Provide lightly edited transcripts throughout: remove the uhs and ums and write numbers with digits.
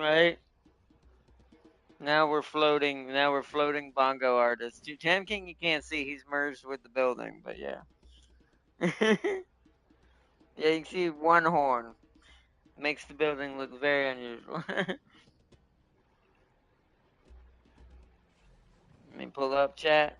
Right? Now we're floating. Now we're floating bongo artists. Tam King, you can't see. He's merged with the building, but yeah. Yeah, you can see one horn. Makes the building look very unusual. Let me pull up chat.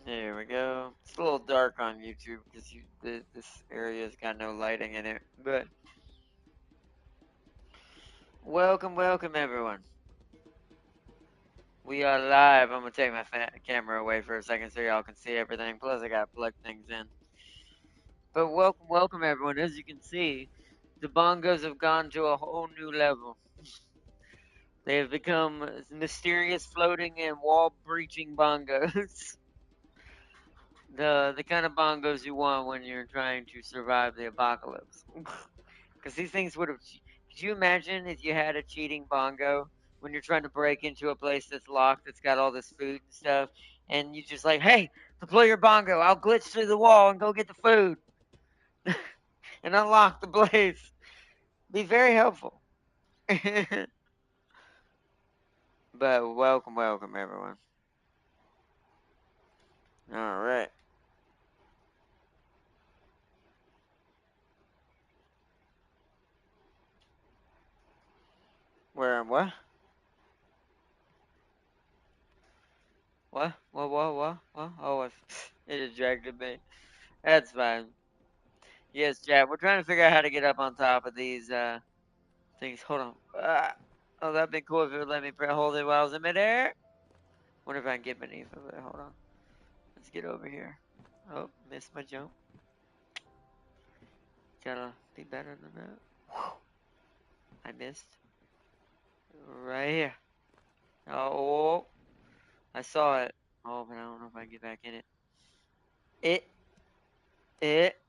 There we go. It's a little dark on YouTube because this area's got no lighting in it. But welcome, welcome everyone. We are live. I'm gonna take my camera away for a second so y'all can see everything. Plus, I gotta plug things in. But welcome, welcome everyone. As you can see, the bongos have gone to a whole new level. They have become mysterious, floating, and wall breaching bongos. The kind of bongos you want when you're trying to survive the apocalypse. Because these things would have. Could you imagine if you had a cheating bongo when you're trying to break into a place that's locked, that's got all this food and stuff, and you just like, hey, deploy your bongo. I'll glitch through the wall and go get the food and unlock the place. Be very helpful. But welcome, welcome everyone. All right. Where am what? What? Oh, it distracted me. That's fine. Yes, Chad. We're trying to figure out how to get up on top of these things. Hold on. Oh, that'd be cool if it would let me hold it while I was in midair. Wonder if I can get beneath of it. Hold on. Let's get over here. Oh, missed my jump. Gotta be better than that. Whew. I missed. Right here. Oh, I saw it. Oh, but I don't know if I can get back in it. It. It.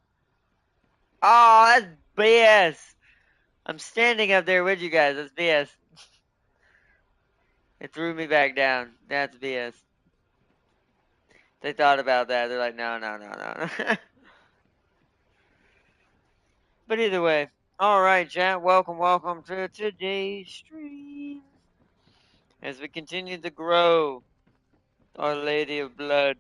Oh, that's BS. I'm standing up there with you guys. That's BS. It threw me back down. That's BS. They thought about that. They're like, no, no, no, no. But either way, all right, chat. Welcome, welcome to today's stream as we continue to grow Our Lady of Blood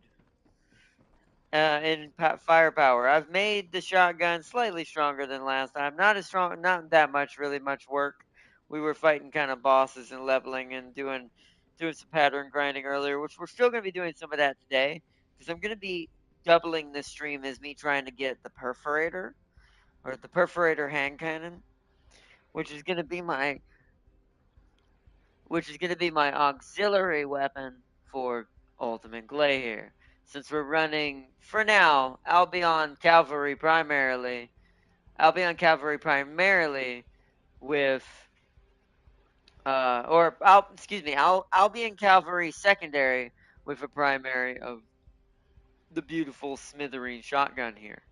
in firepower. I've made the shotgun slightly stronger than last time. Not as strong, not that much, really much work. We were fighting kind of bosses and leveling and doing some pattern grinding earlier, which we're still going to be doing some of that today because I'm going to be doubling this stream as me trying to get the perforator or the perforator hand cannon, which is going to be my auxiliary weapon for Ultimate Glay here. Since we're running, for now, I'll be on cavalry primarily with, I'll be in cavalry secondary with a primary of the beautiful smithereen shotgun here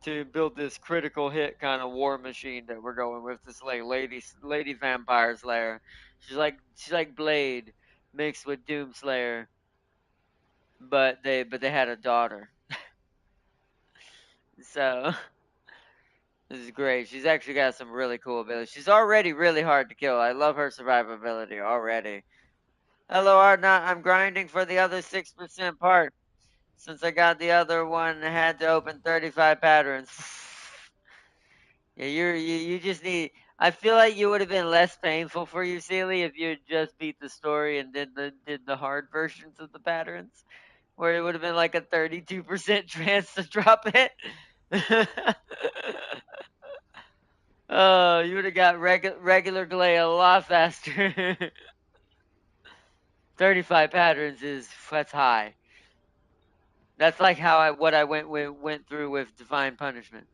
to build this critical hit kind of war machine that we're going with. This like lady vampire slayer. She's like Blade mixed with Doomslayer, but they had a daughter. So this is great. She's actually got some really cool abilities. She's already really hard to kill. I love her survivability already. Hello, Arnott. I'm grinding for the other 6% part. Since I got the other one, I had to open 35 patterns. Yeah, you just need. I feel like you would have been less painful for you, Sealy, if you had just beat the story and did the hard versions of the patterns, where it would have been like a 32% chance to drop it. Oh, you would have got regular Glay a lot faster. 35 patterns that's high. That's like how I went through with Divine Punishment.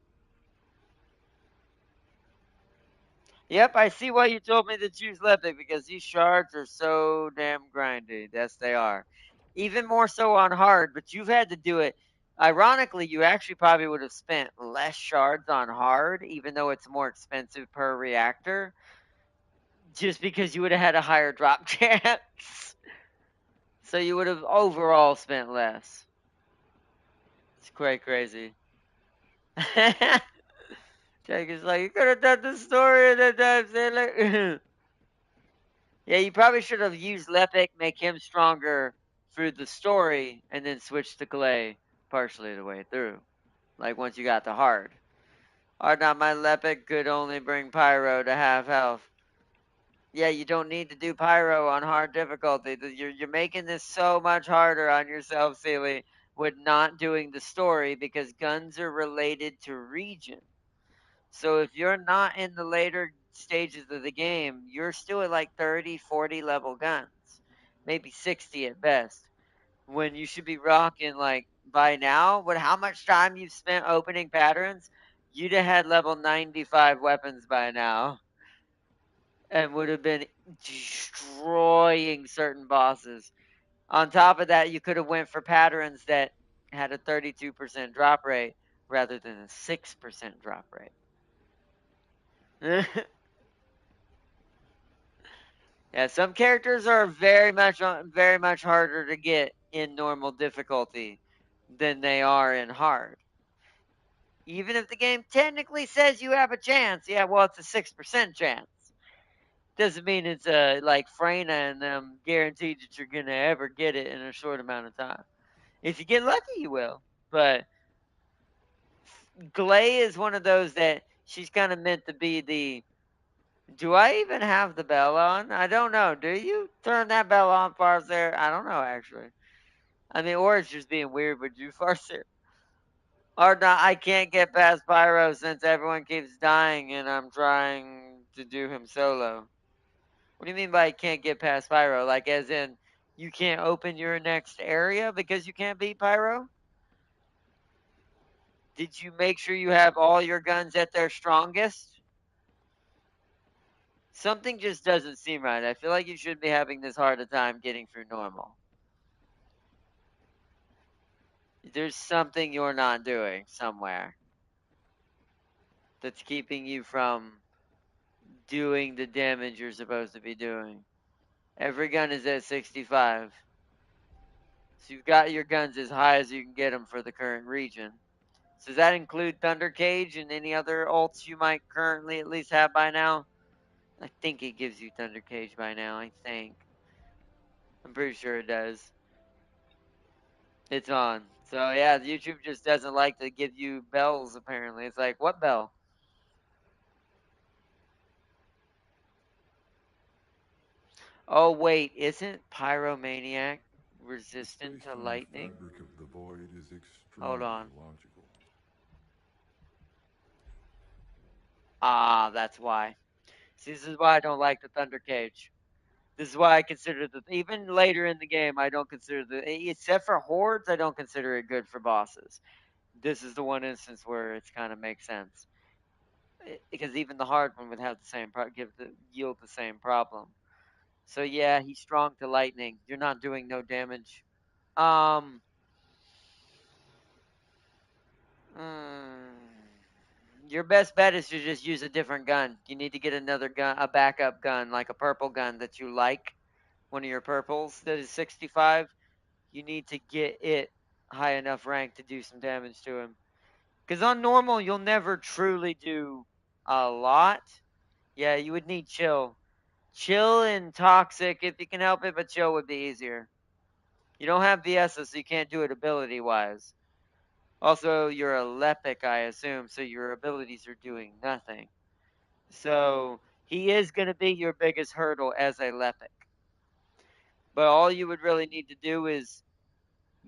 Yep, I see why you told me to choose Lepic because these shards are so damn grindy. Yes, they are. Even more so on hard, but you've had to do it. Ironically, you actually probably would have spent less shards on hard, even though it's more expensive per reactor, just because you would have had a higher drop chance. So you would have overall spent less. It's quite crazy. Jake is like, you could have done the story at that time, Sailor. Yeah, you probably should have used Lepic, make him stronger through the story, and then switch to Clay partially the way through. Like once you got the hard. Or not, my Lepic could only bring Pyro to half health. Yeah, you don't need to do Pyro on hard difficulty. You're making this so much harder on yourself, Sealy, with not doing the story because guns are related to region. So if you're not in the later stages of the game, you're still at like 30, 40 level guns, maybe 60 at best. When you should be rocking like by now, with how much time you've spent opening patterns, you'd have had level 95 weapons by now and would have been destroying certain bosses. On top of that, you could have went for patterns that had a 32% drop rate rather than a 6% drop rate. Yeah, some characters are very much harder to get in normal difficulty than they are in hard. Even if the game technically says you have a chance, yeah, well, it's a 6% chance. Doesn't mean it's like Freyna and them guaranteed that you're gonna ever get it in a short amount of time. If you get lucky, you will. But Glay is one of those that she's kind of meant to be the. Do I even have the bell on? I don't know. Do you turn that bell on, Farser? I don't know actually. I mean, or it's just being weird with you, Farser. Or not, I can't get past Pyro since everyone keeps dying and I'm trying to do him solo. What do you mean by I can't get past Pyro? Like, as in, you can't open your next area because you can't beat Pyro? Did you make sure you have all your guns at their strongest? Something just doesn't seem right. I feel like you should be having this hard a time getting through normal. There's something you're not doing somewhere that's keeping you from doing the damage you're supposed to be doing. Every gun is at 65. So you've got your guns as high as you can get them for the current region. So does that include Thunder Cage and any other ults you might currently at least have by now? I think it gives you Thunder Cage by now, I think. I'm pretty sure it does. It's on. So yeah, YouTube just doesn't like to give you bells apparently. It's like, what bell? Oh wait, isn't Pyromaniac resistant to lightning? Fabric of the void is Hold extremely on. logical. Ah, that's why. See, this is why I don't like the Thunder Cage. This is why I consider the even later in the game I don't consider except for hordes I don't consider it good for bosses. This is the one instance where it's kind of makes sense because even the hard one would have the same yield the same problem. So yeah, he's strong to lightning. You're not doing no damage. Um, mm, your best bet is to just use a different gun. You need to get another gun, a backup gun, like a purple gun that you like, one of your purples that is 65. You need to get it high enough rank to do some damage to him. Because on normal, you'll never truly do a lot. Yeah, you would need chill. Chill and toxic if you can help it, but chill would be easier. You don't have VS, so you can't do it ability wise. Also, you're a Lepic, I assume, so your abilities are doing nothing. So he is going to be your biggest hurdle as a Lepic. But all you would really need to do is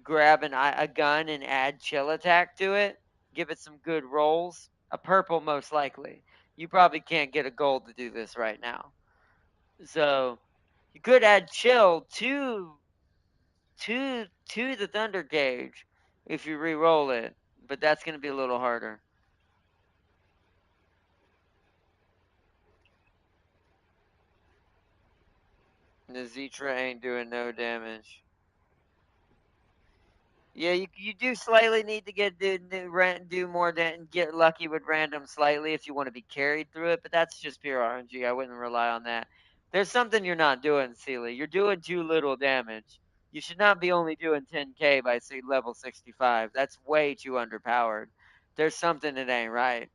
grab a gun and add chill attack to it. Give it some good rolls. A purple, most likely. You probably can't get a gold to do this right now. So you could add chill to the Thunder Cage if you re-roll it, but that's going to be a little harder. The Zitra ain't doing no damage. Yeah, you do slightly need to do more than get lucky with random slightly if you want to be carried through it, but that's just pure RNG. I wouldn't rely on that. There's something you're not doing, Sealy. You're doing too little damage. You should not be only doing 10k by say level 65. That's way too underpowered. There's something that ain't right.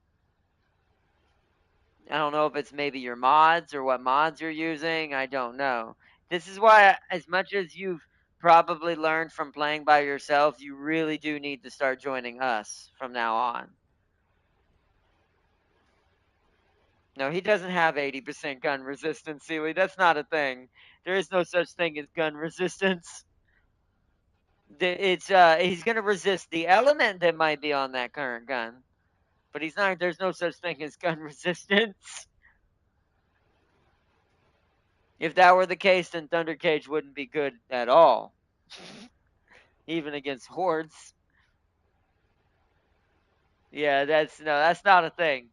I don't know if it's maybe your mods or what mods you're using. I don't know. This is why, as much as you've probably learned from playing by yourself, you really do need to start joining us from now on. No, he doesn't have 80% gun resistance, Sealy. That's not a thing. There is no such thing as gun resistance. It's he's gonna resist the element that might be on that current gun, but he's not. There's no such thing as gun resistance. If that were the case, then Thunder Cage wouldn't be good at all, even against hordes. Yeah, that's not a thing.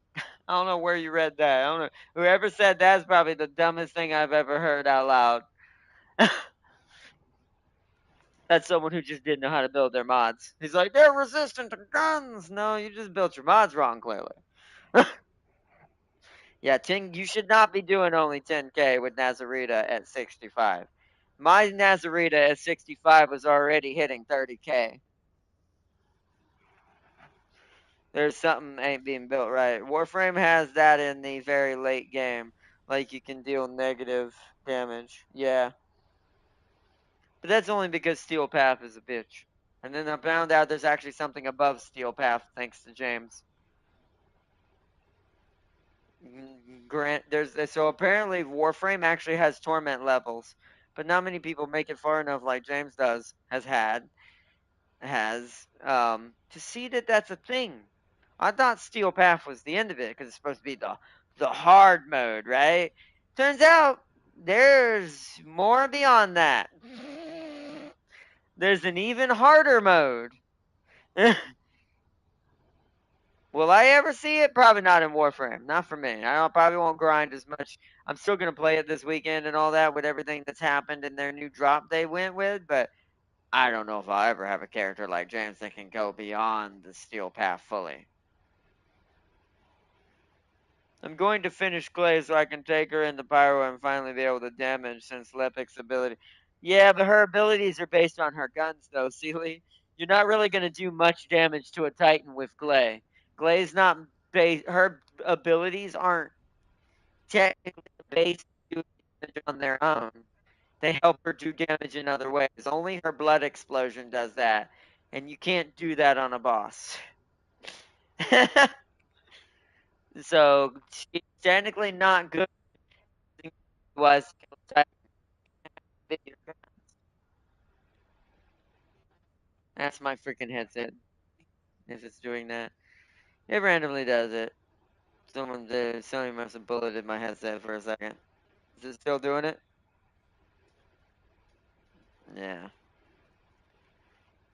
I don't know where you read that. I don't know. Whoever said that's probably the dumbest thing I've ever heard out loud. That's someone who just didn't know how to build their mods. He's like, they're resistant to guns. No, you just built your mods wrong, clearly. Yeah, 10. You should not be doing only 10k with Nazarita at 65. My Nazarita at 65 was already hitting 30k. There's something ain't being built right. Warframe has that in the very late game. Like you can deal negative damage. Yeah. But that's only because Steel Path is a bitch. And then I found out there's actually something above Steel Path thanks to James. Grant there's so apparently Warframe actually has torment levels. But not many people make it far enough like James has to see that that's a thing. I thought Steel Path was the end of it because it's supposed to be the hard mode, right? Turns out there's more beyond that. There's an even harder mode. Will I ever see it? Probably not in Warframe. Not for me. Probably won't grind as much. I'm still gonna play it this weekend and all that with everything that's happened in their new drop they went with, but I don't know if I'll ever have a character like James that can go beyond the Steel Path fully. I'm going to finish Clay so I can take her into Pyro and finally be able to damage since Lepic's ability. Yeah, but her abilities are based on her guns, though, Sealy. You're not really going to do much damage to a Titan with Glay. Glay's not based, her abilities aren't technically based to do damage on their own. They help her do damage in other ways. Only her blood explosion does that, and you can't do that on a boss. So she's technically not good. Was that's my freaking headset. If it's doing that, it randomly does it. Somebody must have bulleted my headset for a second. Is it still doing it? Yeah.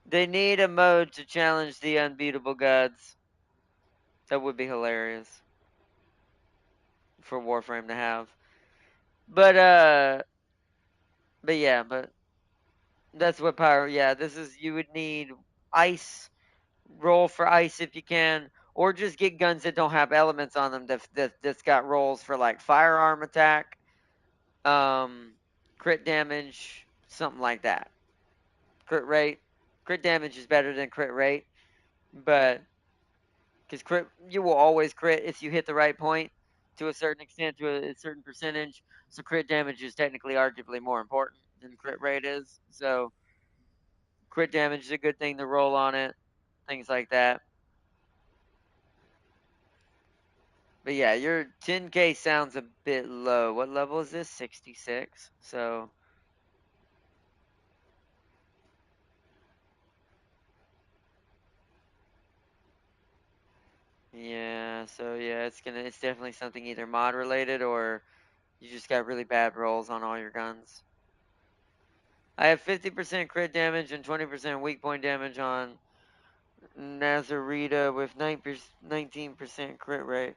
They need a mode to challenge the unbeatable gods. That would be hilarious for Warframe to have. But but that's what power. Yeah, this is you would need ice. Roll for ice if you can, or just get guns that don't have elements on them that's got rolls for like firearm attack, um, crit damage, something like that. Crit rate, crit damage is better than crit rate, but because crit you will always crit if you hit the right point to a certain extent to a certain percentage. So crit damage is technically arguably more important than crit rate is. So crit damage is a good thing to roll on it, things like that. But yeah, your 10k sounds a bit low. What level is this? 66. So yeah, it's definitely something either mod related or you just got really bad rolls on all your guns. I have 50% crit damage and 20% weak point damage on Nazarita with 19% crit rate.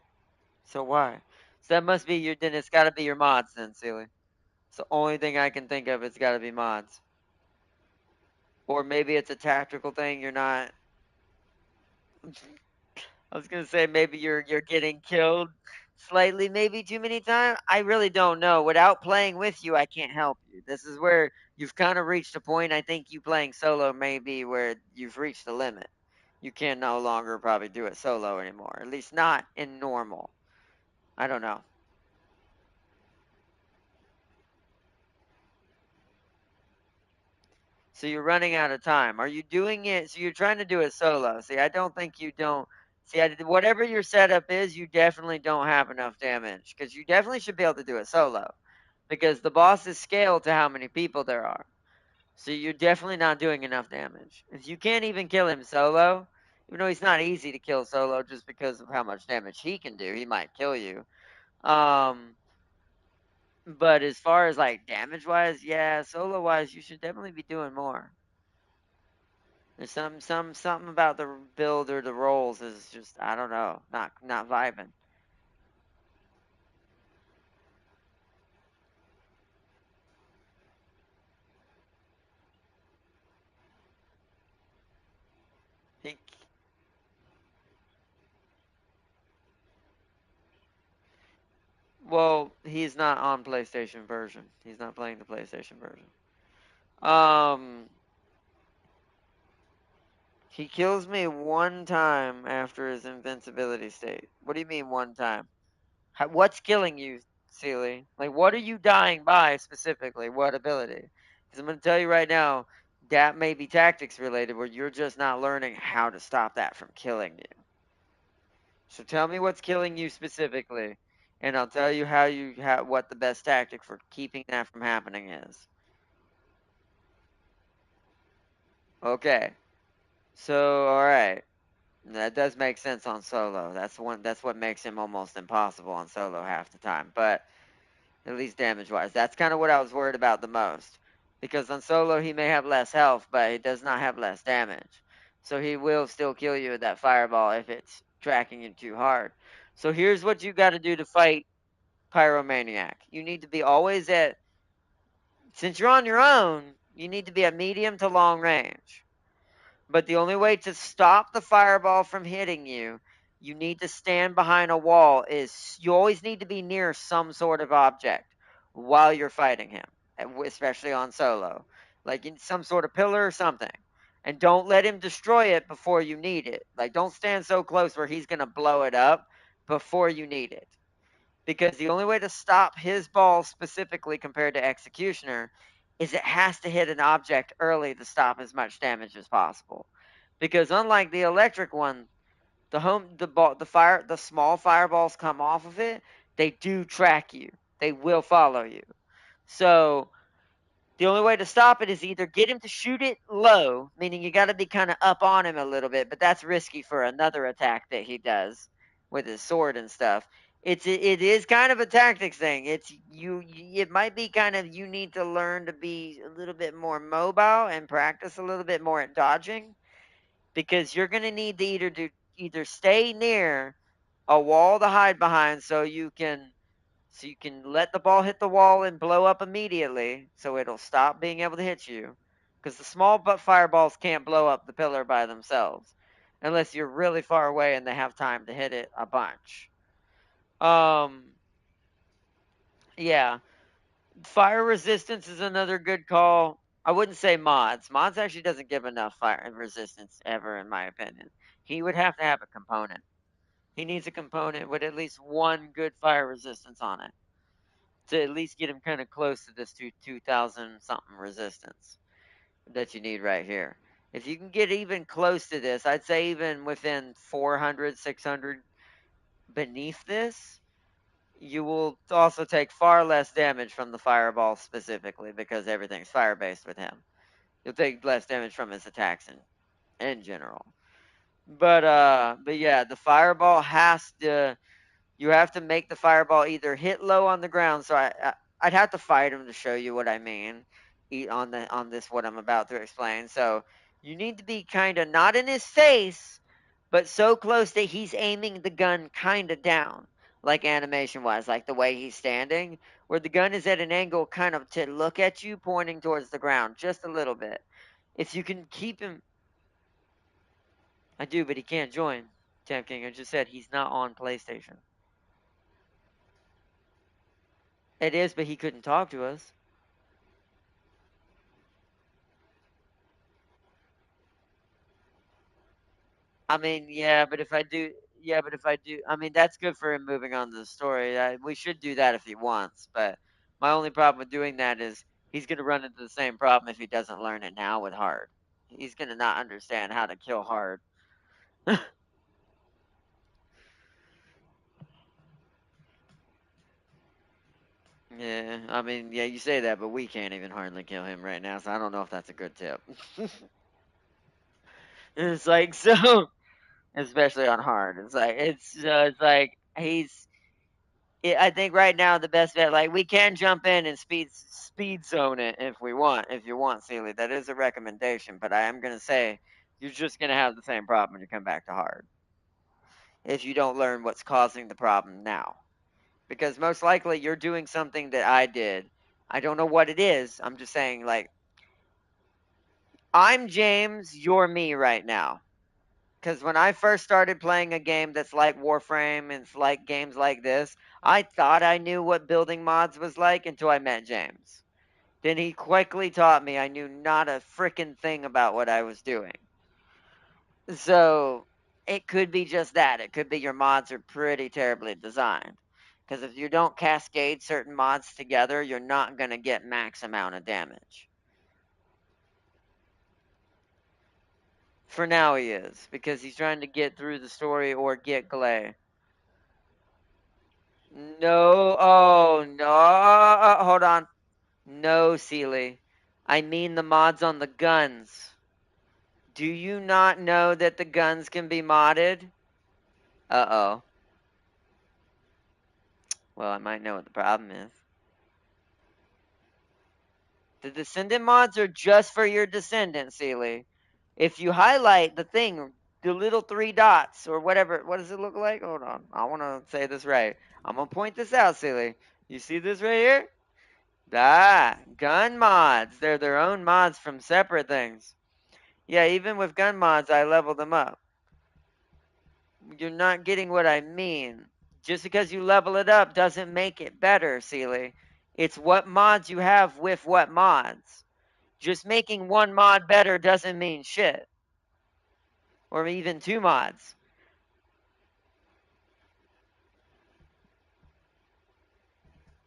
So why? So that must be then it's gotta be your mods then, Sealy. It's the only thing I can think of, it's gotta be mods. Or maybe it's a tactical thing. You're not. I was gonna say maybe you're getting killed slightly, maybe too many times. I really don't know. Without playing with you, I can't help you. This is where you've kind of reached a point. I think you playing solo may be where you've reached the limit. You can no longer probably do it solo anymore. At least not in normal. I don't know. So you're running out of time. Are you doing it? So you're trying to do it solo. See, I don't think you don't. See, whatever your setup is, you definitely don't have enough damage because you definitely should be able to do it solo because the boss is scaled to how many people there are. So you're definitely not doing enough damage. If you can't even kill him solo, even though he's not easy to kill solo just because of how much damage he can do, he might kill you. Um, but as far as like damage wise, yeah, solo wise, you should definitely be doing more. There's something about the build or the rolls is just I don't know, not vibing. He, well, he's not on PlayStation version. He's not playing the PlayStation version. Um, he kills me one time after his invincibility state. What do you mean one time? What's killing you, Sealy? Like, what are you dying by specifically? What ability? Because I'm going to tell you right now, that may be tactics related, where you're just not learning how to stop that from killing you. So tell me what's killing you specifically, and I'll tell you what the best tactic for keeping that from happening is. Okay. So all right, that does make sense on solo. That's what makes him almost impossible on solo half the time. But at least damage wise, that's kind of what I was worried about the most. Because on solo he may have less health, but he does not have less damage. So he will still kill you with that fireball if it's tracking you too hard. So here's what you got to do to fight Pyromaniac. You need to be always at, since you're on your own, you need to be at medium to long range. But the only way to stop the fireball from hitting you, you need to stand behind a wall. Is you always need to be near some sort of object while you're fighting him, especially on solo, like in some sort of pillar or something. And don't let him destroy it before you need it. Like don't stand so close where he's gonna blow it up before you need it, because the only way to stop his ball specifically compared to Executioner is it has to hit an object early to stop as much damage as possible. Because unlike the electric one, the small fireballs come off of it. They do track you. They will follow you. So the only way to stop it is either get him to shoot it low, meaning you got to be kind of up on him a little bit, but that's risky for another attack that he does with his sword and stuff. It is kind of a tactics thing. It might be kind of you need to learn to be a little bit more mobile and practice a little bit more at dodging, because you're going to need to either stay near a wall to hide behind so you can let the ball hit the wall and blow up immediately, so it'll stop being able to hit you. Because the small but fireballs can't blow up the pillar by themselves, unless you're really far away and they have time to hit it a bunch. Um, yeah, fire resistance is another good call. I wouldn't say mods. Mods actually doesn't give enough fire resistance ever, in my opinion. He would have to have a component. He needs a component with at least one good fire resistance on it to at least get him kind of close to this 2000 something resistance that you need right here. If you can get even close to this, I'd say even within 400, 600 beneath this, you will also take far less damage from the fireball specifically because everything's fire based with him. You'll take less damage from his attacks in general. But yeah, the fireball has to you have to make the fireball either hit low on the ground. So I'd have to fight him to show you what I mean on this what I'm about to explain. So you need to be kind of not in his face, but so close that he's aiming the gun kind of down, like animation wise, like the way he's standing, where the gun is at an angle kind of to look at you, pointing towards the ground just a little bit. If you can keep him, I do, but he can't join. Tam King, I just said he's not on PlayStation. It is, but he couldn't talk to us. I mean, but if I do, I mean, that's good for him moving on to the story. We should do that if he wants. But my only problem with doing that is he's going to run into the same problem if he doesn't learn it now with hard. He's going to not understand how to kill hard. Yeah, I mean, yeah, you say that, but we can't even hardly kill him right now, so I don't know if that's a good tip. It's like so, especially on hard. It's like I think right now the best bet, like we can jump in and speed zone it if we want, if you want, Sealy. That is a recommendation, but I am gonna say you're just gonna have the same problem when you come back to hard if you don't learn what's causing the problem now. Because most likely you're doing something that I did. I don't know what it is. I'm just saying, like, I'm James, you're me right now. Because when I first started playing a game that's like Warframe and it's like games like this, I thought I knew what building mods was like until I met James. Then he quickly taught me I knew not a freaking thing about what I was doing. So it could be just that. It could be your mods are pretty terribly designed. Because if you don't cascade certain mods together, you're not going to get max amount of damage. For now, he is. Because he's trying to get through the story or get Glay. No, oh, no. Hold on. No, Sealy. I mean the mods on the guns. Do you not know that the guns can be modded? Uh-oh. Well, I might know what the problem is. The Descendant mods are just for your Descendant, Sealy. If you highlight the thing, the little three dots or whatever, what does it look like? Hold on. I want to say this right. I'm going to point this out, Sealy. You see this right here? Ah, gun mods. They're their own mods from separate things. Yeah, even with gun mods, I leveled them up. You're not getting what I mean. Just because you level it up doesn't make it better, Sealy. It's what mods you have with what mods. Just making one mod better doesn't mean shit. Or even two mods.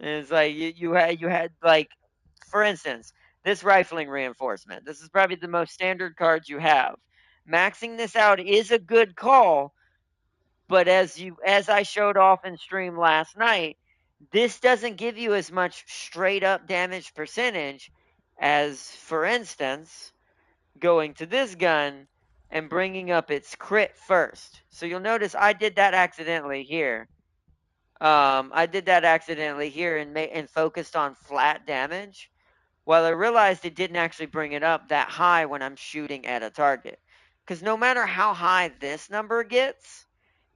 And it's like you had like, for instance, this rifling reinforcement. This is probably the most standard card you have. Maxing this out is a good call, but as I showed off in stream last night, this doesn't give you as much straight up damage percentage as, for instance, going to this gun and bringing up its crit first. So you'll notice I did that accidentally here. I did that accidentally here and focused on flat damage. While I realized it didn't actually bring it up that high when I'm shooting at a target. Because no matter how high this number gets,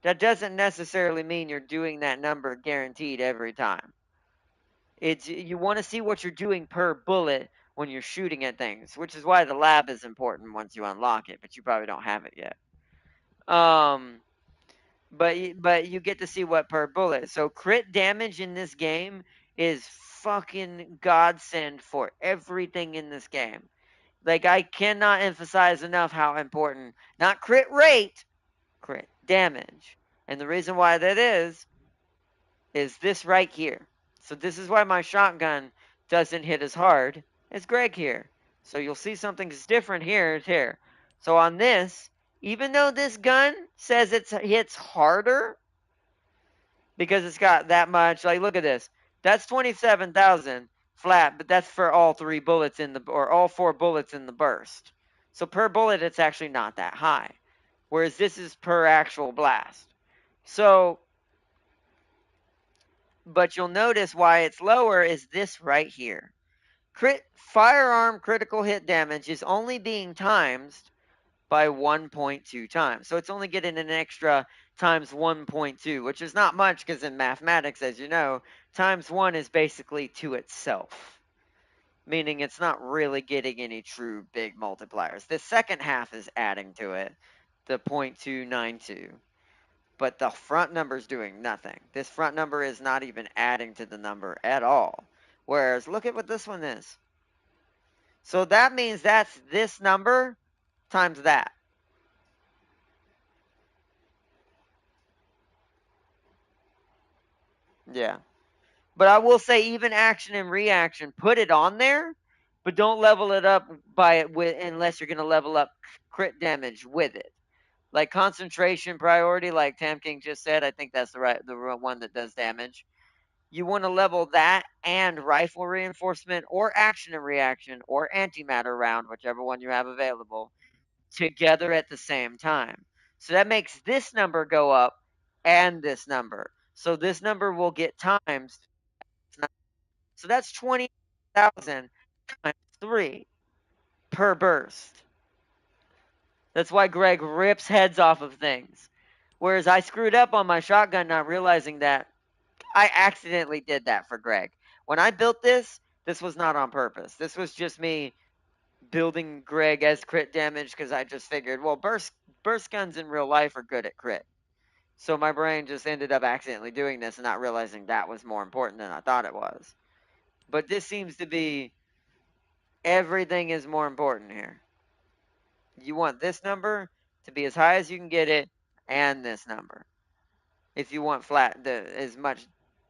that doesn't necessarily mean you're doing that number guaranteed every time. It's you want to see what you're doing per bullet when you're shooting at things, which is why the lab is important once you unlock it, but you probably don't have it yet. Um, but you get to see what per bullet. So crit damage in this game is fucking godsend for everything in this game. Like I cannot emphasize enough how important not crit rate, crit damage. And the reason why that is this right here. So this is why my shotgun doesn't hit as hard as Greg here. So you'll see something's different here is here. So on this, even though this gun says it hits harder because it's got that much, like look at this. That's 27,000 flat, but that's for all three bullets in the or all four bullets in the burst. So per bullet it's actually not that high. Whereas this is per actual blast. So but you'll notice why it's lower is this right here. Firearm critical hit damage is only being times by 1.2 times. So it's only getting an extra times 1.2, which is not much because in mathematics, as you know, times 1 is basically 2 itself. meaning it's not really getting any true big multipliers. The second half is adding to it, the 0.292. But the front number is doing nothing. This front number is not even adding to the number at all. Whereas, look at what this one is. So that means that's this number times that. Yeah. But I will say, even action and reaction, put it on there, but don't level it up by it with unless you're going to level up crit damage with it. Like concentration priority, like Tam King just said, I think that's the one that does damage. You want to level that and rifle reinforcement or action and reaction or antimatter round, whichever one you have available, together at the same time. So that makes this number go up and this number. So this number will get times. So that's 20,000 times 3 per burst. That's why Greg rips heads off of things. Whereas I screwed up on my shotgun, not realizing that I accidentally did that for Greg. When I built this, this was not on purpose. This was just me building Greg as crit damage because I just figured, well, burst guns in real life are good at crit. So my brain just ended up accidentally doing this and not realizing that was more important than I thought it was. But this seems to be everything is more important here. You want this number to be as high as you can get it and this number. If you want as much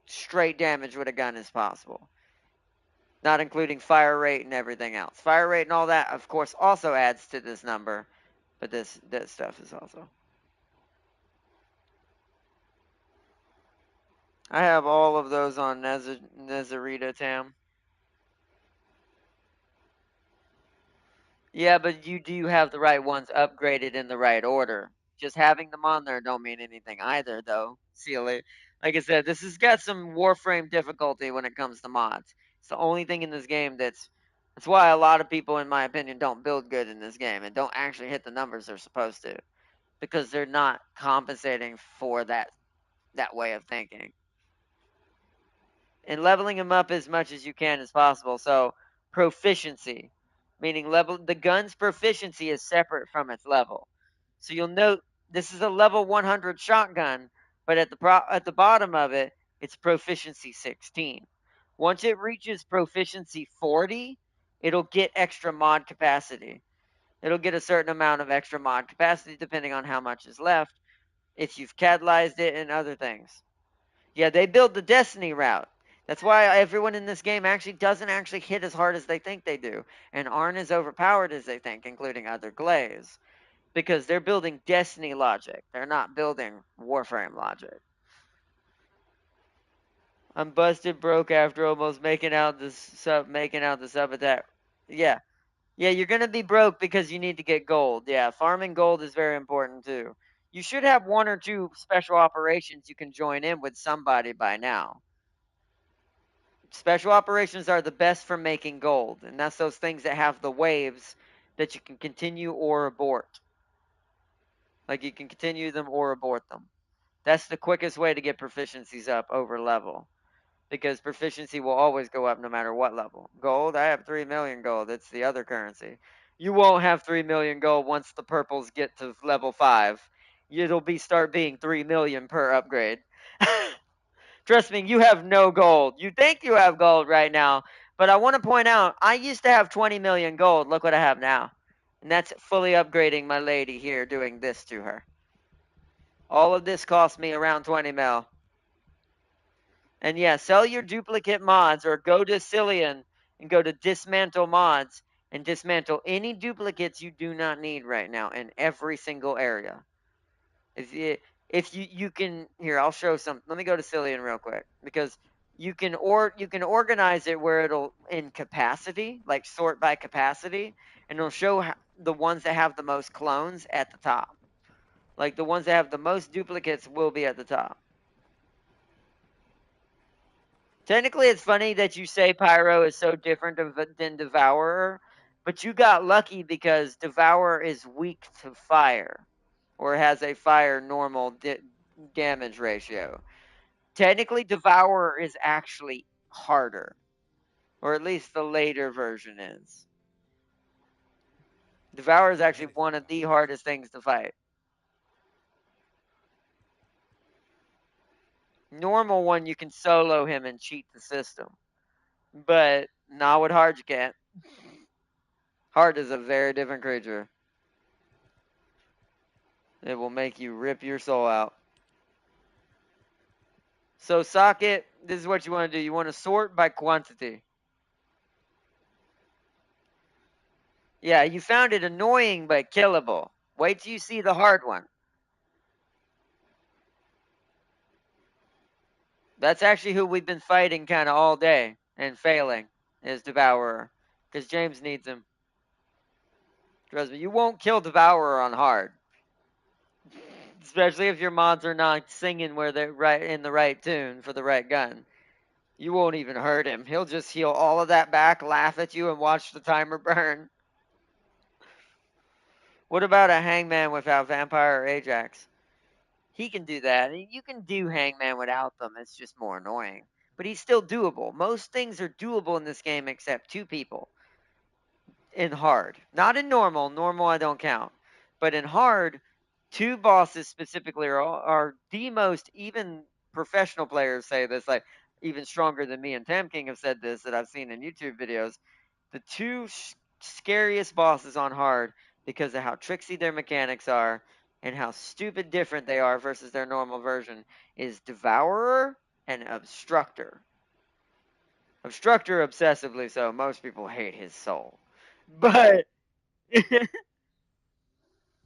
straight damage with a gun as possible. Not including fire rate and everything else. Fire rate and all that, of course, also adds to this number, but this stuff is also. I have all of those on Nezarita Tam. Yeah, but you do have the right ones upgraded in the right order. Just having them on there don't mean anything either, though. Silly. Like I said, this has got some Warframe difficulty when it comes to mods. It's the only thing in this game that's why a lot of people, in my opinion, don't build good in this game and don't actually hit the numbers they're supposed to because they're not compensating for that way of thinking. And leveling them up as much as you can as possible. So proficiency, meaning the gun's proficiency is separate from its level. So you'll note this is a level 100 shotgun, but at the bottom of it, it's proficiency 16. Once it reaches proficiency 40, it'll get extra mod capacity. It'll get a certain amount of extra mod capacity depending on how much is left, if you've catalyzed it and other things. Yeah, they build the Destiny route. That's why everyone in this game actually doesn't actually hit as hard as they think they do, and aren't as overpowered as they think, including other Glaze, because they're building Destiny logic. They're not building Warframe logic. I'm busted broke after almost making out the sub attack. Yeah. Yeah, you're gonna be broke because you need to get gold. Yeah, farming gold is very important too. You should have one or two special operations you can join in with somebody by now. Special operations are the best for making gold, and that's those things that have the waves that you can continue or abort. Like you can continue them or abort them. That's the quickest way to get proficiencies up over level. Because proficiency will always go up no matter what level. Gold, I have 3 million gold. It's the other currency. You won't have 3 million gold once the purples get to level 5. It'll start being 3 million per upgrade. Trust me, you have no gold. You think you have gold right now, but I want to point out, I used to have 20 million gold. Look what I have now. And that's fully upgrading my lady here, doing this to her. All of this cost me around 20 mil. And yeah, sell your duplicate mods or go to Cillian and go to dismantle mods and dismantle any duplicates you do not need right now in every single area. If you can here, I'll show some. Let me go to Cillian real quick because you can organize it where it'll in capacity, like sort by capacity, and it'll show the ones that have the most clones at the top. Like the ones that have the most duplicates will be at the top. Technically, it's funny that you say Pyro is so different than Devourer, but you got lucky because Devourer is weak to fire, or has a fire normal damage ratio. Technically, Devourer is actually harder. Or at least the later version is. Devour is actually one of the hardest things to fight. Normal one, you can solo him and cheat the system. But not with hard, you can't. Hard is a very different creature. It will make you rip your soul out. So socket, this is what you want to do. You want to sort by quantity. Yeah, you found it annoying but killable. Wait till you see the hard one. That's actually who we've been fighting kind of all day and failing is Devourer. Because James needs him. Trust me, you won't kill Devourer on hard. Especially if your mods are not singing where they're right in the right tune for the right gun. You won't even hurt him. He'll just heal all of that back, laugh at you, and watch the timer burn. What about a Hangman without Vampire or Ajax? He can do that. You can do Hangman without them. It's just more annoying. But he's still doable. Most things are doable in this game except two people. In hard. Not in normal. Normal I don't count. But in hard, two bosses specifically are the most, even professional players say this, like even stronger than me and Tam King have said this that I've seen in YouTube videos. The two scariest bosses on hard because of how tricksy their mechanics are and how stupid different they are versus their normal version is Devourer and Obstructor. Obstructor obsessively so. Most people hate his soul. But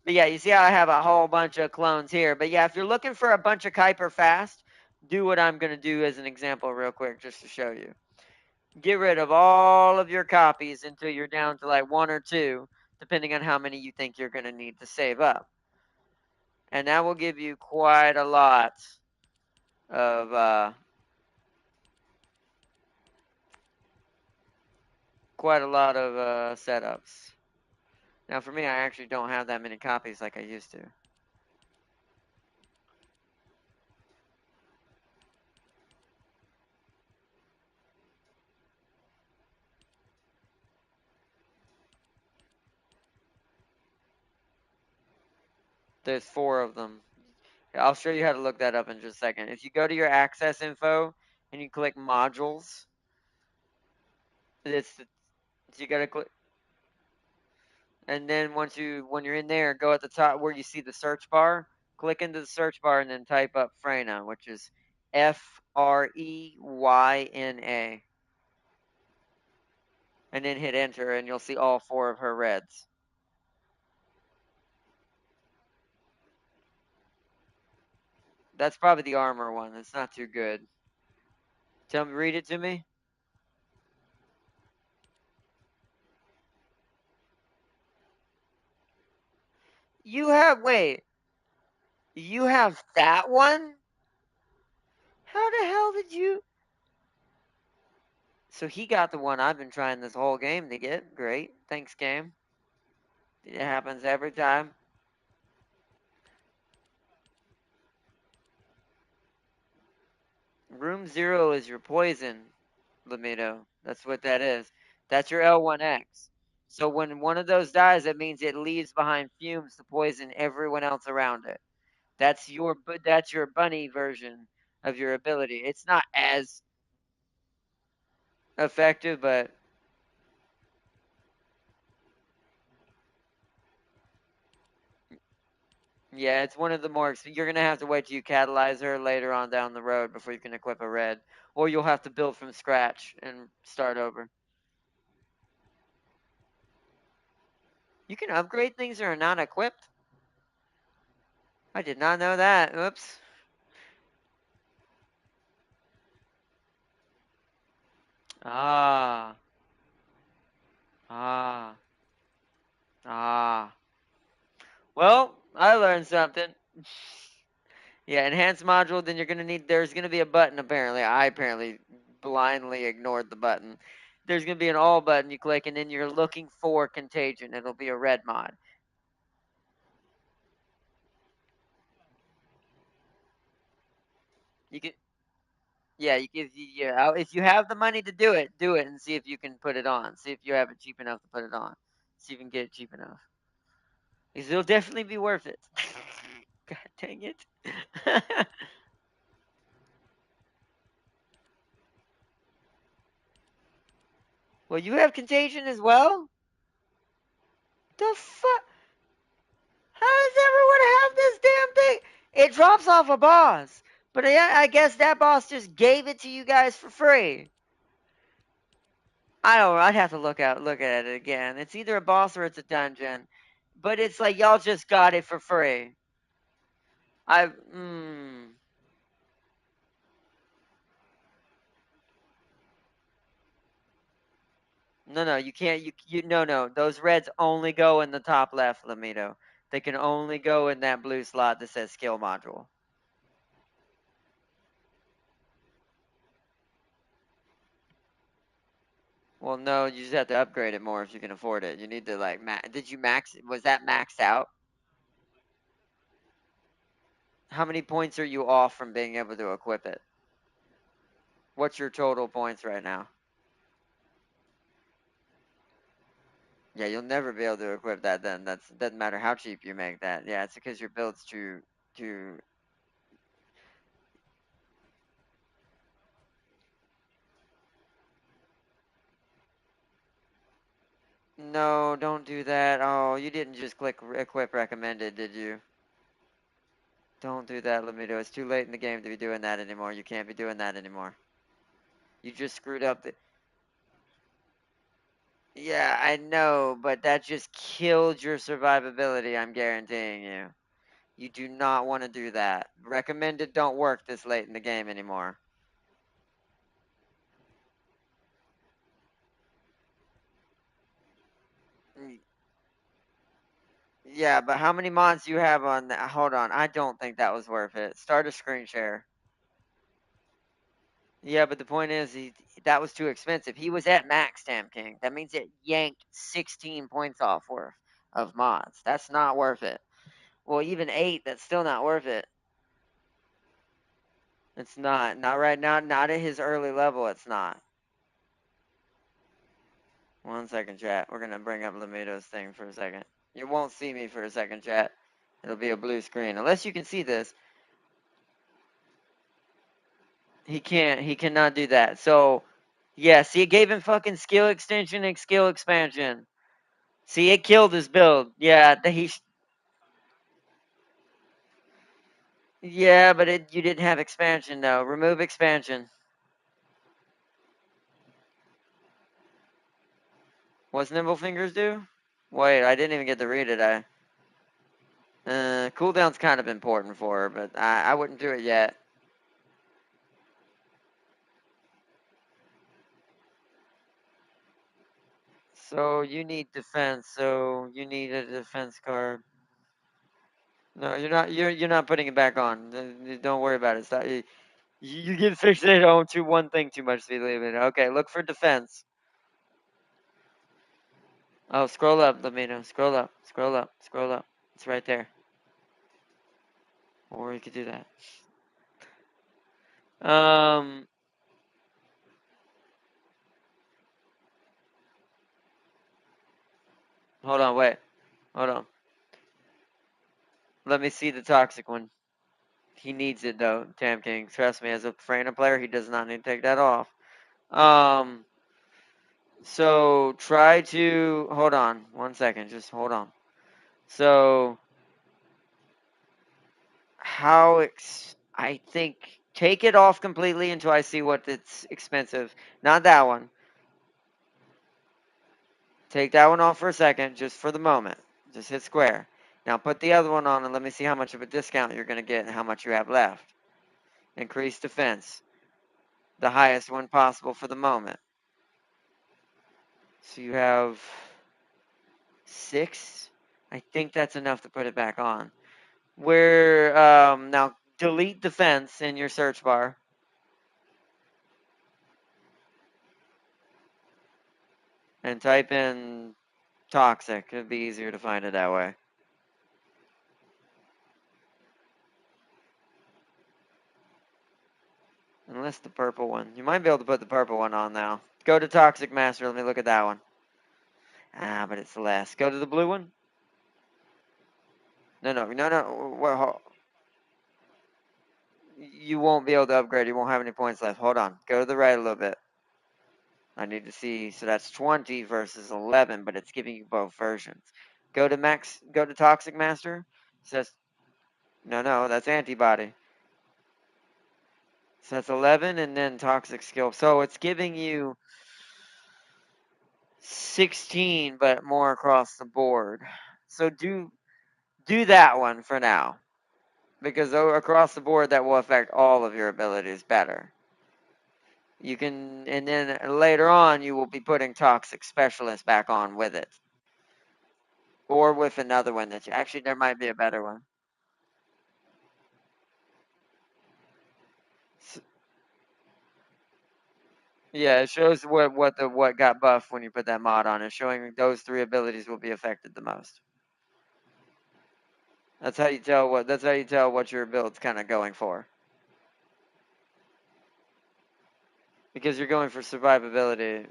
But yeah, you see how I have a whole bunch of clones here. But yeah, if you're looking for a bunch of Kuiper fast, do what I'm going to do as an example real quick just to show you. Get rid of all of your copies until you're down to like one or two, depending on how many you think you're going to need to save up. And that will give you quite a lot of setups. Now for me, I actually don't have that many copies like I used to. There's 4 of them. I'll show you how to look that up in just a second. If you go to your access info and you click modules, so you gotta click, and then when you're in there, go at the top where you see the search bar, click into the search bar and then type up Freyna, which is Freyna, and then hit enter, and you'll see all 4 of her reds. That's probably the armor one. It's not too good. Read it to me. Wait, you have that one? How the hell did you? So he got the one I've been trying this whole game to get. Great. Thanks, game. It happens every time. Room 0 is your poison, Lamito. That's what that is. That's your L1X. So when one of those dies, that means it leaves behind fumes to poison everyone else around it. That's your bunny version of your ability. It's not as effective, but yeah, it's one of the more. You're gonna have to wait till you catalyze her later on down the road before you can equip a red, or you'll have to build from scratch and start over. You can upgrade things that are not equipped. I did not know that. Oops. Ah, ah, ah. Well, I learned something. Yeah, enhanced module. Then you're gonna need. There's gonna be a button. Apparently, I apparently blindly ignored the button. There's gonna be an all button you click, and then you're looking for contagion. It'll be a red mod. You can Yeah, if you have the money to do it, and see if you can put it on. See if you have it cheap enough to put it on. See if you can get it cheap enough. Because it'll definitely be worth it. God dang it. Well, you have contagion as well? The fuck? How does everyone have this damn thing? It drops off a boss. But yeah, I guess that boss just gave it to you guys for free. I don't know. I'd have to look at it again. It's either a boss or it's a dungeon. But it's like y'all just got it for free. I no, you can't. You no. Those reds only go in the top left, Lamito. They can only go in that blue slot that says skill module. Well, no, you just have to upgrade it more if you can afford it. You need to like did you max was that maxed out? How many points are you off from being able to equip it? What's your total points right now? Yeah, you'll never be able to equip that then. That's doesn't matter how cheap you make that. Yeah, it's because your build's too. No, don't do that. Oh, you didn't just click equip recommended, did you? Don't do that, Lamito. It's too late in the game to be doing that anymore. You can't be doing that anymore. You just screwed up the. Yeah, I know, but that just killed your survivability, I'm guaranteeing you. You do not want to do that. Recommended don't work this late in the game anymore. Mm, yeah, but how many mods do you have on that? Hold on, I don't think that was worth it. Start a screen share. Yeah, but the point is, that was too expensive. He was at max, Tam King. That means it yanked 16 points off worth of mods. That's not worth it. Well, even 8, that's still not worth it. It's not. Not right now. Not at his early level. It's not. One second, chat. We're gonna bring up Lamito's thing for a second. You won't see me for a second, chat. It'll be a blue screen. Unless you can see this. He can't. He cannot do that. So, yeah, see, it gave him fucking skill extension and skill expansion. See, it killed his build. Yeah, yeah, but you didn't have expansion, though. Remove expansion. What's Nimble Fingers do? Wait, I didn't even get to read it. Cooldown's kind of important for her, but I wouldn't do it yet. So you need defense. So you need a defense card. No, you're not. You're not putting it back on. Don't worry about it. Stop. You get fixated on to one thing too much to be leaving. Okay, look for defense. Oh, scroll up, Lamino. Scroll up. Scroll up. Scroll up. It's right there. Or you could do that. Um, hold on. Wait. Hold on. Let me see the toxic one. He needs it though, Tam King. Trust me, as a Frana player, he does not need to take that off. Um, so try to hold on 1 second. Just hold on. So I think take it off completely until I see what it's expensive. Not that one. Take that one off for a second, just for the moment. Just hit square. Now put the other one on and let me see how much of a discount you're going to get and how much you have left. Increase defense. The highest one possible for the moment. So you have 6. I think that's enough to put it back on. Where now delete defense in your search bar and type in toxic. It'd be easier to find it that way. Unless the purple one. You might be able to put the purple one on now. Go to Toxic Master. Let me look at that one. Ah, but it's less. Go to the blue one. No. Well, you won't be able to upgrade. You won't have any points left. Hold on. Go to the right a little bit. I need to see. So that's 20 versus 11, but it's giving you both versions. Go to max. Go to Toxic Master. It says no. That's antibody. So that's 11, and then Toxic Skill. So it's giving you 16, but more across the board. So do that one for now, because across the board that will affect all of your abilities better. You can, and then later on you will be putting Toxic Specialist back on with it, or with another one that you actually there might be a better one. Yeah, it shows what got buffed when you put that mod on. It's showing those three abilities will be affected the most. That's how you tell what your build's kind of going for. Because you're going for survivability.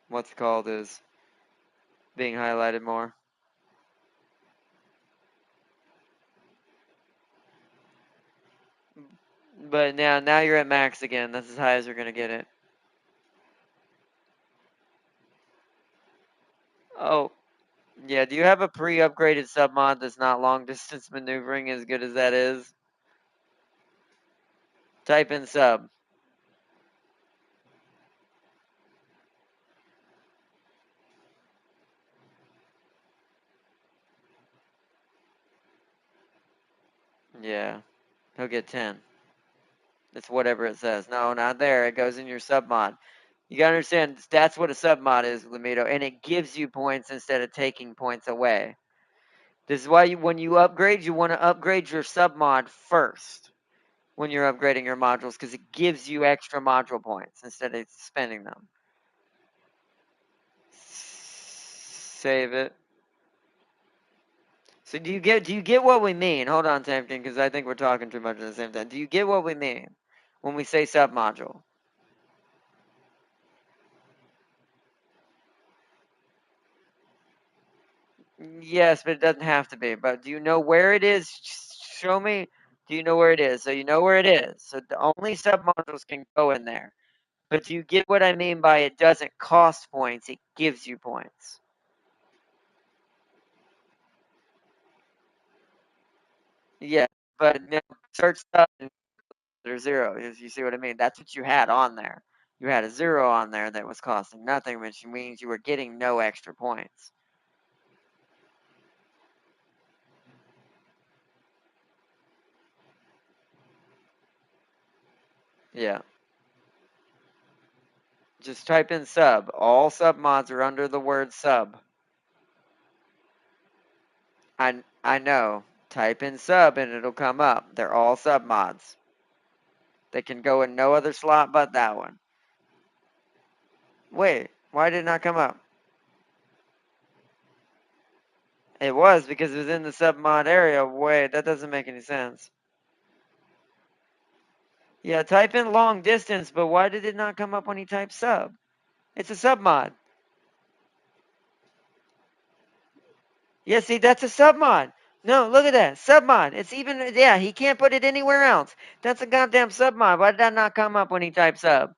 What's it called is being highlighted more. But now you're at max again. That's as high as you're gonna get it. Oh, yeah. Do you have a pre-upgraded sub mod that's not long distance maneuvering as good as that is? Type in sub. Yeah, he'll get 10. It's whatever it says. No, not there. It goes in your sub mod. You gotta understand that's what a sub mod is, Lamito, and it gives you points instead of taking points away. This is why when you upgrade, you want to upgrade your sub mod first when you're upgrading your modules because it gives you extra module points instead of spending them. Save it. So do you get what we mean? Hold on, Tamkin, because I think we're talking too much at the same time. Do you get what we mean when we say sub module? Yes, but it doesn't have to be. But do you know where it is? Show me. Do you know where it is? So you know where it is. So the only sub modules can go in there. But do you get what I mean by it doesn't cost points, it gives you points? Yeah, but now search up and there's zero. You see what I mean? That's what you had on there. You had a zero on there that was costing nothing, which means you were getting no extra points. Yeah. Just type in sub. All sub mods are under the word sub. I know. Type in sub and it'll come up. They're all sub mods. They can go in no other slot but that one. Wait, why did it not come up? It was because it was in the sub mod area. Wait, that doesn't make any sense. Yeah, type in long distance, but why did it not come up when he typed sub? It's a sub mod. Yeah, see, that's a sub mod. No, look at that. Sub mod. It's even, yeah, he can't put it anywhere else. That's a goddamn sub mod. Why did that not come up when he typed sub?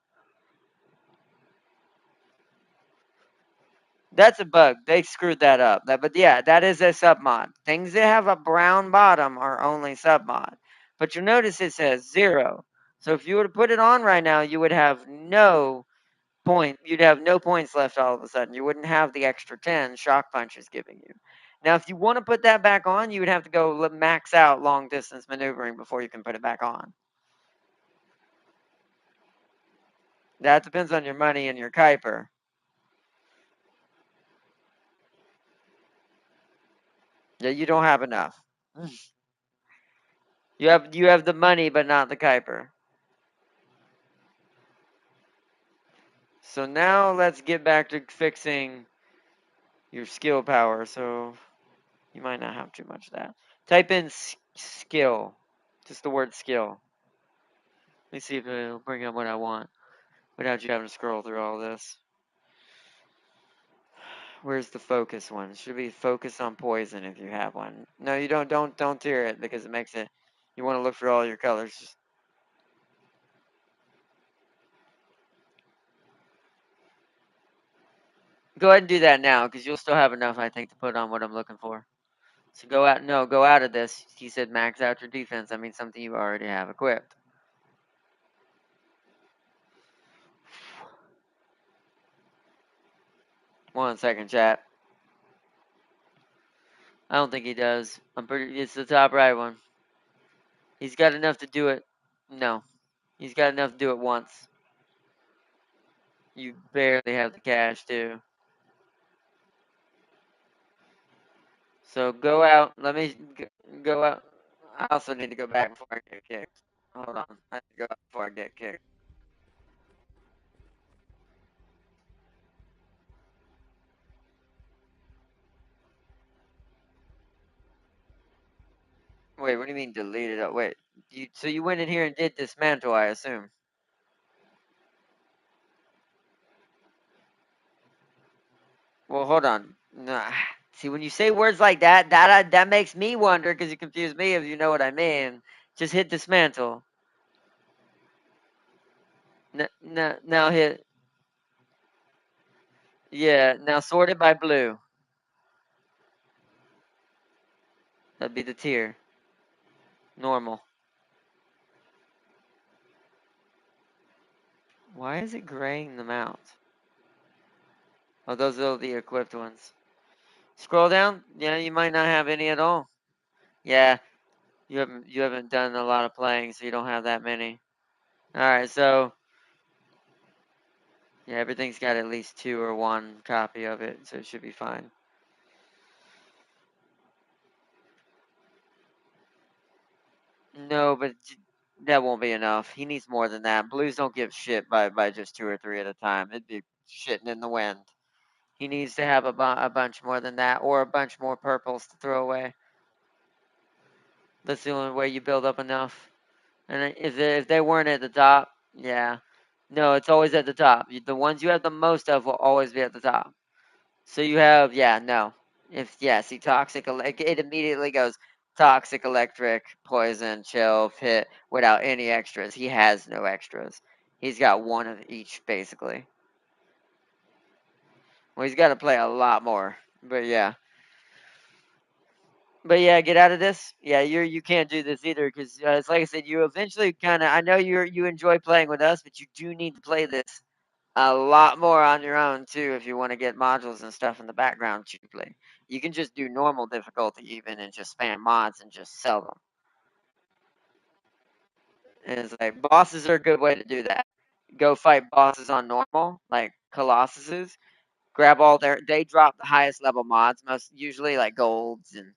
That's a bug. They screwed that up. But yeah, that is a sub mod. Things that have a brown bottom are only sub mod. But you'll notice it says 0. So if you were to put it on right now, you would have no point. You'd have no points left all of a sudden. You wouldn't have the extra 10 shock punch is giving you. Now, if you want to put that back on, you would have to go max out long distance maneuvering before you can put it back on. That depends on your money and your Kuiper. Yeah, you don't have enough. You have the money, but not the Kuiper. So now let's get back to fixing your skill power. So you might not have too much of that. Type in skill, just the word skill. Let me see if it'll bring up what I want without you having to scroll through all this. Where's the focus one? It should be focus on poison if you have one. No, you don't. Don't tier it because it makes it. You want to look for all your colors. Go ahead and do that now because you'll still have enough, I think, to put on what I'm looking for. So go out. No, go out of this. He said max out your defense. I mean something you already have equipped. One second, chat. I don't think he does. I'm pretty. It's the top right one. He's got enough to do it. No, he's got enough to do it once. You barely have the cash too. So go out. Let me go out. I also need to go back before I get kicked. Hold on. I have to go out before I get kicked. Wait, what do you mean deleted? Oh, wait. So you went in here and did dismantle, I assume. Well, hold on. Nah. See, when you say words like that, that makes me wonder because you confuse me if you know what I mean. Just hit dismantle. Now hit. Yeah, now sort it by blue. That'd be the tier. Normal. Why is it graying them out? Oh, those are the equipped ones. Scroll down. Yeah, you might not have any at all. Yeah, you haven't done a lot of playing, so you don't have that many. All right, so yeah, everything's got at least two or one copy of it, so it should be fine. No, but that won't be enough. He needs more than that. Blues don't give shit by just two or three at a time. It'd be shitting in the wind. He needs to have a bunch more than that, or a bunch more purples to throw away. That's the only way you build up enough. And if they weren't at the top, yeah. No, it's always at the top. The ones you have the most of will always be at the top. So you have, yeah, no. If, yeah, see, toxic, it immediately goes toxic, electric, poison, chill, hit, without any extras. He has no extras. He's got one of each, basically. Well, he's got to play a lot more. But yeah. But yeah, get out of this. Yeah, you can't do this either because it's like I said, you eventually kind of. I know you enjoy playing with us, but you do need to play this a lot more on your own too if you want to get modules and stuff in the background cheaply. You can just do normal difficulty even and just spam mods and just sell them. And it's like bosses are a good way to do that. Go fight bosses on normal, like Colossuses. Grab all they drop the highest level mods, most usually like golds and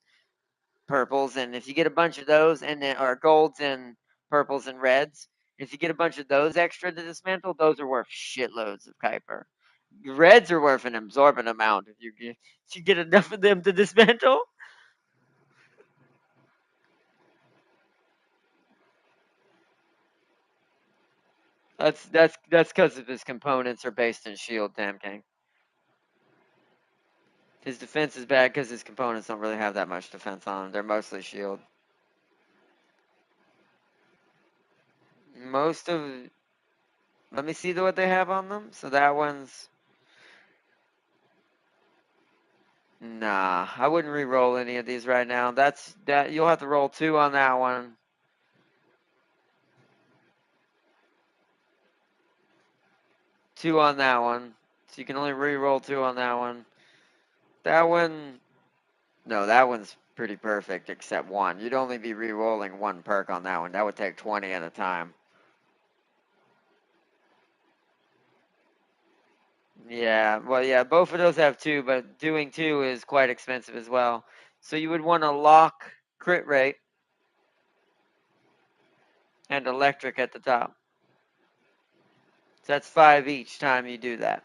purples, and if you get a bunch of those and then or golds and purples and reds, if you get a bunch of those extra to dismantle, those are worth shitloads of Kuiper. Reds are worth an absorbent amount if you get enough of them to dismantle. That's because of his components are based in shield, damn king. His defense is bad because his components don't really have that much defense on them. They're mostly shield. Most of let me see what they have on them. So that one's nah. I wouldn't re-roll any of these right now. That you'll have to roll two on that one. Two on that one. So you can only re-roll two on that one. That one no, that one's pretty perfect except one. You'd only be re-rolling one perk on that one. That would take 20 at a time. Yeah, well, yeah, both of those have two, but doing two is quite expensive as well. So you would want to lock crit rate and electric at the top. So that's five each time you do that.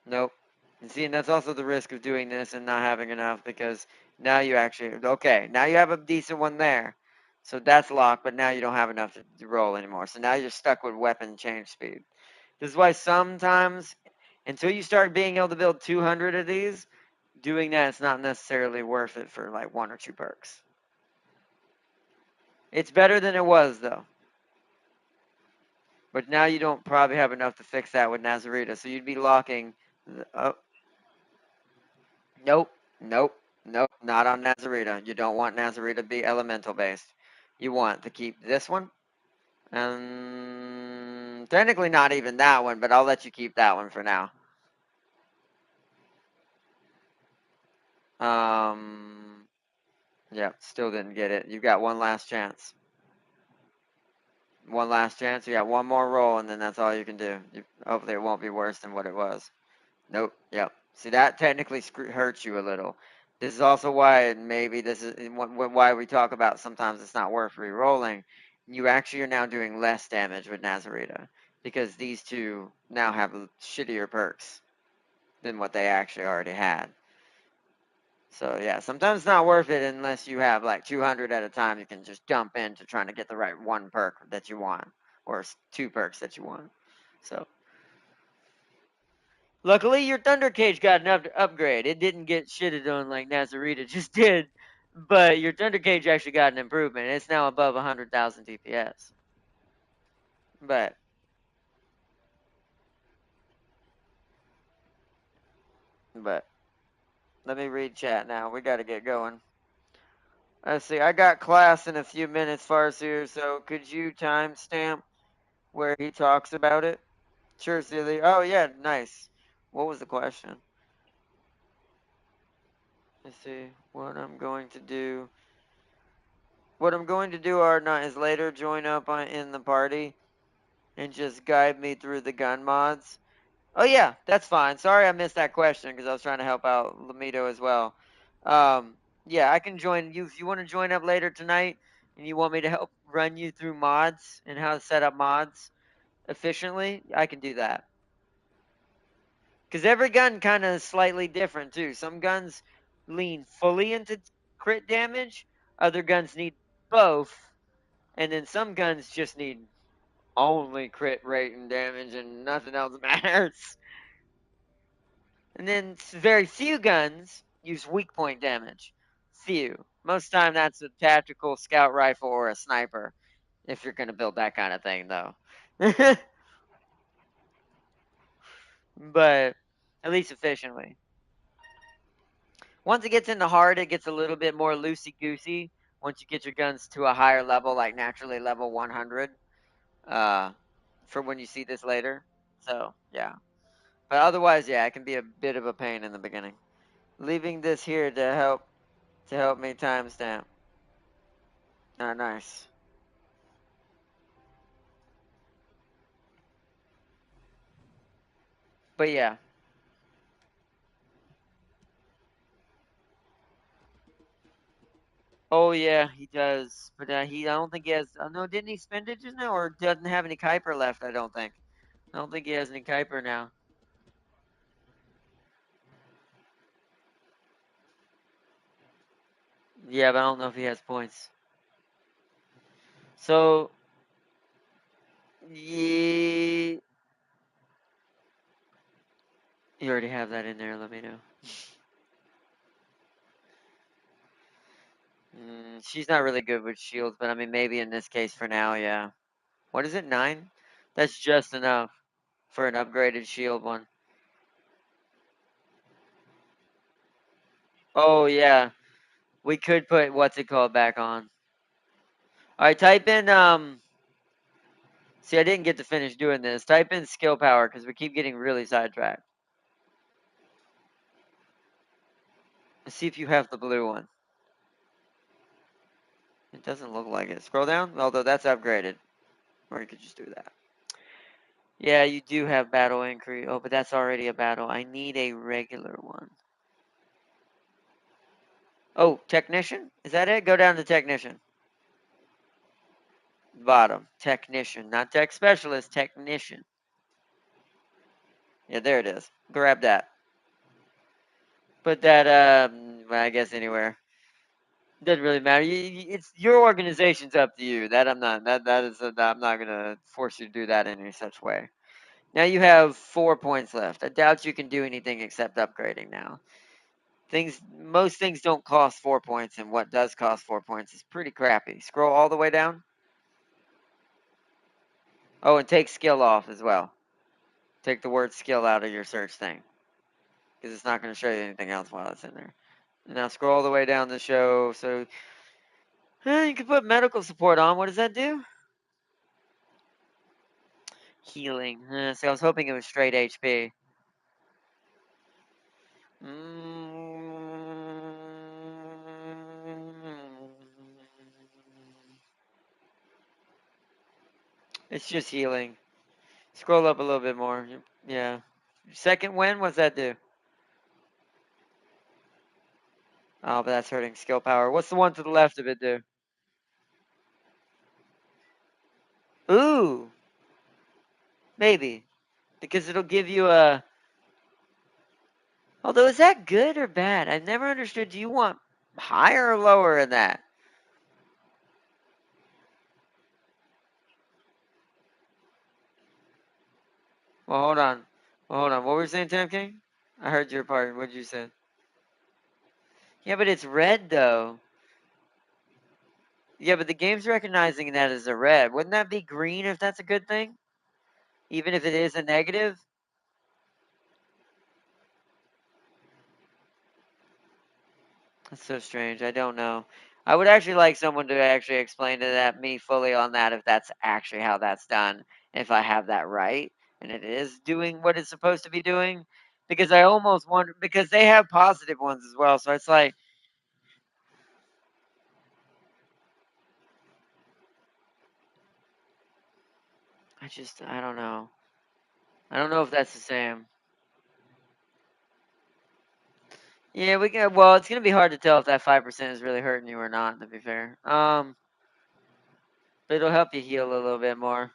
Nope. And see, and that's also the risk of doing this and not having enough because now you actually, okay, now you have a decent one there. So that's locked, but now you don't have enough to roll anymore. So now you're stuck with weapon change speed. This is why sometimes, until you start being able to build 200 of these, doing that is not necessarily worth it for like 1 or 2 perks. It's better than it was though. But now you don't probably have enough to fix that with Nazarita. So you'd be locking. Oh, nope, nope, nope, not on Nazarita. You don't want Nazarita to be elemental based. You want to keep this one. Technically not even that one, but I'll let you keep that one for now. Yeah, still didn't get it. You got one last chance. One last chance. You got one more roll, and then that's all you can do. Hopefully, it won't be worse than what it was. Nope. Yep. See, that technically hurts you a little. This is also why maybe this is why we talk about sometimes it's not worth re-rolling. You actually are now doing less damage with Nazarita because these two now have shittier perks than what they actually already had. So yeah, sometimes it's not worth it unless you have like 200 at a time. You can just dump into trying to get the right one perk that you want, or 2 perks that you want. So luckily, your Thunder Cage got an upgrade. It didn't get shitted on like Nazarita just did, but your Thunder Cage actually got an improvement. It's now above 100,000 DPS. But but let me read chat now. We got to get going. Let's see. I got class in a few minutes, Farseer. So could you timestamp where he talks about it? Sure, Celia. Oh yeah, nice. What was the question? Let's see. What I'm going to do, Arnott, is later join up in the party and just guide me through the gun mods. Oh yeah, that's fine. Sorry I missed that question because I was trying to help out Lamito as well. Yeah, I can join you if you want to join up later tonight and you want me to help run you through mods and how to set up mods efficiently. I can do that. Because every gun kind of is slightly different too. Some guns lean fully into crit damage. Other guns need both, and then some guns just need only crit rate and damage, and nothing else matters. And then very few guns use weak point damage. Few. Most time that's a tactical scout rifle or a sniper. If you're gonna build that kind of thing, though. But at least efficiently. Once it gets into hard, it gets a little bit more loosey goosey. Once you get your guns to a higher level, like naturally level 100, uh, for when you see this later. So yeah, but otherwise, yeah, it can be a bit of a pain in the beginning. Leaving this here to help me timestamp. Ah, nice. But yeah. Oh yeah, he does. But I don't think he has. Oh no, didn't he spend it just now, or doesn't have any Kuiper left? I don't think. I don't think he has any Kuiper now. Yeah, but I don't know if he has points. So, yeah, you already have that in there. Let me know. She's not really good with shields, but I mean, maybe in this case for now, yeah. What is it, 9? That's just enough for an upgraded shield one. Oh, yeah. We could put what's it called back on. All right, type in, see, I didn't get to finish doing this. Type in skill power because we keep getting really sidetracked. Let's see if you have the blue one. It doesn't look like it. Scroll down, although that's upgraded. Or you could just do that. Yeah, you do have battle increase. Oh, but that's already a battle. I need a regular one. Oh, technician? Is that it? Go down to technician. Bottom. Technician. Not tech specialist, technician. Yeah, there it is. Grab that. Put that, well, I guess anywhere. Doesn't really matter. It's your organization's up to you. That I'm not. That is. I'm not gonna force you to do that in any such way. Now you have 4 points left. I doubt you can do anything except upgrading now. Most things don't cost 4 points, and what does cost 4 points is pretty crappy. Scroll all the way down. Oh, and take skill off as well. Take the word skill out of your search thing, because it's not going to show you anything else while it's in there. Now scroll all the way down the show. So you can put medical support on. What does that do? Healing. See, I was hoping it was straight HP. It's just healing. Scroll up a little bit more. Yeah. Second win, what's that do? Oh, but that's hurting skill power. What's the one to the left of it do? Ooh, maybe. Because it'll give you a. Although, is that good or bad? I've never understood. Do you want higher or lower in that? Well, hold on. Well, hold on. What were you saying, Tim King? I heard your part. What'd you say? Yeah, but it's red, though. Yeah, but the game's recognizing that as a red. Wouldn't that be green if that's a good thing? Even if it is a negative? That's so strange. I don't know. I would actually like someone to actually explain to that me fully on that if that's actually how that's done. If I have that right and it is doing what it's supposed to be doing, because I almost wonder because they have positive ones as well. So it's like I don't know. I don't know if that's the same. Yeah, we can. Well, it's gonna be hard to tell if that 5% is really hurting you or not. To be fair, but it'll help you heal a little bit more.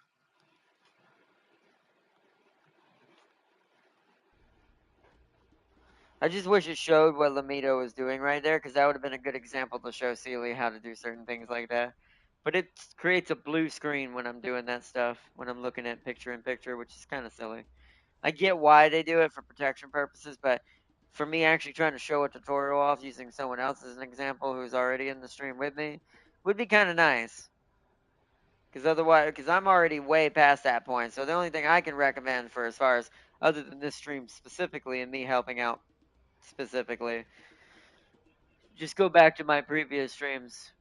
I just wish it showed what Lamido was doing right there, because that would have been a good example to show Sealy how to do certain things like that. But it creates a blue screen when I'm doing that stuff, when I'm looking at picture in picture, which is kind of silly. I get why they do it for protection purposes, but for me actually trying to show a tutorial off using someone else as an example who's already in the stream with me would be kind of nice. Because otherwise, because I'm already way past that point. So the only thing I can recommend for as far as other than this stream specifically and me helping out specifically, just go back to my previous streams.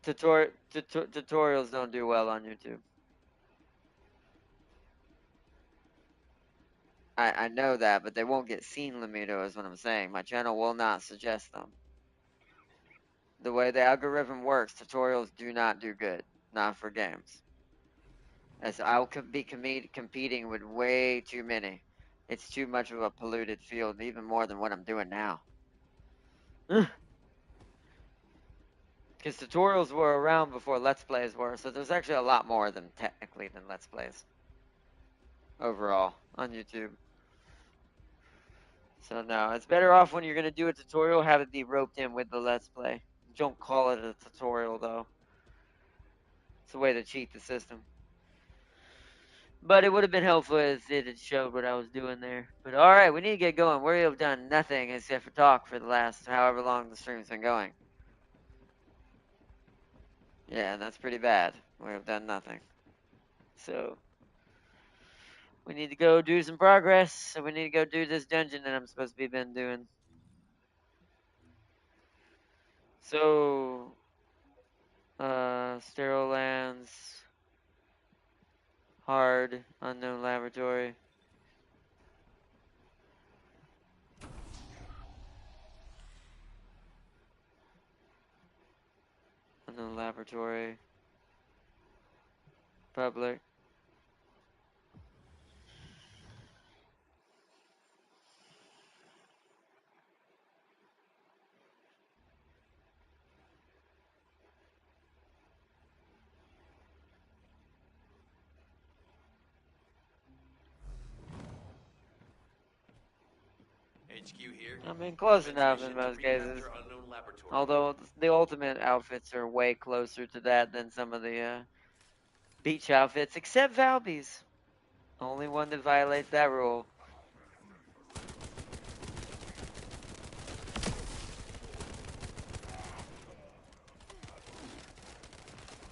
Tutorials don't do well on YouTube. I know that, but they won't get seen, Lamido, is what I'm saying. My channel will not suggest them. The way the algorithm works, tutorials do not do good. Not for games. As I'll be competing with way too many. It's too much of a polluted field, even more than what I'm doing now. Because tutorials were around before Let's Plays were, so there's actually a lot more of them, technically, than Let's Plays. Overall, on YouTube. So no, it's better off when you're gonna do a tutorial, have it be roped in with the Let's Play. Don't call it a tutorial though. It's a way to cheat the system. But it would have been helpful if it had showed what I was doing there. But alright, we need to get going. We have done nothing except for talk for the last however long the stream's been going. Yeah, and that's pretty bad. We have done nothing. So we need to go do some progress. So we need to go do this dungeon that I'm supposed to be been doing. So sterile lands, hard, unknown laboratory. Unknown laboratory. Public. HQ here. I mean, close enough in most cases. Unknown Although the ultimate outfits are way closer to that than some of the beach outfits, except Valby's. Only one that violates that rule.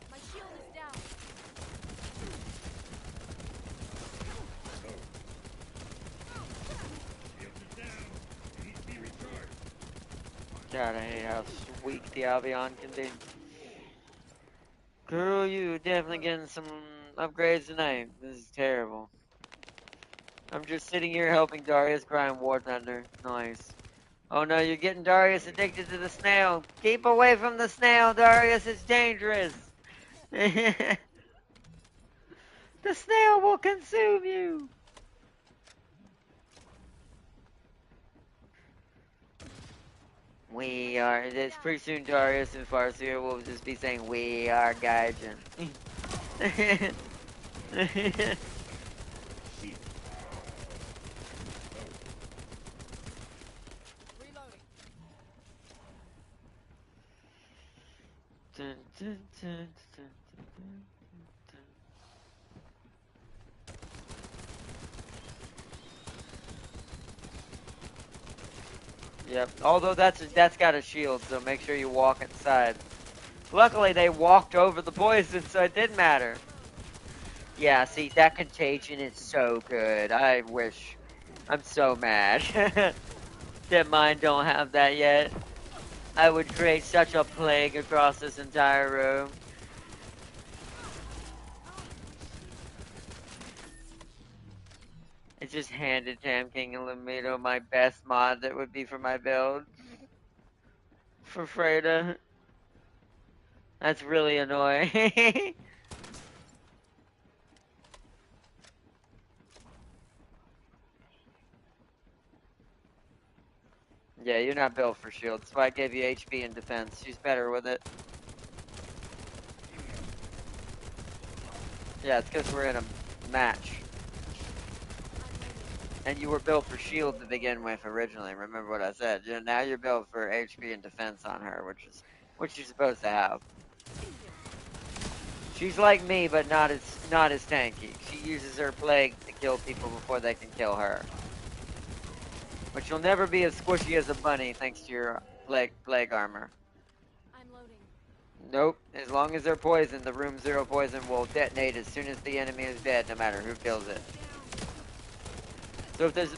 My shield is down. God, I hate how weak the Albion can be. Girl, you definitely getting some upgrades tonight. This is terrible. I'm just sitting here helping Darius grind War Thunder. Nice. Oh no, you're getting Darius addicted to the snail. Keep away from the snail, Darius. It's dangerous. The snail will consume you. We are. It's pretty soon Darius and Farseer will just be saying, "We are Gaijin." Reloading. Dun, dun, dun, dun, dun, dun. Yep. Although that's got a shield, so make sure you walk inside. Luckily, they walked over the poison, so it didn't matter. Yeah, see, that contagion is so good. I wish. I'm so mad that mine don't have that yet. I would create such a plague across this entire room. I just handed Tam King and Lamito my best mod that would be for my build. For Freda. That's really annoying. Yeah, you're not built for shield. That's why I gave you HP and defense. She's better with it. Yeah, it's because we're in a match. And you were built for shield to begin with originally. Remember what I said. Now you're built for HP and defense on her, which is what you're supposed to have. She's like me, but not as tanky. She uses her plague to kill people before they can kill her. But you'll never be as squishy as a bunny thanks to your plague armor. I'm loading. Nope. As long as they're poisoned, the room zero poison will detonate as soon as the enemy is dead, no matter who kills it. So if there's...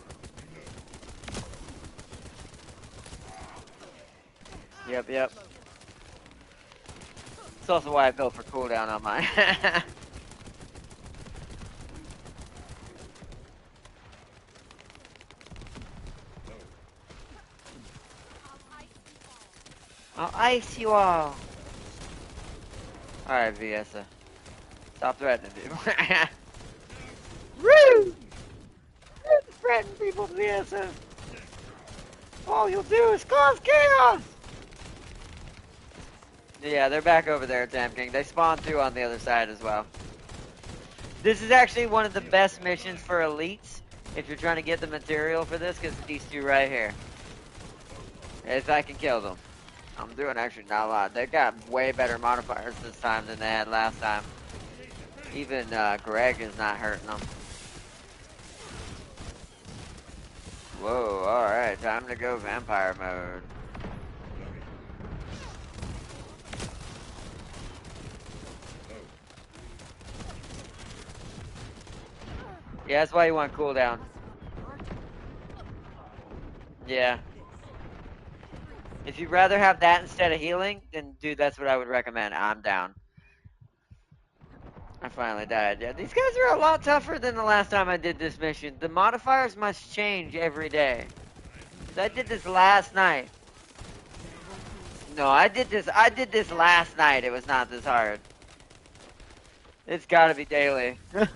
Yep. It's also why I built for cooldown on mine. I'll ice you all. Alright, Viesa. Stop threatening people. Woo! Threaten people, Viesa. All you'll do is cause chaos! Yeah, they're back over there, Tam King. They spawn too on the other side as well. This is actually one of the best missions for elites if you're trying to get the material for this, because these two right here. If I can kill them. I'm doing actually not a lot. They got way better modifiers this time than they had last time. Even Greg is not hurting them. Whoa, alright, time to go vampire mode. Yeah, that's why you want cooldown. Yeah. If you'd rather have that instead of healing, then dude, that's what I would recommend. I'm down. I finally died. Yeah, these guys are a lot tougher than the last time I did this mission. The modifiers must change every day. I did this last night. No, I did this last night. It was not this hard. It's gotta be daily. Cause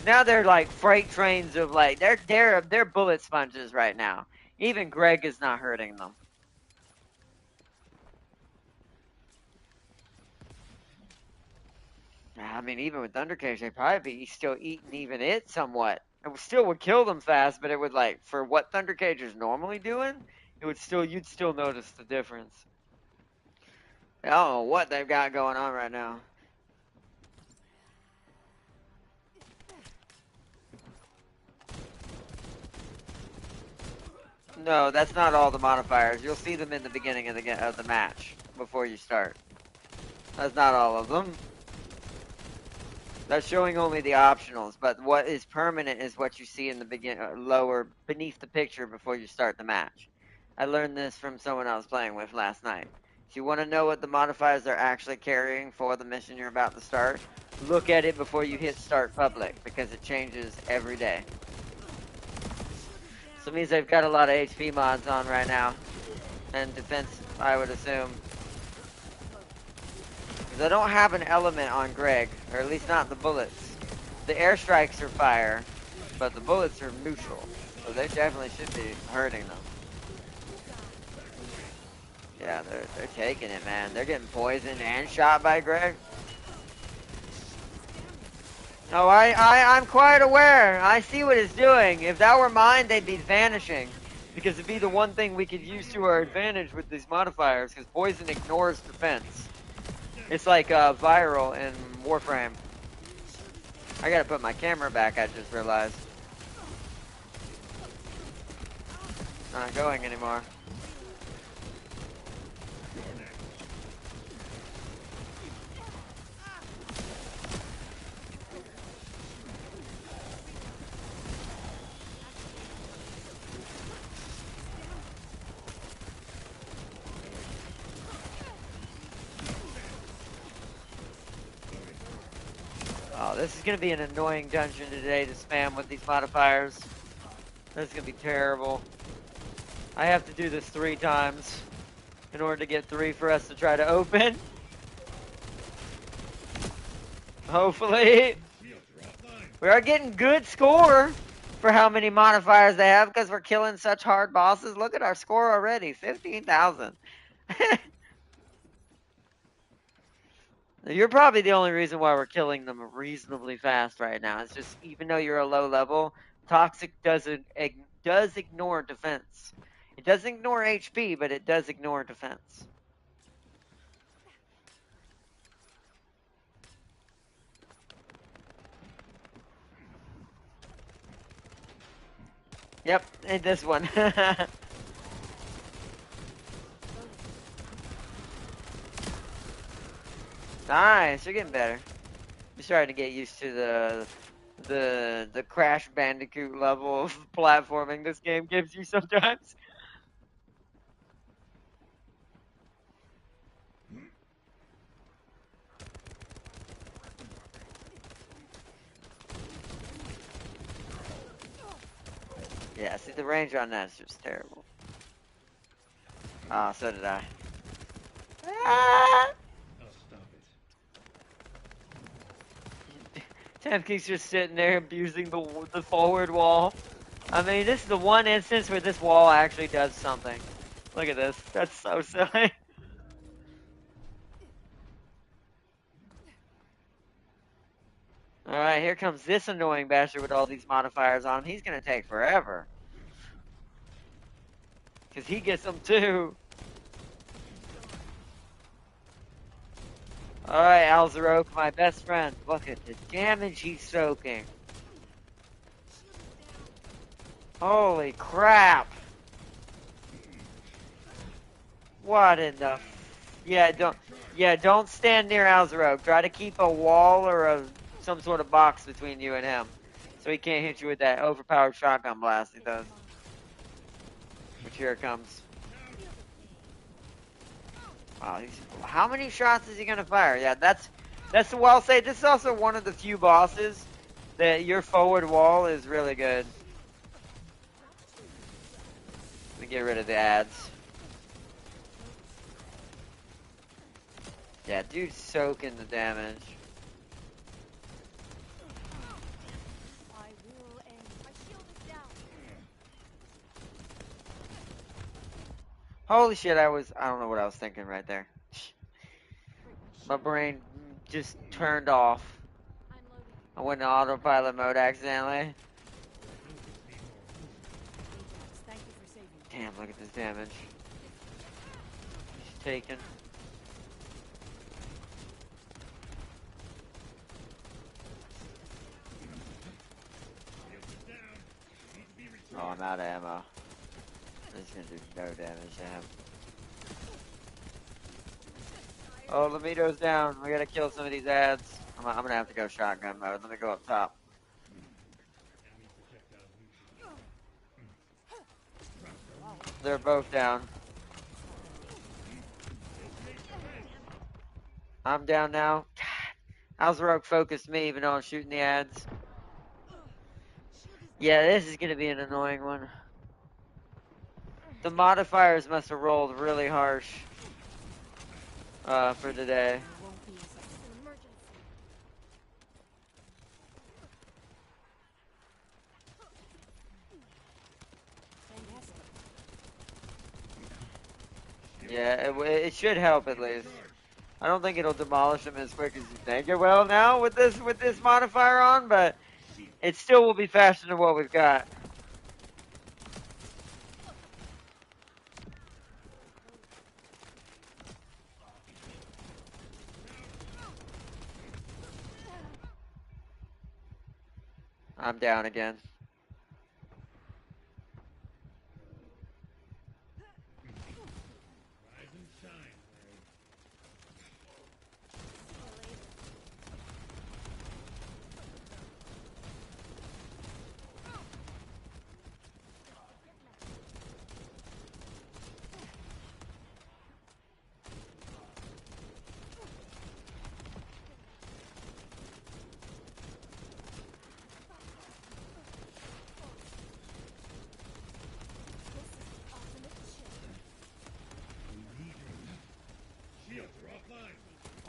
now they're like freight trains of like they're bullet sponges right now. Even Greg is not hurting them. I mean, even with Thundercage, they'd probably be still eating even it somewhat. It still would kill them fast, but it would like for what Thundercage is normally doing, you'd still notice the difference. I don't know what they've got going on right now. No, that's not all the modifiers. You'll see them in the beginning of the match before you start. That's not all of them. That's showing only the optionals, but what is permanent is what you see in the lower beneath the picture before you start the match. I learned this from someone I was playing with last night. If you want to know what the modifiers are actually carrying for the mission you're about to start, look at it before you hit start public because it changes every day. So it means they've got a lot of HP mods on right now. And defense, I would assume. Because I don't have an element on Greg, or at least not the bullets. The airstrikes are fire, but the bullets are neutral. So they definitely should be hurting them. Yeah, they're taking it, man. They're getting poisoned and shot by Greg. Oh, I'm quite aware. I see what it's doing. If that were mine, they'd be vanishing. Because it'd be the one thing we could use to our advantage with these modifiers, because poison ignores defense. It's like viral in Warframe. I gotta put my camera back, I just realized. Not going anymore. Oh, this is gonna be an annoying dungeon today to spam with these modifiers. This is gonna be terrible. I have to do this 3 times in order to get 3 for us to try to open. Hopefully. We are getting good score for how many modifiers they have because we're killing such hard bosses. Look at our score already, 15,000. You're probably the only reason why we're killing them reasonably fast right now. It's just even though you're a low level, Toxic does ignore defense. It does ignore HP, but it does ignore defense. Yep, and this one. Nice, you're getting better. You're starting to get used to the Crash Bandicoot level of platforming this game gives you sometimes. Yeah, see the range on that is just terrible. Oh, so did I. Ah! Temke's just sitting there abusing the forward wall. I mean, this is the one instance where this wall actually does something. Look at this. That's so silly. Alright, here comes this annoying bastard with all these modifiers on him. He's gonna take forever. Because he gets them too. Alright, Alzarok, my best friend. Look at the damage he's soaking. Holy crap. What in the... don't stand near Alzarok. Try to keep a wall or some sort of box between you and him. So he can't hit you with that overpowered shotgun blast he does. Which here it comes. Wow, how many shots is he gonna fire? Yeah, that's well, I'll say this is also one of the few bosses that your forward wall is really good. Let me get rid of the ads. Yeah, dude's soaking the damage. I will end. My shield is down. Holy shit, I don't know what I was thinking right there. My brain just turned off. I'm loading. I went in autopilot mode accidentally. Thank you for saving me. Damn, look at this damage. He's taken. Oh, I'm out of ammo. This is gonna do no damage to him. Oh, Lamito's down. We gotta kill some of these ads. I'm gonna have to go shotgun mode. Let me go up top. They're both down. I'm down now. How's Rogue focused me even though I'm shooting the ads? Yeah, this is gonna be an annoying one. The modifiers must have rolled really harsh for today. Yeah, it should help at least. I don't think it'll demolish them as quick as you think it will now with this modifier on, but it still will be faster than what we've got. I'm down again.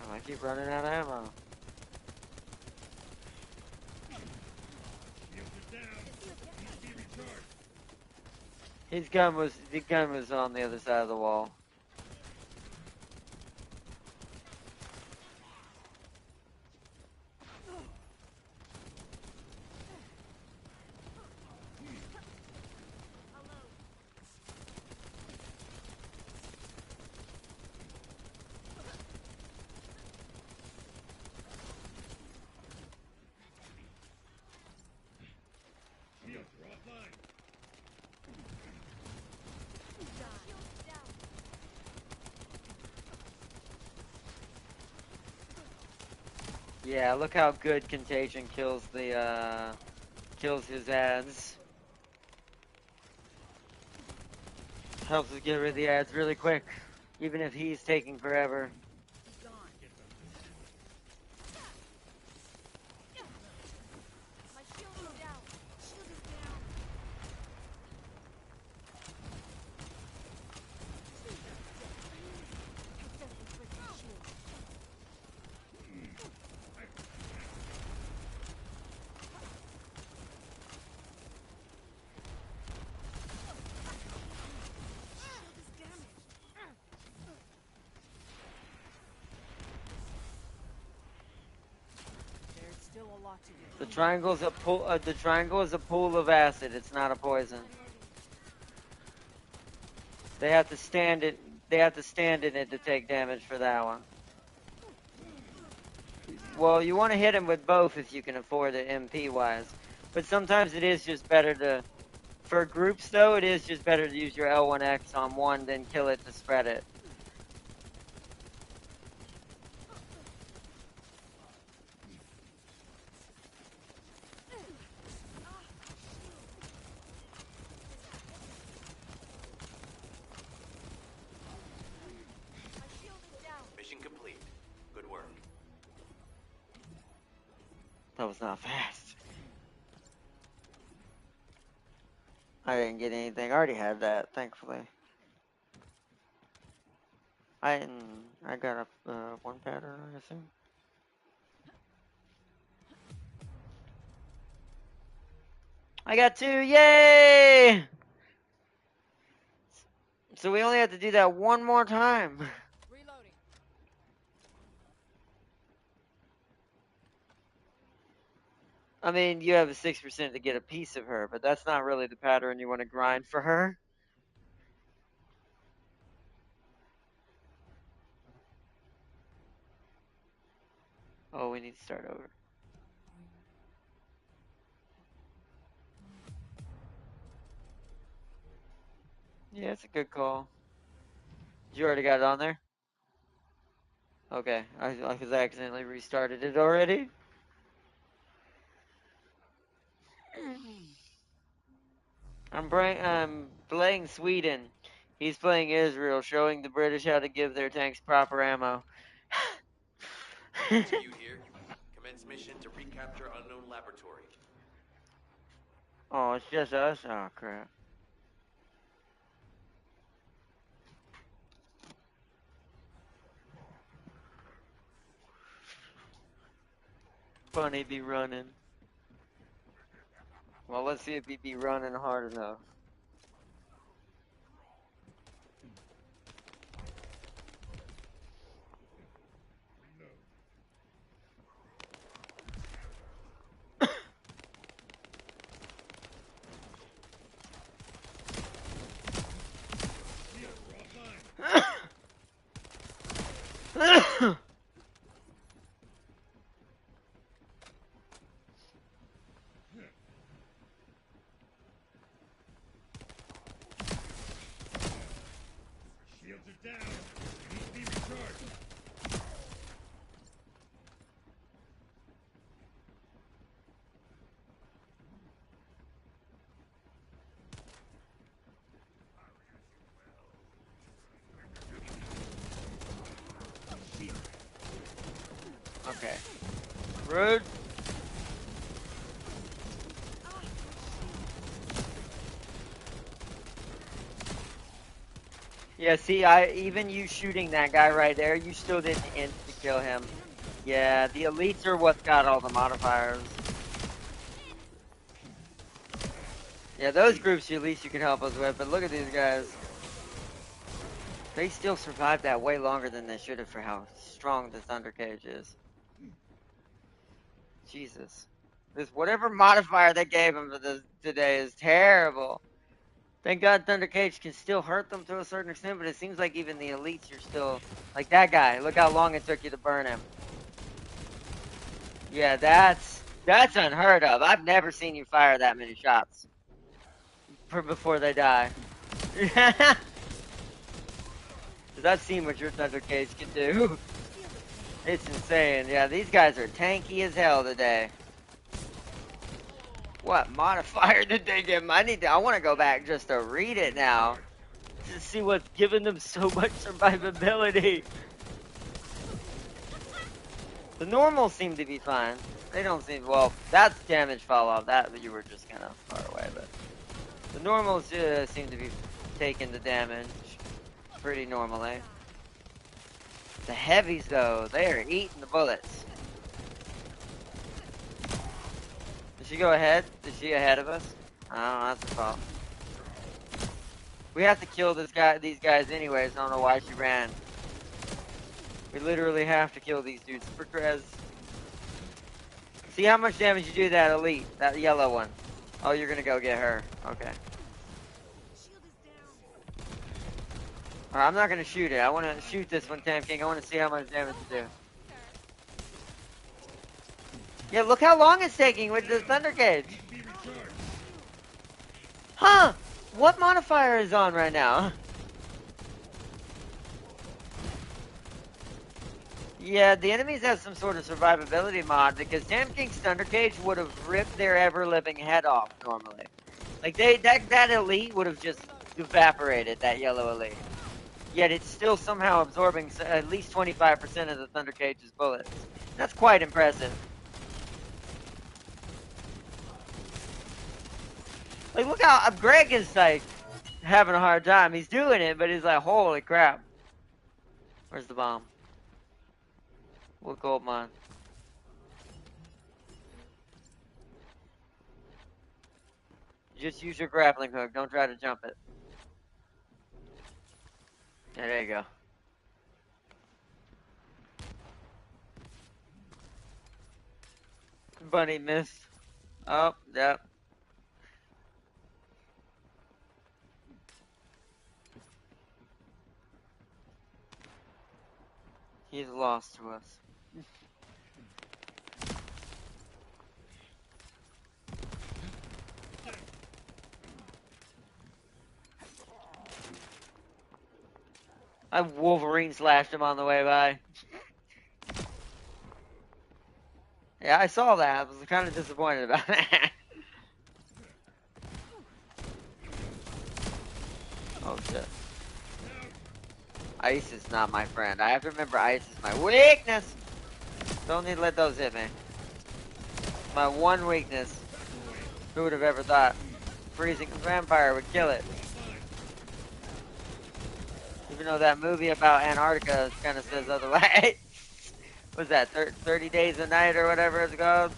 Oh, I keep running out of ammo. The gun was on the other side of the wall. Yeah, look how good Contagion kills kills his ads. Helps us get rid of the ads really quick, even if he's taking forever. The triangle's a pool. The triangle is a pool of acid. It's not a poison. They have to stand it. They have to stand in it to take damage for that one. Well, you want to hit him with both if you can afford it MP wise. But sometimes it is just better to, for groups though, it is just better to use your L1X on one than kill it to spread it. Mission complete. Good work. That was not fast. I didn't get anything. I already had that, thankfully. I didn't. I got a one pattern, I assume. I got two. Yay! So we only have to do that one more time. Reloading. I mean, you have a 6% to get a piece of her, but that's not really the pattern you want to grind for her. Oh, we need to start over. Yeah, it's a good call. You already got it on there? Okay, because I accidentally restarted it already. I'm playing Sweden. He's playing Israel, showing the British how to give their tanks proper ammo. HQ here. Commence mission to recapture unknown laboratory. Oh, it's just us? Oh, crap. Funny be running. Well, let's see if he be running hard enough. Shields are down. They need to be recharged. Okay. Rude. Yeah, see, even you shooting that guy right there, you still didn't insta kill him. Yeah, the elites are what's got all the modifiers. Yeah, those groups at least you can help us with, but look at these guys. They still survived that way longer than they should have for how strong the Thunder Cage is. Jesus. This whatever modifier they gave him for this today is terrible. Thank God Thunder Cage can still hurt them to a certain extent, but it seems like even the elites are still like that guy. Look how long it took you to burn him. Yeah, that's unheard of. I've never seen you fire that many shots for before they die. Cause I've seen what your Thunder Cage can do. It's insane. Yeah, these guys are tanky as hell today. What modifier did they give them? I want to go back just to read it now. To see what's giving them so much survivability. The normals seem to be fine. They don't seem, well, that's damage fall off. That you were just kind of far away, but the normals seem to be taking the damage pretty normally. The heavies, though, they are eating the bullets. Did she go ahead? Is she ahead of us? I don't know, that's the fault. We have to kill these guys anyways. I don't know why she ran. We literally have to kill these dudes for Krez. See how much damage you do that elite, that yellow one. Oh, you're gonna go get her. Okay. Alright, I'm not gonna shoot it. I wanna shoot this one, Tam King. I wanna see how much damage you do. Yeah, look how long it's taking with the Thunder Cage. Huh? What modifier is on right now? Yeah, the enemies have some sort of survivability mod because Tam King's Thunder Cage would have ripped their ever-living head off normally. Like that elite would have just evaporated, that yellow elite. Yet it's still somehow absorbing at least 25% of the Thunder Cage's bullets. That's quite impressive. Like, look how Greg is like having a hard time. He's doing it, but he's like, holy crap. Where's the bomb? What gold mine? Just use your grappling hook. Don't try to jump it. Yeah, there you go. Bunny missed. Oh, yep. He's lost to us. I Wolverine slashed him on the way by. Yeah, I saw that. I was kind of disappointed about that. Oh shit. Ice is not my friend. I have to remember ice is my weakness. Don't need to let those hit me. My one weakness. Who would have ever thought freezing a vampire would kill it? Even though that movie about Antarctica kind of says otherwise. What's that, 30 Days a Night or whatever it's called?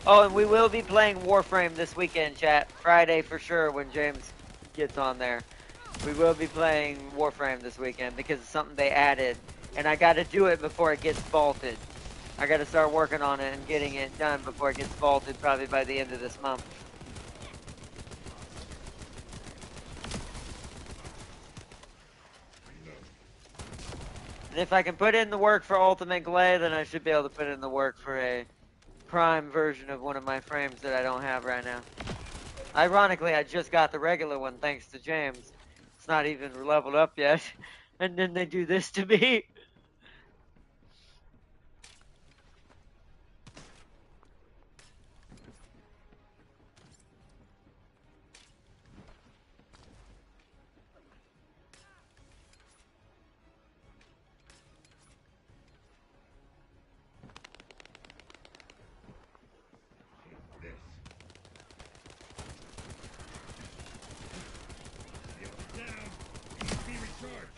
Oh, and we will be playing Warframe this weekend, chat. Friday for sure when James gets on there. We will be playing Warframe this weekend because it's something they added. And I gotta do it before it gets vaulted. I gotta start working on it and getting it done before it gets vaulted, probably by the end of this month. And if I can put in the work for Ultimate Glade, then I should be able to put in the work for a Prime version of one of my frames that I don't have right now. Ironically, I just got the regular one thanks to James. It's not even leveled up yet. And then they do this to me. This. Shields are down. Need to be recharged.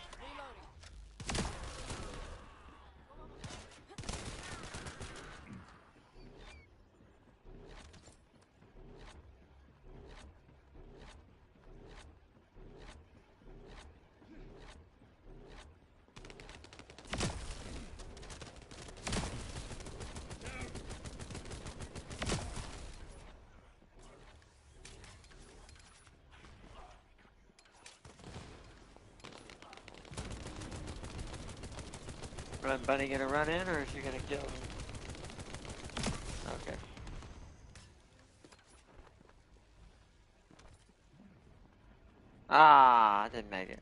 Run Bunny gonna run in or is she gonna kill him? Okay. Ah, I didn't make it.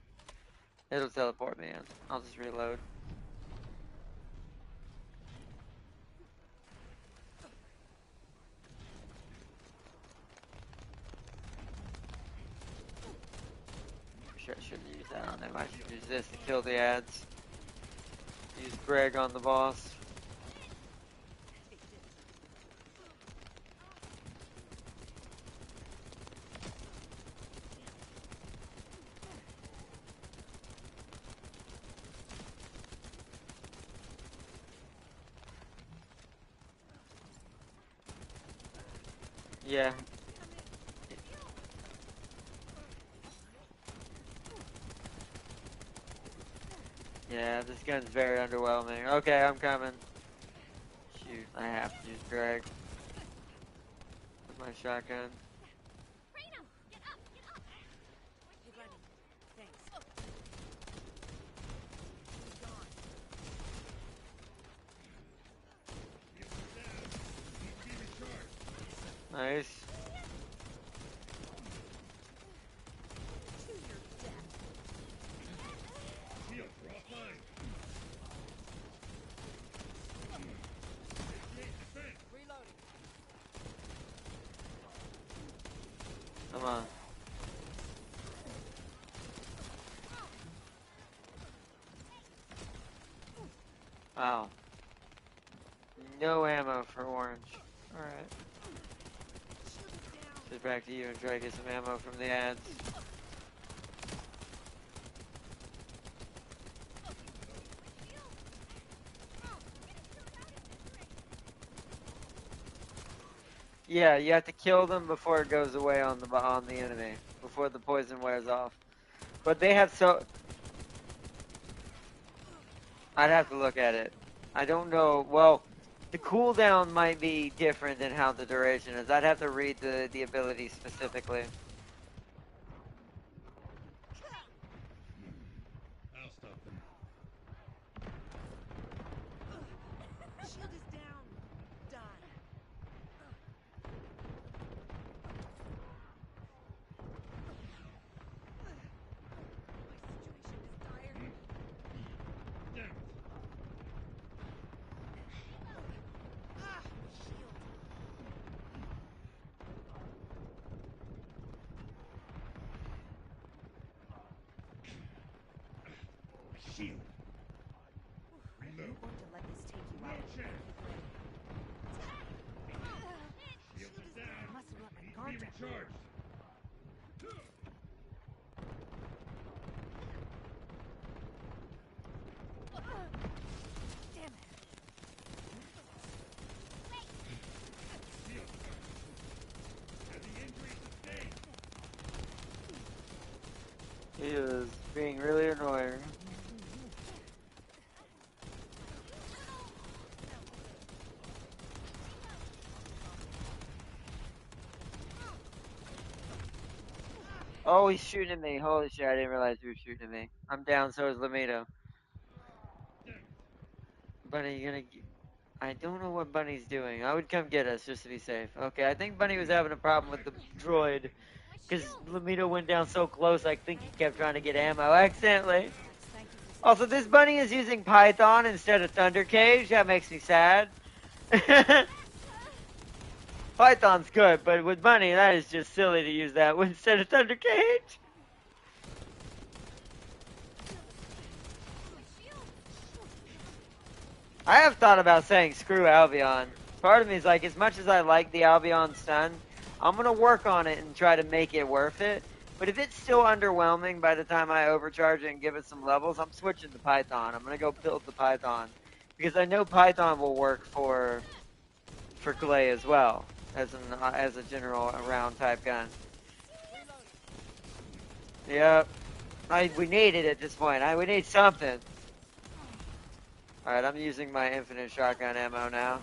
It'll teleport me in. I'll just reload. Sure, I shouldn't use that on them. I should use this to kill the ads. Use Greg on the boss. Yeah. Yeah, this gun's very underwhelming. Okay, I'm coming. Shoot, I have to use Greg with my shotgun. Nice. Shields are offline. Defense. Come on. Wow. No ammo for orange. Alright. Sit back to you and try to get some ammo from the ads. Yeah, you have to kill them before it goes away on the enemy, before the poison wears off. But they have so I'd have to look at it. I don't know. Well, the cooldown might be different than how the duration is. I'd have to read the ability specifically. I'll stop them. Shield is down. Die. My situation is dire. Damn it. Ah, shield. Shield. You Reload. want to let this take you No out? chance. Shield Shields is are down. I must have let my Need to guard be down. recharged. Damn it. Shield. Heavy injury sustained. He is being really annoying. Oh, he's shooting at me. Holy shit, I didn't realize he was shooting at me. I'm down, so is Lamito. Damn it. Bunny, you gonna... I don't know what Bunny's doing. I would come get us just to be safe. Okay, I think Bunny was having a problem with the droid. Because Lamito went down so close, I think he kept trying to get ammo accidentally. Thank you for Also, this bunny is using Python instead of Thunder Cage. That makes me sad. Python's good, but with Bunny, that is just silly to use that instead of Thunder Cage. I have thought about saying screw Albion. Part of me is like, as much as I like the Albion stun, I'm gonna work on it and try to make it worth it. But if it's still underwhelming by the time I overcharge it and give it some levels, I'm switching to Python. I'm gonna go build the Python because I know Python will work for Clay as well as a general round type gun. Yep. We need it at this point. We need something. Alright, I'm using my infinite shotgun ammo now.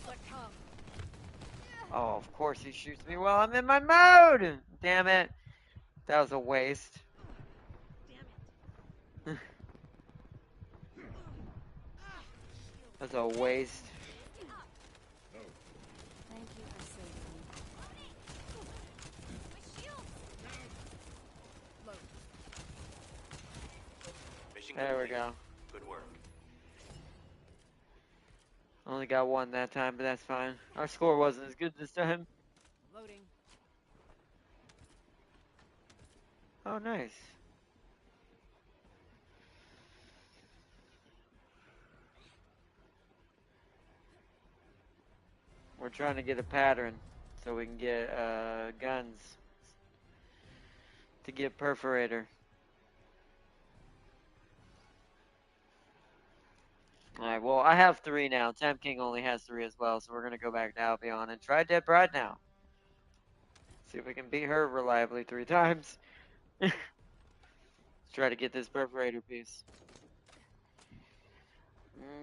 what come. Oh, of course he shoots me while I'm in my mode! Damn it. That was a waste. Damn it. That's a waste. Oh. Thank you for saving me. Load. Mission There we complete. go. Good work. Only got one that time, but that's fine. Our score wasn't as good this time. Loading. Oh, nice. We're trying to get a pattern so we can get guns to get perforator. Alright, well, I have 3 now. Temp King only has 3 as well, so we're going to go back to Albion and try Dead Bride now. See if we can beat her reliably 3 times. Let's try to get this perforator piece.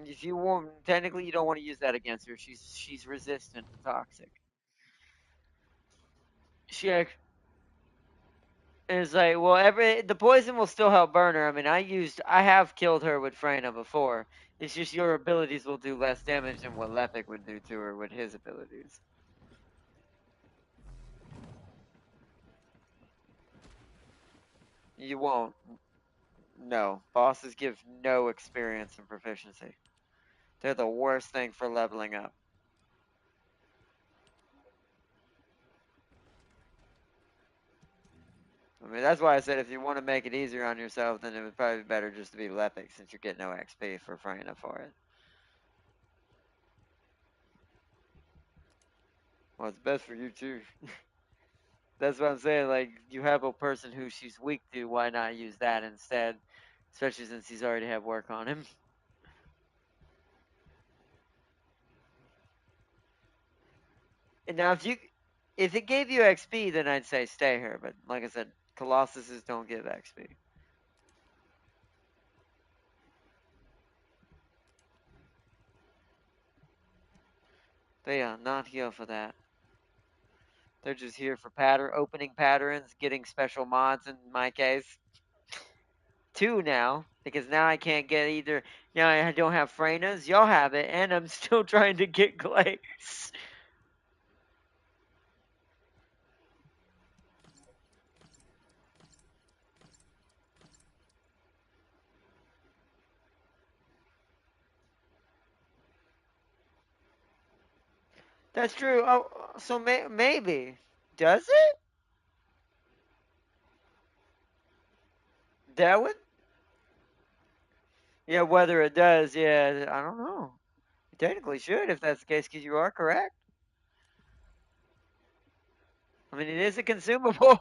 If you want, technically you don't want to use that against her. She's resistant to toxic. She is like, well, the poison will still help burn her. I mean, I have killed her with Freyna before. It's just your abilities will do less damage than what Lepic would do to her with his abilities. You won't. No, bosses give no experience and proficiency. They're the worst thing for leveling up. I mean, that's why I said if you want to make it easier on yourself, then it would probably be better just to be Lepic since you're getting no XP for Freyna for it. Well, it's best for you too. That's what I'm saying. Like, you have a person who she's weak to. Why not use that instead? Especially since he's already had work on him. And now, if it gave you XP, then I'd say stay here. But like I said, Colossuses don't give XP. They are not here for that. They're just here for opening patterns, getting special mods. In my case, two now because now I can't get either. Now I don't have Freynas. Y'all have it, and I'm still trying to get Glaze. That's true. Oh, so maybe does it? That would. Yeah, whether it does, yeah, I don't know. It technically should if that's the case, because you are correct. I mean, it is a consumable.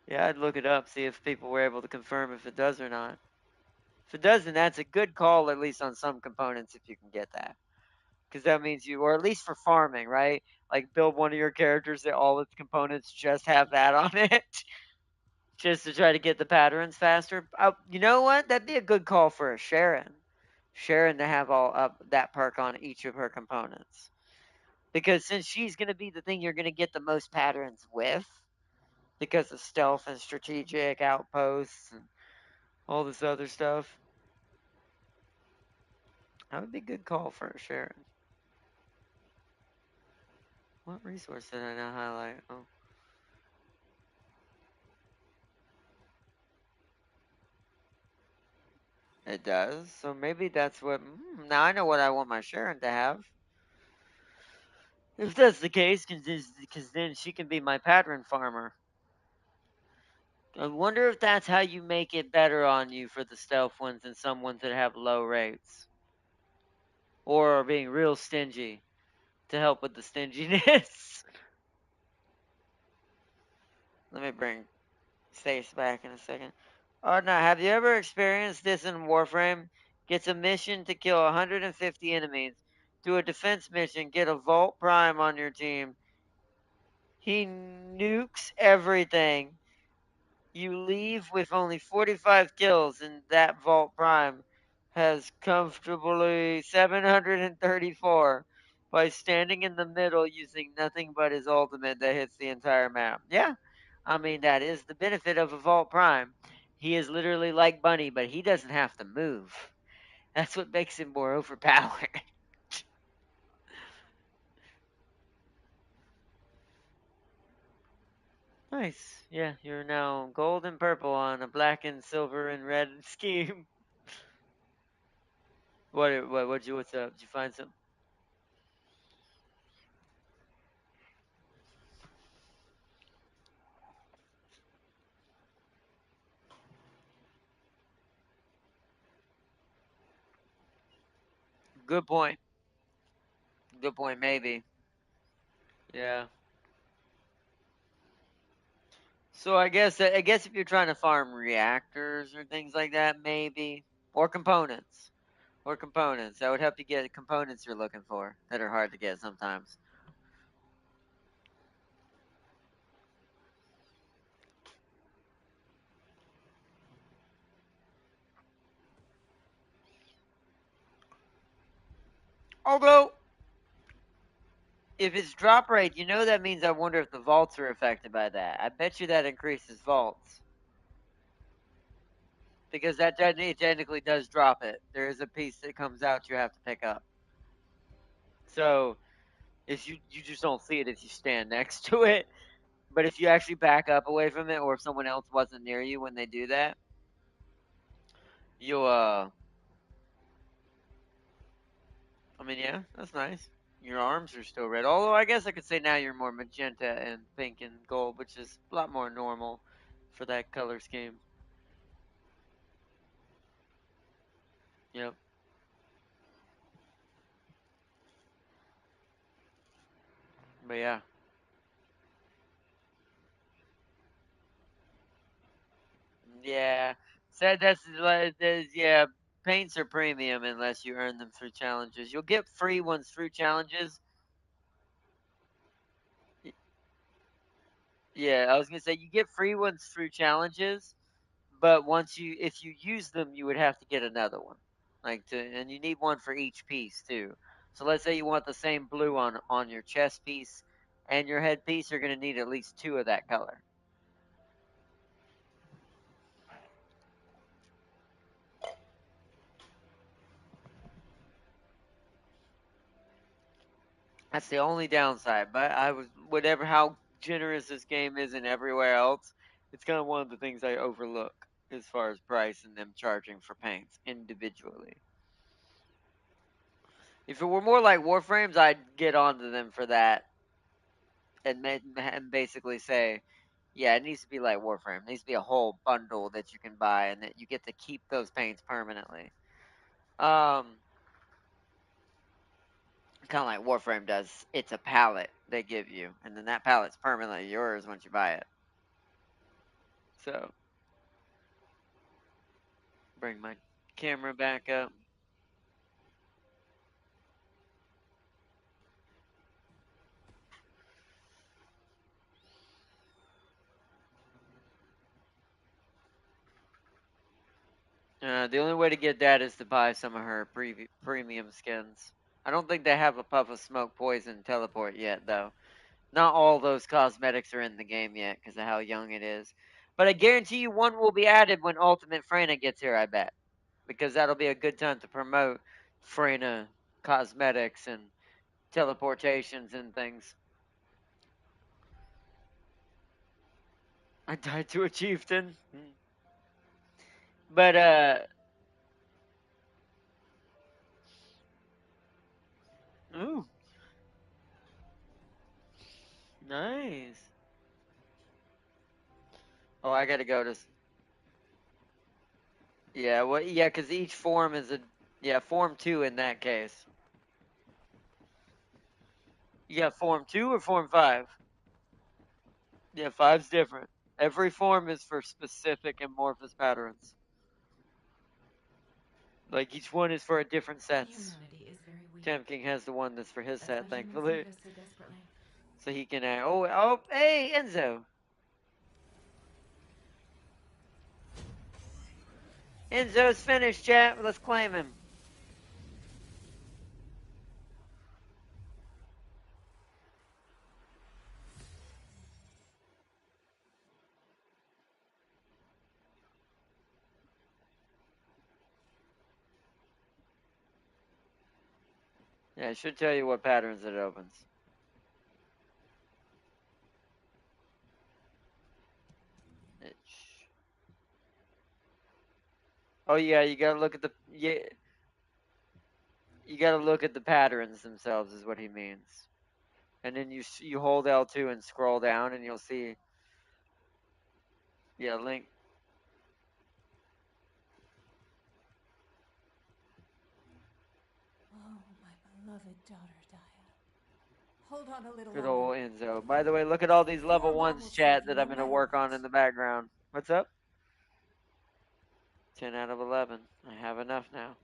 Yeah, I'd look it up, see if people were able to confirm if it does or not. If it does, then that's a good call, at least on some components, if you can get that. Because that means you, or at least for farming, right? Like build one of your characters that all its components just have that on it, just to try to get the patterns faster. You know what? That'd be a good call for a Sharon. Sharon to have all up that perk on each of her components. Because since she's going to be the thing you're going to get the most patterns with, because of stealth and strategic outposts and all this other stuff, that would be a good call for a Sharon. What resource did I not highlight? Oh, it does. So maybe that's what. Now I know what I want my Sharon to have. If that's the case, because then she can be my pattern farmer. I wonder if that's how you make it better on you for the stealth ones and some ones that have low rates. Or are being real stingy to help with the stinginess. Let me bring Stace back in a second. Oh, no, have you ever experienced this in Warframe? Gets a mission to kill 150 enemies. Do a defense mission, get a Vault Prime on your team. He nukes everything. You leave with only 45 kills, and that Vault Prime has comfortably 734 by standing in the middle using nothing but his ultimate that hits the entire map. Yeah, I mean, that is the benefit of a Vault Prime. He is literally like Bunny, but he doesn't have to move. That's what makes him more overpowered. Nice. Yeah, you're now gold and purple on a black and silver and red scheme. What's up? Did you find some? Good point. Good point, maybe. Yeah. So I guess if you're trying to farm reactors or things like that, maybe, or components, that would help you get components you're looking for that are hard to get sometimes. Although, if it's drop rate, that means I wonder if the vaults are affected by that. I bet you that increases vaults because it technically does drop it. There is a piece that comes out you have to pick up. So if you just don't see it if you stand next to it. But if you actually back up away from it, or if someone else wasn't near you when they do that, you'll I mean, yeah, that's nice. Your arms are still red. Although I guess I could say now you're more magenta and pink and gold, which is a lot more normal for that color scheme. Yep. But yeah. Yeah. So yeah. Paints are premium unless you earn them through challenges. You'll get free ones through challenges. Yeah, I was gonna say you get free ones through challenges, but if you use them, you would have to get another one, and you need one for each piece too. So let's say you want the same blue on your chest piece and your head piece, you're gonna need at least two of that color. That's the only downside. But I was whatever how generous this game is and everywhere else, it's kind of one of the things I overlook as far as price and them charging for paints individually. If it were more like Warframes, I'd get onto them for that and basically say, yeah, it needs to be like Warframe. It needs to be a whole bundle that you can buy and that you get to keep those paints permanently. Um, Kind of like Warframe does. It's a palette they give you, and then that palette's permanently yours once you buy it. So, bring my camera back up. The only way to get that is to buy some of her premium skins. I don't think they have a puff of smoke, poison, teleport yet, though. Not all those cosmetics are in the game yet because of how young it is. But I guarantee you one will be added when Ultimate Freyna gets here, I bet. Because that'll be a good time to promote Freyna cosmetics and teleportations and things. I died to a chieftain. But, ooh, nice. Oh, I gotta go to. Yeah, well, yeah, because each form is yeah, form two in that case. You got form two or form five? Yeah, five's different. Every form is for specific amorphous patterns. Like each one is for a different sets. Humanity is very weak. Tam King has the one that's for his That's why set, humans need thankfully. us so desperately. So he can oh, hey, Enzo. Enzo's finished, chat. Let's claim him. Yeah, it should tell you what patterns it opens. Oh yeah, you gotta look at the patterns themselves is what he means. And then you hold L2 and scroll down and you'll see yeah, link. Oh, my beloved daughter Daya. Hold on a little Good longer. old Enzo. By the way, look at all these level Your mom ones will save chat you that no I'm gonna matter work on what. in the background. What's up? 10 out of 11. I have enough now.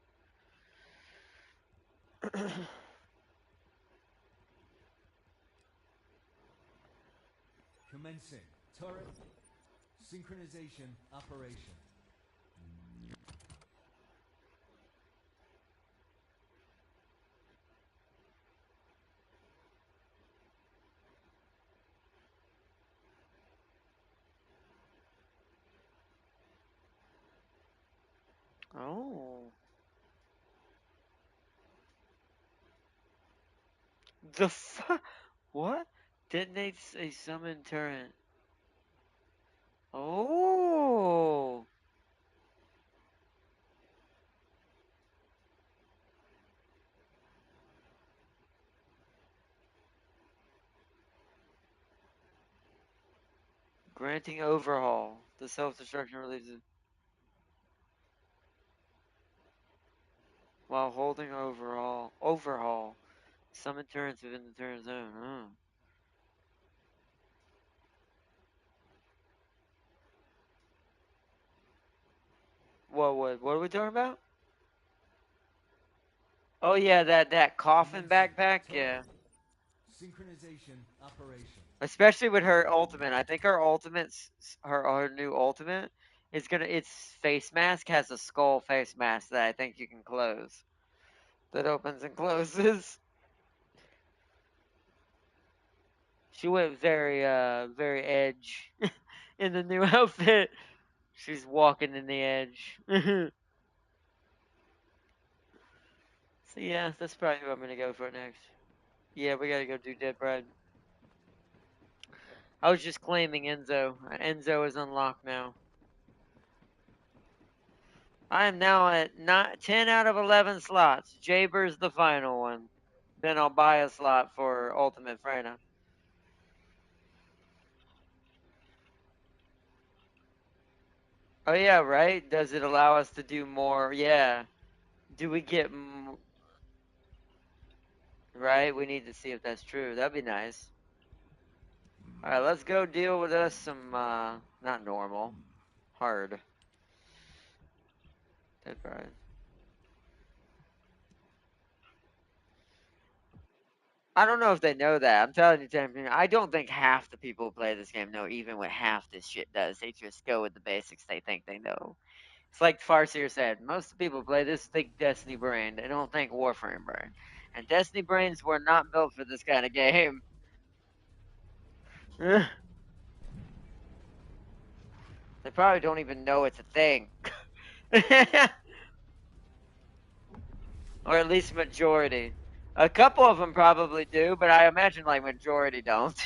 Commencing. Turret. Synchronization operation. Oh. The fuck? What? Detonates a summon turret. Oh. Granting overhaul. The self-destruction releases while holding overhaul. Overhaul. Summon turrets within the turret zone. Oh. What are we talking about? Oh yeah, that coffin backpack. Yeah, Synchronization operation. especially with her ultimate. I think her ultimate's her new ultimate is gonna. Its face mask has a skull face mask that I think you can close. That opens and closes. She went very edge in the new outfit. She's walking in the edge. So yeah, that's probably who I'm gonna go for next. Yeah, we gotta go do Dead Bride. I was just claiming Enzo. Enzo is unlocked now. I am now at 10 out of 11 slots. Jaber's the final one. Then I'll buy a slot for Ultimate Freyna. Oh yeah, right? Does it allow us to do more? Yeah. Do we get right? We need to see if that's true. That'd be nice. All right, let's go deal with us some not normal, hard. Dead Bride. I don't know if they know that. I'm telling you, Tim, I don't think half the people who play this game know even what half this shit does. They just go with the basics they think they know. It's like Farseer said, most people who play this think Destiny brain. They don't think Warframe brain. And Destiny brains were not built for this kind of game. They probably don't even know it's a thing. Or at least majority. A couple of them probably do, but I imagine like majority don't.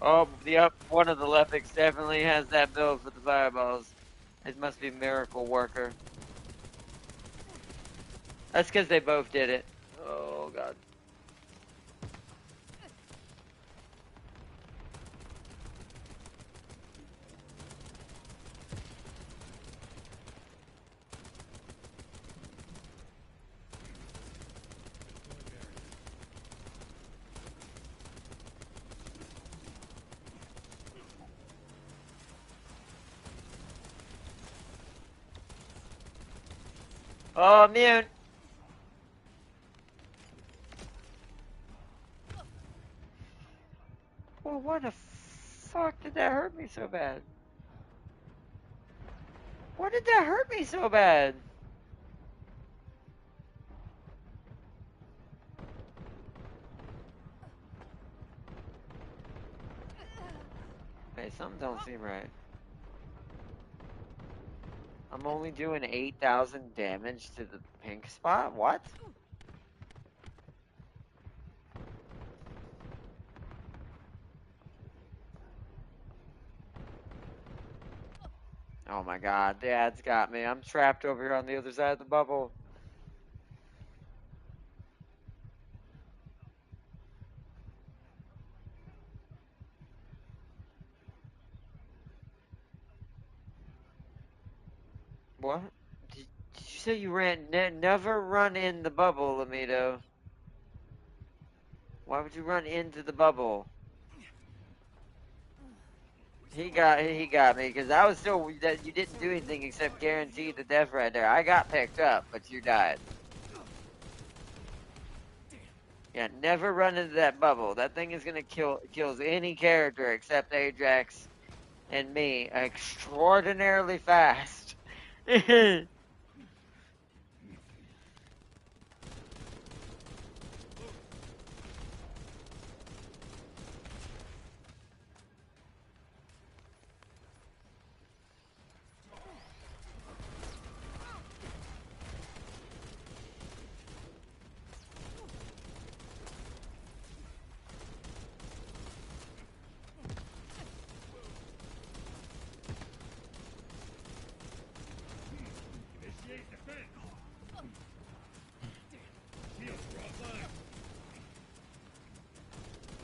Oh, yep, one of the Lepics definitely has that build for the fireballs. It must be Miracle Worker. That's because they both did it. Oh, God. Oh, immune. Well, what the fuck did that hurt me so bad? What did that hurt me so bad? Hey, something don't seem right. I'm only doing 8,000 damage to the pink spot? What? Oh my God, Dad's got me. I'm trapped over here on the other side of the bubble. What? Did you say you ran? Never run in the bubble, Amido. Why would you run into the bubble? He got me because I was still that you didn't do anything except guarantee the death right there. I got picked up, but you died. Yeah, never run into that bubble. That thing is gonna kills any character except Ajax and me extraordinarily fast.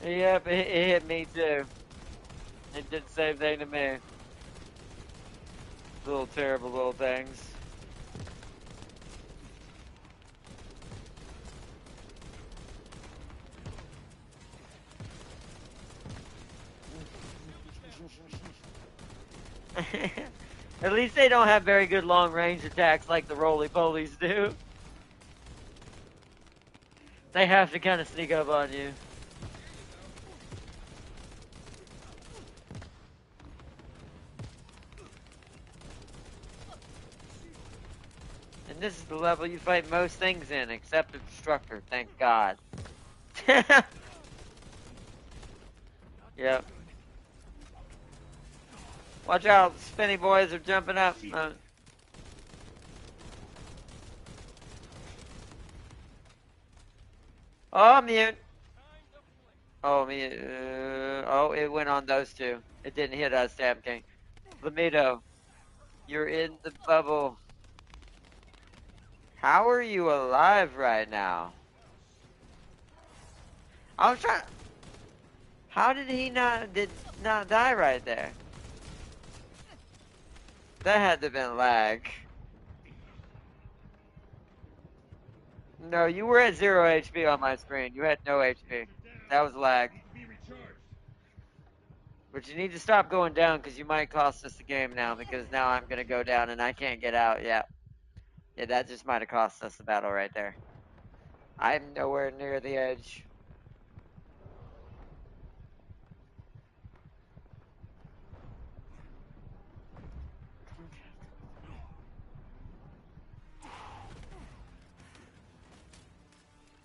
Yep, it hit me too. It did the same thing to me. Little terrible little things. At least they don't have very good long range attacks like the roly-polies do. They have to kind of sneak up on you. And this is the level you fight most things in, except the Destructor, thank God. Yep. Watch out, spinny boys are jumping up. Oh, mute. Oh, mute. Oh, it went on those two. It didn't hit us, Tam King. Lamito, you're in the bubble. How are you alive right now? I was trying. How did he did not die right there? That had to have been lag. No, you were at 0 HP on my screen. You had no HP. That was lag. Be recharged. But you need to stop going down because you might cost us the game now because now I'm going to go down and I can't get out. Yeah. Yeah, that just might have cost us the battle right there. I'm nowhere near the edge.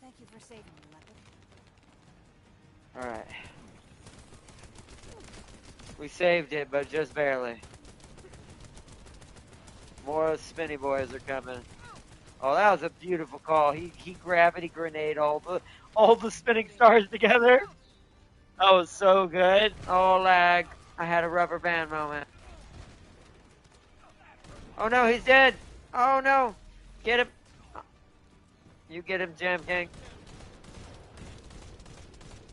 Thank you for saving me, Leopard. Alright. We saved it, but just barely. More spinny boys are coming. Oh, that was a beautiful call. He gravity grenade all the spinning stars together. That was so good. Oh, lag. I had a rubber band moment. Oh no, he's dead. Oh no. Get him. You get him, Jam King.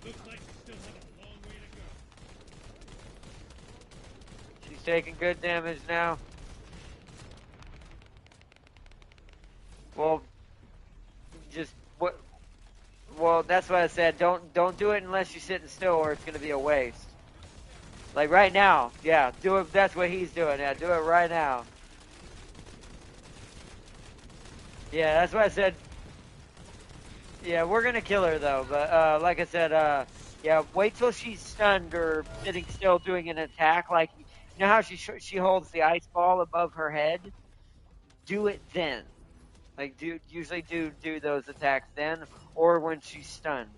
Looks like you still have a long way to go. She's taking good damage now. Well, just what? Well, that's what I said. Don't do it unless you're sitting still, or it's gonna be a waste. Like right now, yeah. Do it. That's what he's doing. Yeah, do it right now. Yeah, that's what I said. Yeah, we're gonna kill her though. But like I said, yeah, wait till she's stunned or sitting still doing an attack. Like you know how she holds the ice ball above her head. Do it then. Like usually do those attacks then or when she's stunned.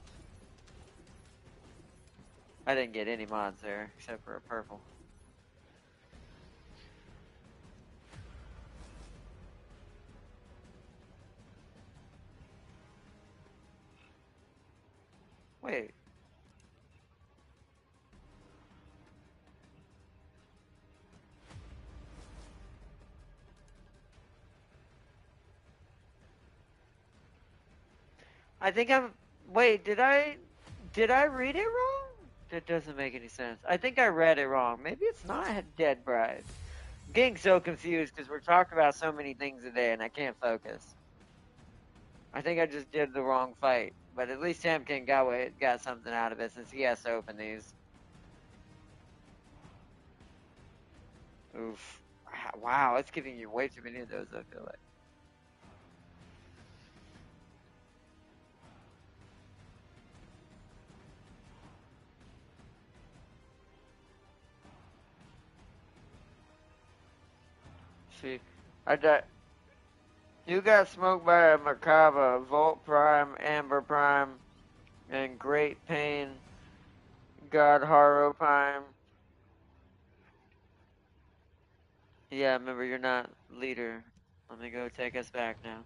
I didn't get any mods there except for a purple. Wait. I think I'm wait, did I read it wrong? That doesn't make any sense. I think I read it wrong. Maybe it's not Dead Bride. I'm getting so confused because we're talking about so many things today and I can't focus. I think I just did the wrong fight. But at least Sam King got something out of it since he has to open these. Oof. Wow, it's giving you way too many of those, I feel like. See, I got. You got smoked by a Macabre, Volt Prime, Amber Prime, and Great Pain, God Harrow Prime. Yeah, remember you're not leader. Let me go take us back now.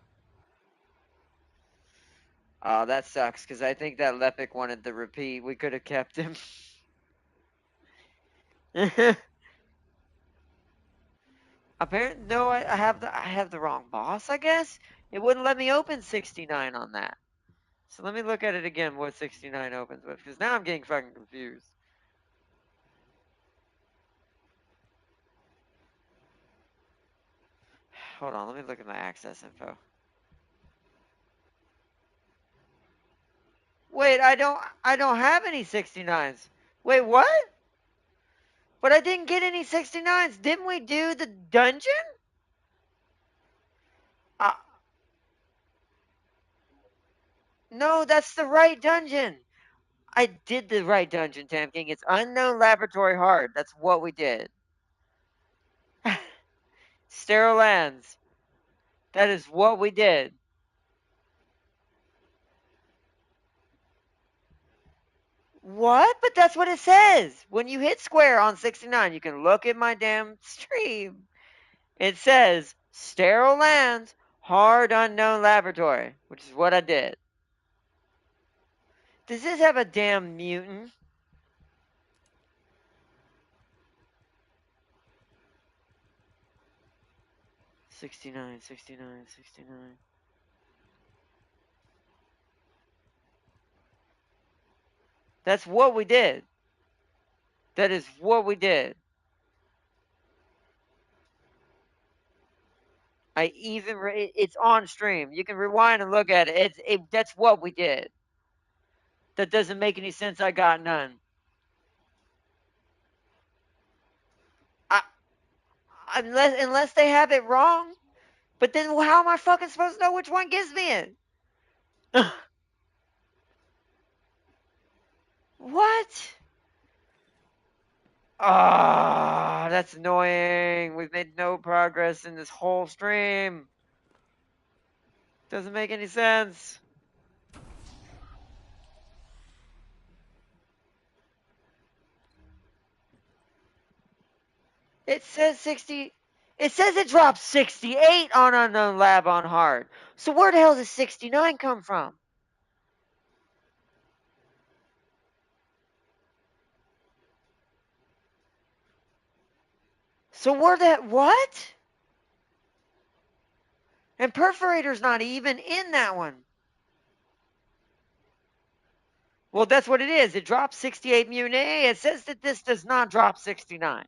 Oh, that sucks, because I think that Lepic wanted the repeat. We could have kept him. Apparently, no, I have the wrong boss, I guess. It wouldn't let me open 69 on that. So let me look at it again, what 69 opens with, because now I'm getting fucking confused. Hold on, let me look at my access info. Wait, I don't have any 69s. Wait, what? But I didn't get any 69s. Didn't we do the dungeon? Uh, no, that's the right dungeon. I did the right dungeon, Tam King. It's unknown laboratory hard. That's what we did. Sterile lands. That is what we did. What? But that's what it says. When you hit square on 69, you can look at my damn stream. It says sterile lands, hard unknown laboratory, which is what I did. Does this have a damn mutant? '69, '69, '69. That's what we did. That is what we did. It's on stream. You can rewind and look at it. That's what we did. That doesn't make any sense. I got none. I, unless they have it wrong. But then how am I fucking supposed to know which one gives me it? What? Ah, that's annoying. We've made no progress in this whole stream. Doesn't make any sense. It says 60. It says it drops 68 on unknown lab on hard. So where the hell does 69 come from? So where that what? And perforator's not even in that one. Well, that's what it is. It drops 68 mutant A. It says that this does not drop 69.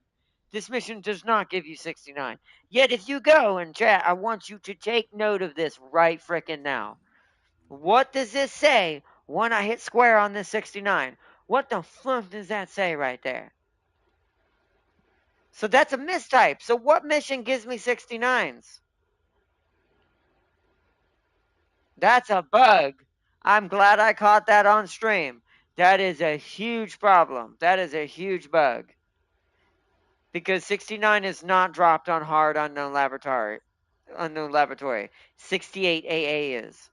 This mission does not give you 69. Yet if you go and chat, I want you to take note of this right frickin' now. What does this say when I hit square on this 69? What the fuck does that say right there? So that's a mistype. So what mission gives me 69s? That's a bug. I'm glad I caught that on stream. That is a huge problem. That is a huge bug. Because 69 is not dropped on hard unknown laboratory. Unknown laboratory. 68 AA is.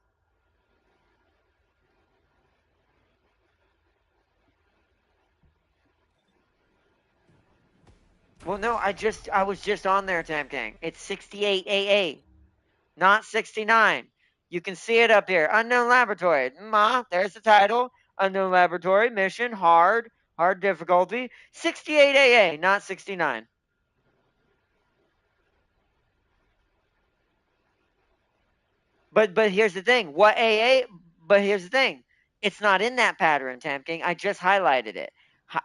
Well, no, I was just on there, Tam King. It's 68 AA, not 69. You can see it up here. Unknown laboratory. There's the title. Unknown laboratory mission hard difficulty. 68 AA, not 69. But here's the thing. What AA? But here's the thing. It's not in that pattern, Tam King. I just highlighted it.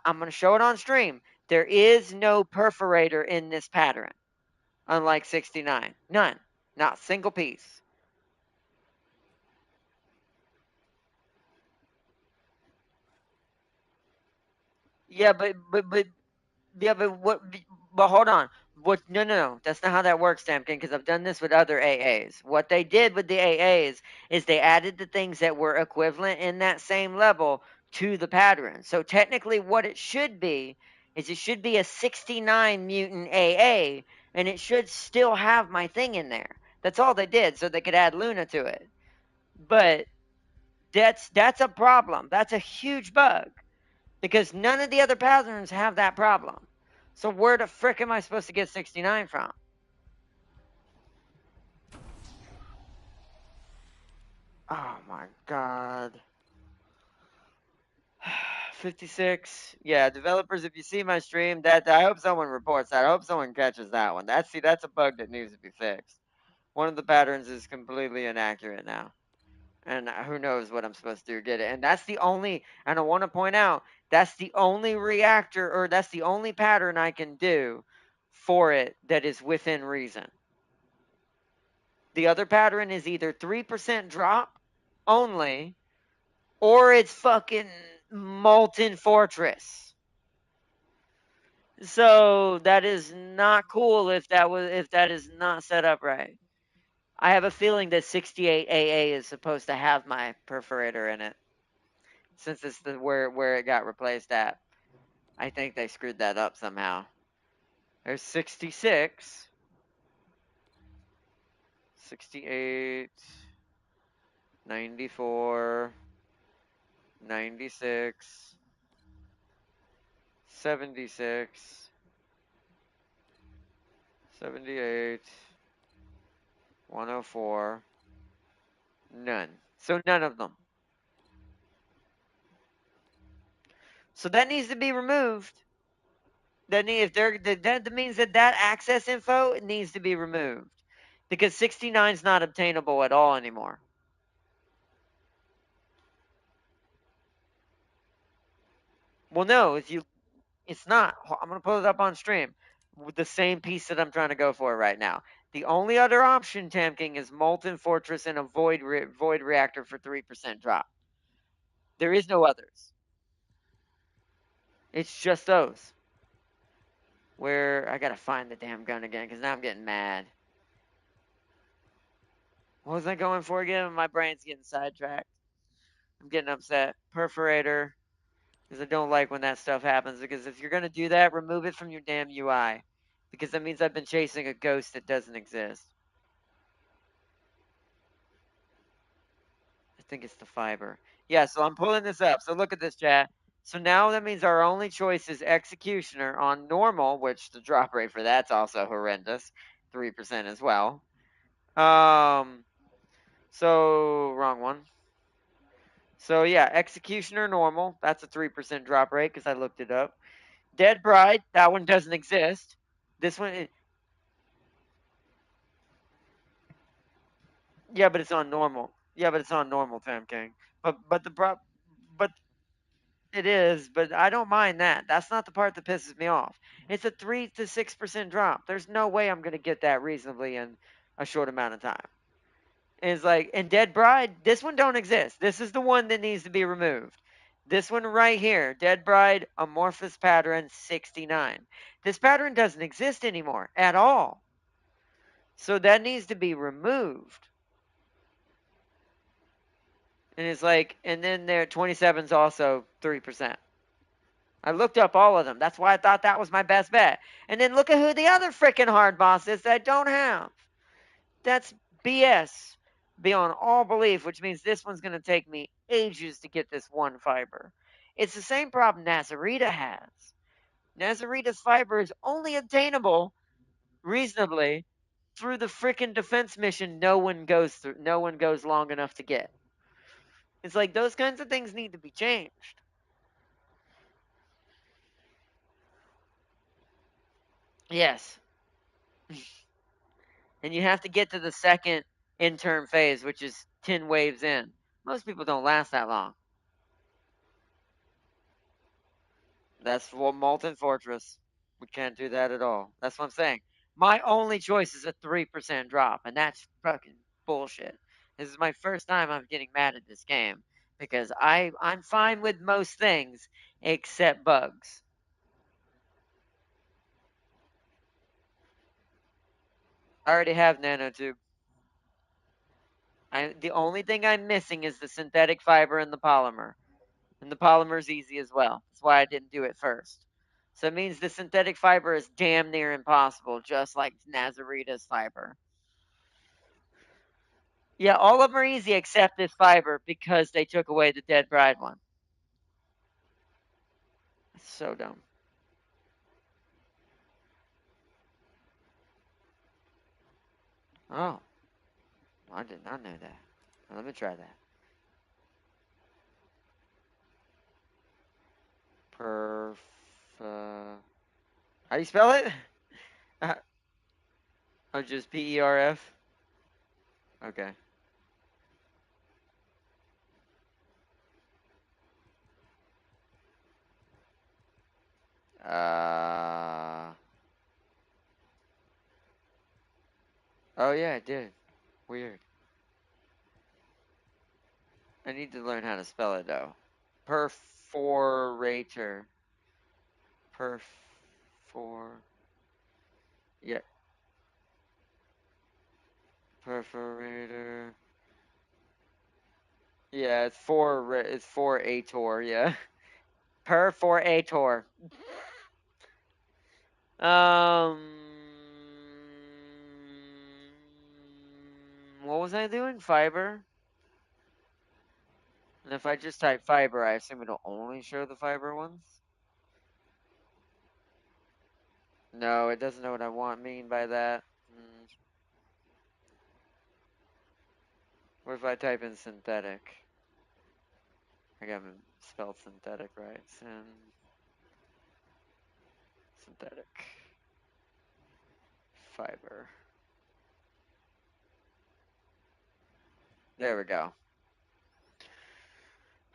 I'm going to show it on stream. There is no perforator in this pattern, unlike 69. None. Not a single piece. Yeah, but hold on. What? No. That's not how that works, Tamkin. Because I've done this with other AAs. What they did with the AAs is they added the things that were equivalent in that same level to the pattern. So technically, what it should be is it should be a 69 mutant AA, and it should still have my thing in there. That's all they did, so they could add Luna to it. But that's a problem. That's a huge bug because none of the other patterns have that problem. So where the frick am I supposed to get 69 from? Oh my god. 56. Yeah, developers, if you see my stream, that I hope someone reports that. I hope someone catches that one. That's a bug that needs to be fixed. One of the patterns is completely inaccurate now. And who knows what I'm supposed to do to get it. And that's the only, and I want to point out, that's the only reactor, or that's the only pattern I can do for it that is within reason. The other pattern is either 3% drop only, or it's fucking Molten Fortress. So that is not cool if that is not set up right. I have a feeling that 68AA is supposed to have my perforator in it, since it's the where it got replaced at. I think they screwed that up somehow. There's 66, 68, 94, 96, 76, 78, 104, none. So none of them. So that needs to be removed. That means that access info needs to be removed, because 69 is not obtainable at all anymore. Well, no, it's not. I'm gonna pull it up on stream with the same piece that I'm trying to go for right now. The only other option, Tam King, is Molten Fortress and a Void Reactor for 3% drop. There is no others. It's just those. Where I gotta find the damn gun again, because now I'm getting mad. What was I going for again? My brain's getting sidetracked. I'm getting upset. Perforator, because I don't like when that stuff happens. Because if you're gonna do that, remove it from your damn UI, because that means I've been chasing a ghost that doesn't exist. I think it's the fiber. Yeah, so I'm pulling this up. So look at this, chat. So now that means our only choice is Executioner on normal, which the drop rate for that's also horrendous, 3% as well. So wrong one. So yeah, Executioner normal, that's a 3% drop rate because I looked it up. Dead Bride, that one doesn't exist. This one, yeah, but it's on normal. Yeah, but it's on normal, Tam King. But it is, but I don't mind that. That's not the part that pisses me off. It's a 3 to 6% drop. There's no way I'm gonna get that reasonably in a short amount of time. And it's like, and Dead Bride, this one don't exist. This is the one that needs to be removed. This one right here, Dead Bride, amorphous pattern 69. This pattern doesn't exist anymore at all. So that needs to be removed. And it's like, and then there 27's also 3%. I looked up all of them. That's why I thought that was my best bet. And then look at who the other freaking hard boss is that I don't have. That's BS beyond all belief, which means this one's going to take me ages to get this one fiber. It's the same problem Nazarita has. Nazarita's fiber is only obtainable reasonably through the freaking defense mission no one goes long enough to get. It's like those kinds of things need to be changed. Yes. And you have to get to the second intern phase, which is 10 waves in. Most people don't last that long. That's for Molten Fortress. We can't do that at all. That's what I'm saying. My only choice is a 3% drop, and that's fucking bullshit. This is my first time I'm getting mad at this game because I'm fine with most things except bugs. I already have nanotube. The only thing I'm missing is the synthetic fiber and the polymer. And the polymer is easy as well. That's why I didn't do it first. So it means the synthetic fiber is damn near impossible, just like Nazarita's fiber. Yeah, all of them are easy except this fiber because they took away the Dead Bride one. It's so dumb. Oh, I did not know that. Let me try that. Perf. How do you spell it? Oh, just PERF? Okay. Oh yeah, it did. Weird. I need to learn how to spell it though. Perforator. Perfor. Yeah. Perforator. Yeah, it's for ator. Yeah. Perforator. Um. What was I doing? Fiber. And if I just type fiber, I assume it'll only show the fiber ones. No, it doesn't know what I mean by that. What if I type in synthetic? I got it spelled synthetic right. Synthetic fiber. There we go.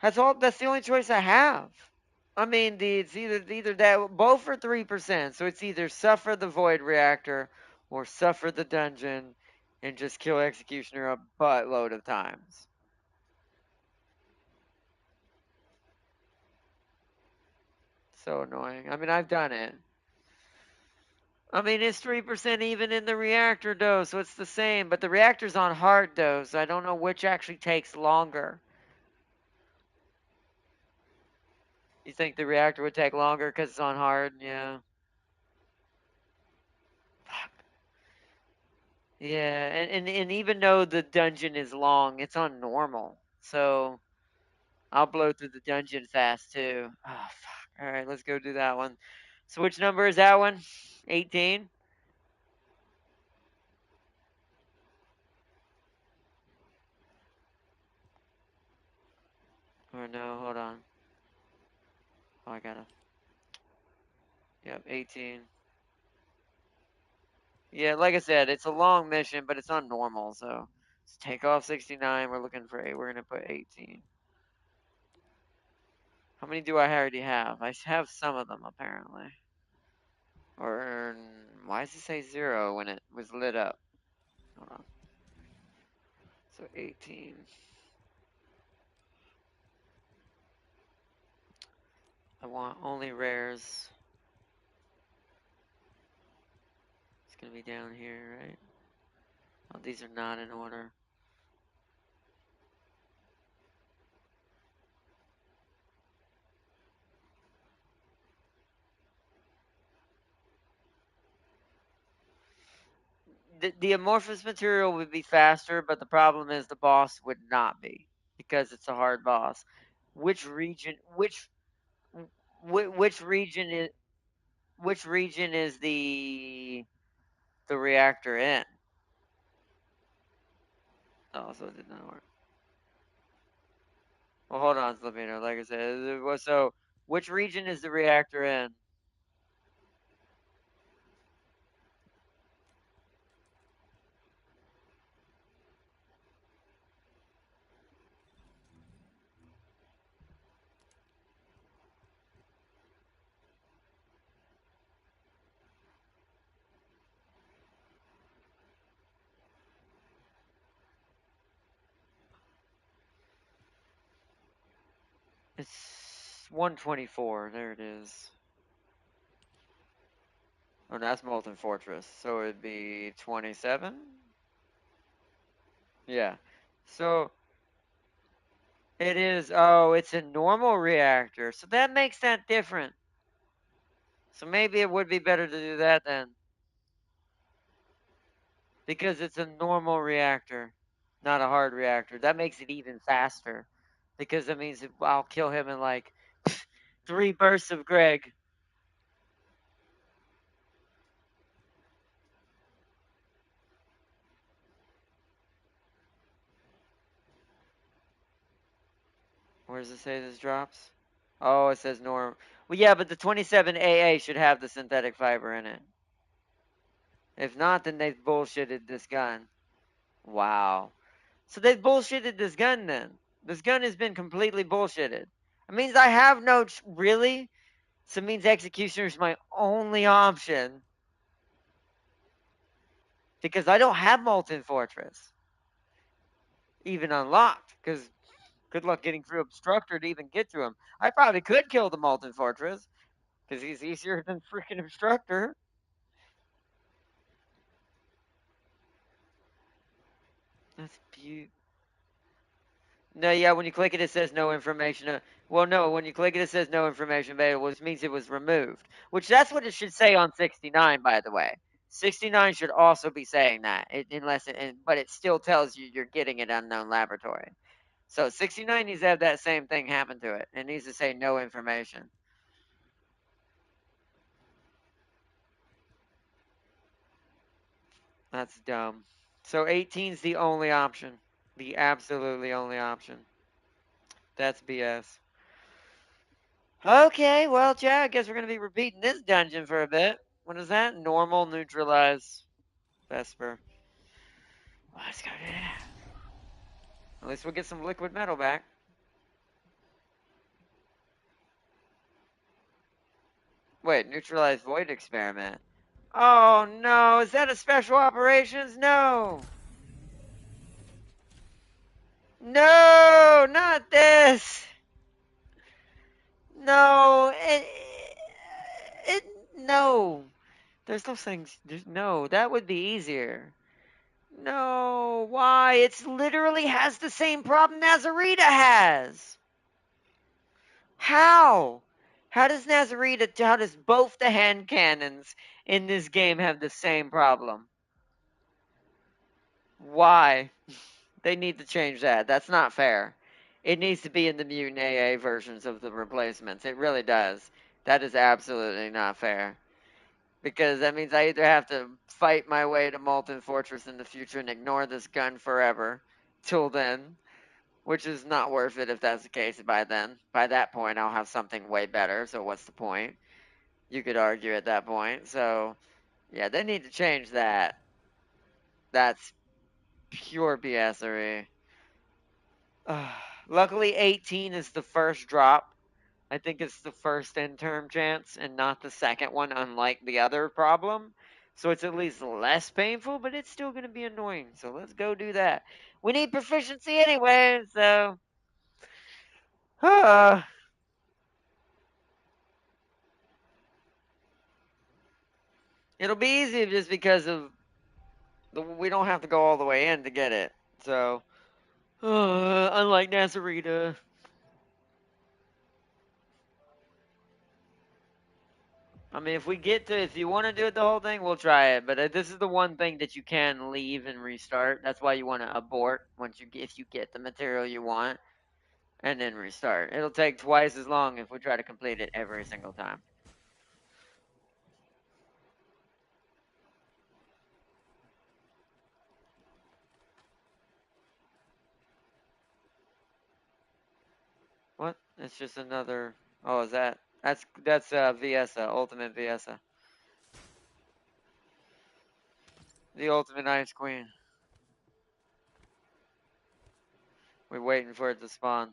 That's all. That's the only choice I have. I mean, it's either that both for 3%. So it's either suffer the void reactor or suffer the dungeon and just kill executioner a buttload of times. So annoying. I mean, I've done it. I mean, it's 3% even in the reactor dose, so it's the same. But the reactor's on hard dose. I don't know which actually takes longer. You think the reactor would take longer because it's on hard? Yeah. Yeah, and even though the dungeon is long, it's on normal. So I'll blow through the dungeon fast too. Oh, fuck. All right, let's go do that one. So which number is that one? 18? Or no, hold on. Oh, I gotta. Yep, 18. Yeah, like I said, it's a long mission, but it's on normal, so let's take off 69. We're looking for 8. We're gonna put 18. How many do I already have? I have some of them apparently. Or why does it say 0 when it was lit up? Hold on. So 18. I want only rares. It's gonna be down here, right? Oh, these are not in order. The amorphous material would be faster, but the problem is the boss would not be because it's a hard boss. Which region? Which region is the reactor in? Oh, so it did not work. Well, hold on, let me know. Like I said, so which region is the reactor in? It's 124. There it is. Oh, that's Molten Fortress. So it'd be 27? Yeah. So it is. Oh, it's a normal reactor. So that makes that different. So maybe it would be better to do that then. Because it's a normal reactor, not a hard reactor. That makes it even faster. Because that means I'll kill him in like 3 bursts of Greg. Where does it say this drops? Oh, it says norm. Well, yeah, but the 27AA should have the synthetic fiber in it. If not, then they've bullshitted this gun. Wow. So they've bullshitted this gun then. This gun has been completely bullshitted. It means I have no really. So it means Executioner is my only option. Because I don't have Molten Fortress. Even unlocked. Because good luck getting through Obstructor to even get to him. I probably could kill the Molten Fortress. Because he's easier than freaking Obstructor. That's beautiful. No, yeah, when you click it, it says no information. Well, no, when you click it, it says no information available, which means it was removed. Which that's what it should say on 69, by the way. 69 should also be saying that, but it still tells you you're getting it unknown laboratory. So 69 needs to have that same thing happen to it. It needs to say no information. That's dumb. So 18 is the only option. The absolutely only option. That's BS. Okay, well, yeah, I guess we're going to be repeating this dungeon for a bit. What is that? Normal, neutralize, Vesper. Let's go do that. At least we'll get some liquid metal back. Wait, neutralize void experiment. Oh no, is that a special operations? No! No, not this! No, it, no. There's those things, no, that would be easier. No, why? It's literally has the same problem Nazarita has. How? How does both the hand cannons in this game have the same problem? Why? They need to change that. That's not fair. It needs to be in the mutant AA versions of the replacements. It really does. That is absolutely not fair. Because that means I either have to fight my way to Molten Fortress in the future and ignore this gun forever till then, which is not worth it if that's the case by then. By that point, I'll have something way better, so what's the point? You could argue at that point. So, yeah, they need to change that. That's pure BSery. Luckily, 18 is the first drop. I think it's the first end term chance and not the second one, unlike the other problem. So it's at least less painful, but it's still going to be annoying. So let's go do that. We need proficiency anyway, so. Uh, it'll be easy just because of we don't have to go all the way in to get it. So, unlike Nazarita. I mean, if you want to do it the whole thing, we'll try it. But this is the one thing that you can leave and restart. That's why you want to abort if you get the material you want, and then restart. It'll take twice as long if we try to complete it every single time. What? It's just another. Oh, is that? That's Viesa, Ultimate Viesa, the Ultimate Ice Queen. We're waiting for it to spawn.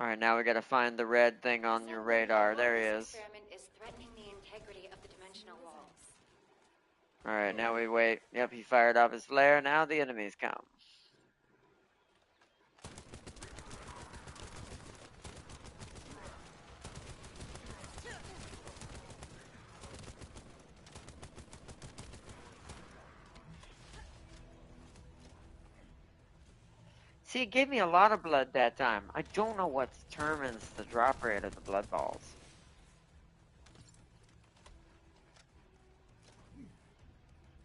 All right, now we gotta find the red thing on your radar. There he is. Experiment is threatening the integrity of the dimensional walls. All right, now we wait. Yep, he fired off his flare. Now the enemies come. See, it gave me a lot of blood that time. I don't know what determines the drop rate of the blood balls.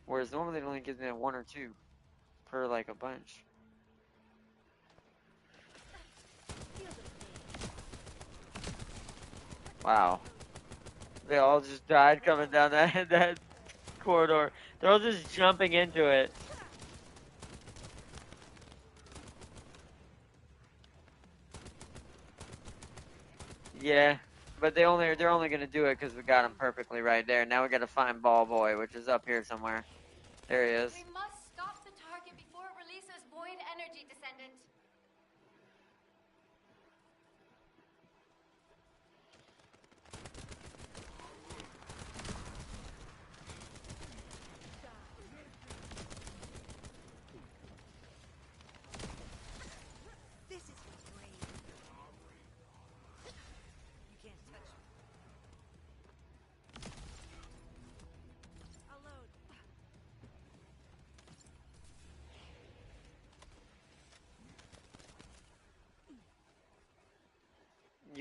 Whereas normally it only gives me a 1 or 2 per like a bunch. Wow. They all just died coming down that corridor. They're all just jumping into it. Yeah, but they're only gonna do it because we got him perfectly right there. Now we gotta find Ball Boy, which is up here somewhere. There he is. We must stop the target before it releases void energy, Descendant.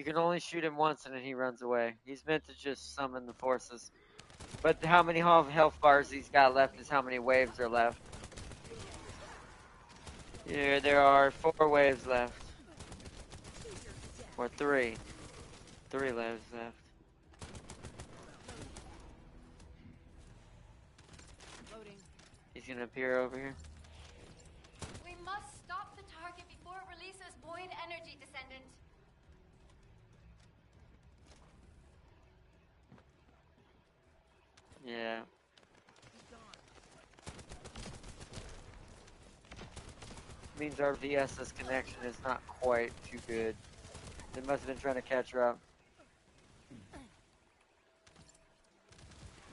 You can only shoot him once and then he runs away. He's meant to just summon the forces. But how many health bars he's got left is how many waves are left. Yeah, there are 4 waves left. Or 3. 3 waves left. Loading. He's gonna appear over here. We must stop the target before it releases void energy, Descendant. Yeah. Means our VS's connection is not quite too good. They must have been trying to catch her up.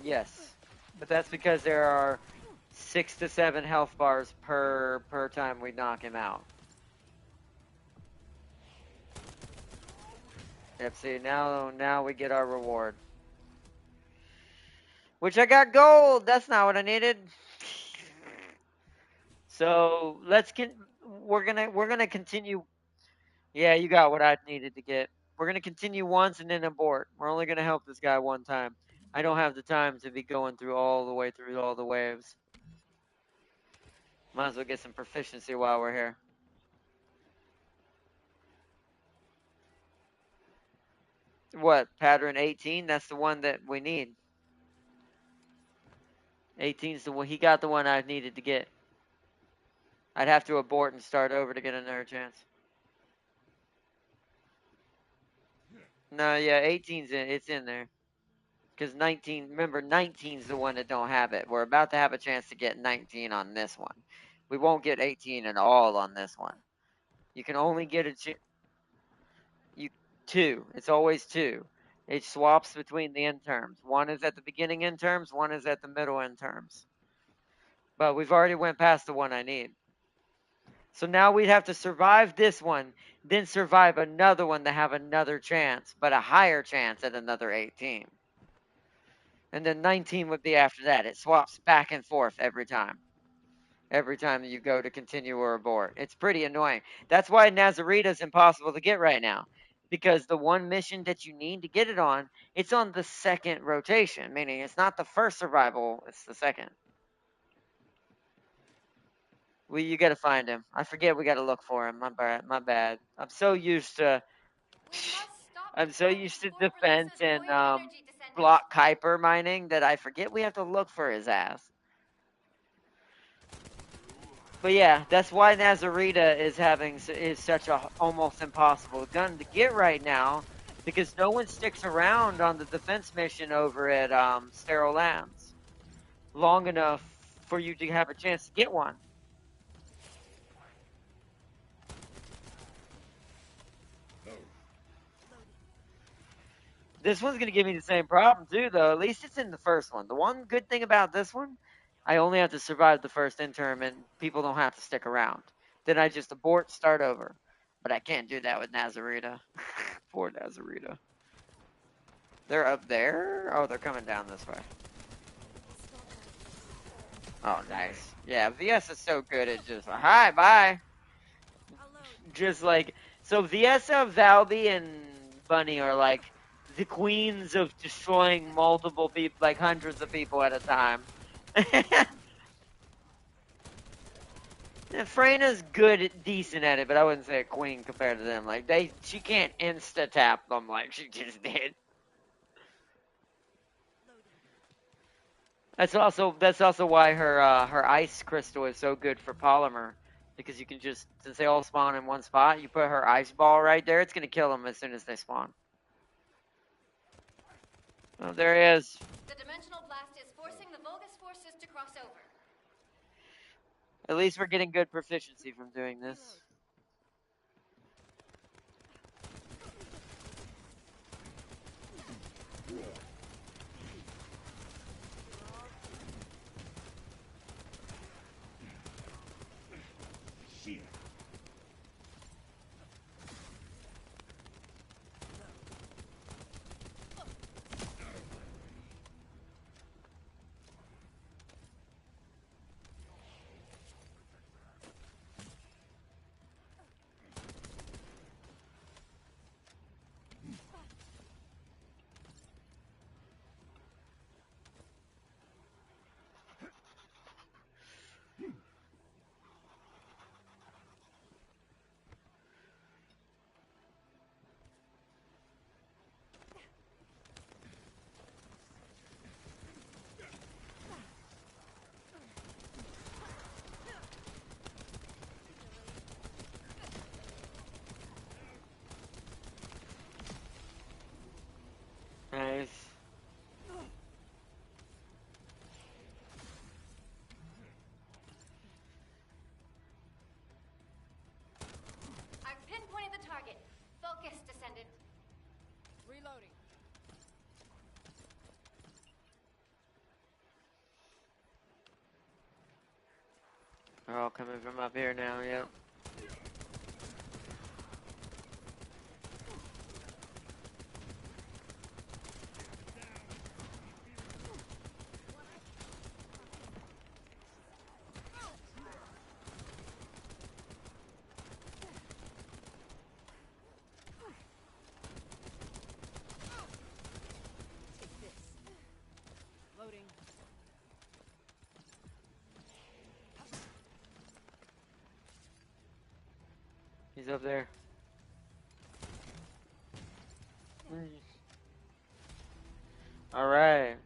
Yes. But that's because there are 6 to 7 health bars per time we knock him out. Yep, see, now we get our reward. Which I got gold! That's not what I needed. So, we're gonna continue. Yeah, you got what I needed to get. We're gonna continue once and then abort. We're only gonna help this guy one time. I don't have the time to be going through all the way through all the waves. Might as well get some proficiency while we're here. What, pattern 18? That's the one that we need. 18's the one. He got the one I needed to get. I'd have to abort and start over to get another chance. No, yeah, 18's in. It's in there. Because 19, remember, 19's the one that don't have it. We're about to have a chance to get 19 on this one. We won't get 18 at all on this one. You can only get a two. It's always 2. It swaps between the end terms. One is at the beginning end terms, one is at the middle end terms. But we've already went past the one I need. So now we'd have to survive this one, then survive another one to have another chance, but a higher chance at another 18. And then 19 would be after that. It swaps back and forth every time. Every time you go to continue or abort. It's pretty annoying. That's why Nazarita's impossible to get right now. Because the one mission that you need to get it on, it's on the second rotation. Meaning it's not the first survival, it's the second. Well, you gotta find him. I forget we gotta look for him. My bad. I'm so used to defense and block Kuiper mining that I forget we have to look for his ass. But yeah, that's why Nazarita is such a almost impossible gun to get right now, because no one sticks around on the defense mission over at Sterile Lands long enough for you to have a chance to get one. This one's gonna give me the same problem too, though. At least it's in the first one. The one good thing about this one, I only have to survive the first interim, and people don't have to stick around. Then I just abort, start over. But I can't do that with Nazarita. Poor Nazarita. They're up there? Oh, they're coming down this way. Oh, nice. Yeah, VS is so good at just, hi, bye. Just like, so VSF, Valby, and Bunny are like the queens of destroying multiple people, like hundreds of people at a time. And Freyna's decent at it, but I wouldn't say a queen compared to them. Like she can't insta tap them like she just did. That's also why her ice crystal is so good for polymer, because you can just, since they all spawn in one spot, you put her ice ball right there. It's gonna kill them as soon as they spawn. Oh, there he is. The dimensional blast is forcing the Vulgus forces to cross over. At least we're getting good proficiency from doing this. Shit. Focus, Descendant. Reloading. They're all coming from up here now, yep. Take this. Loading. He's up there. Alright.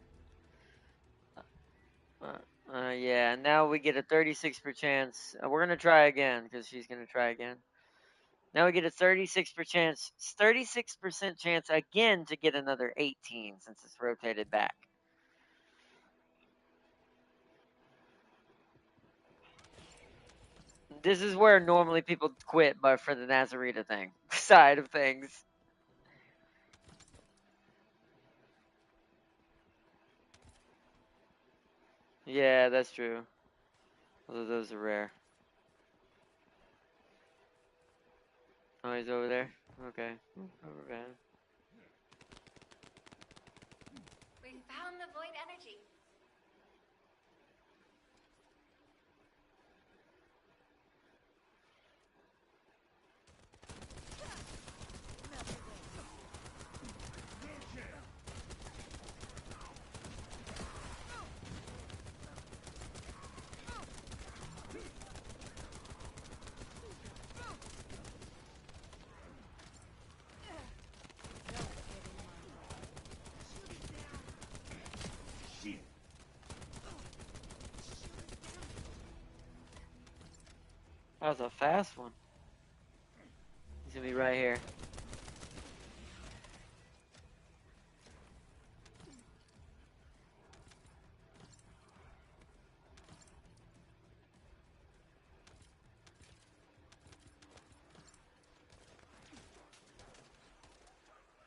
Yeah, now we get a 36% chance. We're gonna try again, because she's gonna try again. Now we get a 36% chance again to get another 18 since it's rotated back. This is where normally people quit, but for the Nazarita thing side of things. Yeah, that's true. Although those are rare. Oh, he's over there? Okay. Over bad. We found the void energy. That was a fast one. He's gonna be right here.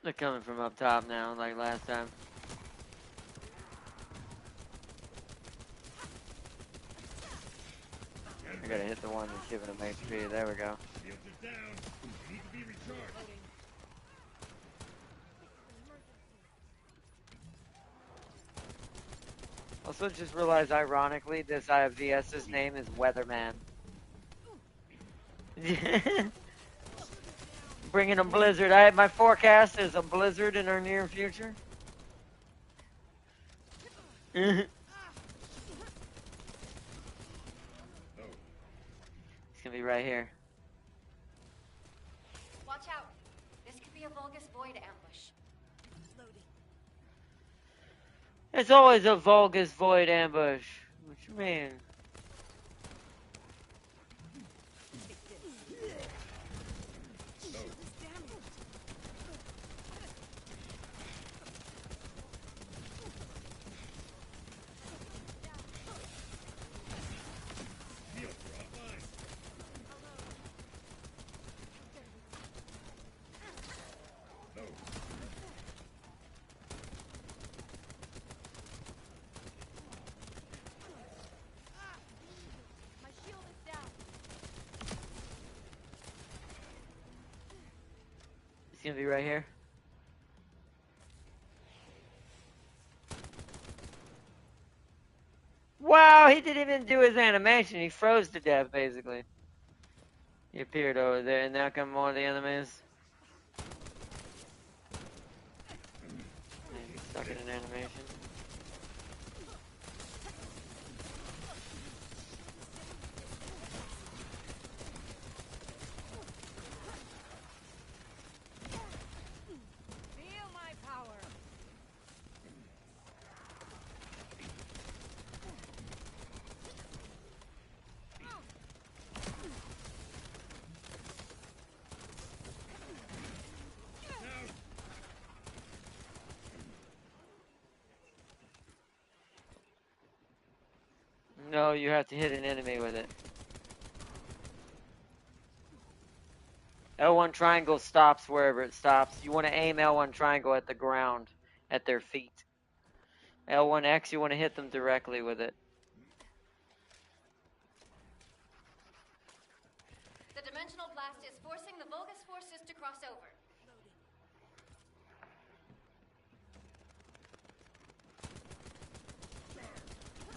They're coming from up top now, like last time. I gotta hit the one that's giving him HP. There we go. Shields are down. They need to be recharged. Also, just realized, ironically, this IFVS's name is Weatherman. Bringing a blizzard. My forecast is a blizzard in our near future. It's gonna be right here. Watch out. This could be a Vulgus void ambush. Loading. It's always a Vulgus void ambush. What you mean? Shields are offline. No. My shield is down. It's gonna be right here. Wow, he didn't even do his animation. He froze to death, basically. He appeared over there, and now come more of the enemies. And he's stuck in an animation. Feel my power. No, you have to hit an enemy with it. L1 triangle stops wherever it stops. You want to aim L1 triangle at the ground, at their feet. L1X, you want to hit them directly with it. The dimensional blast is forcing the Vulgus forces to cross over.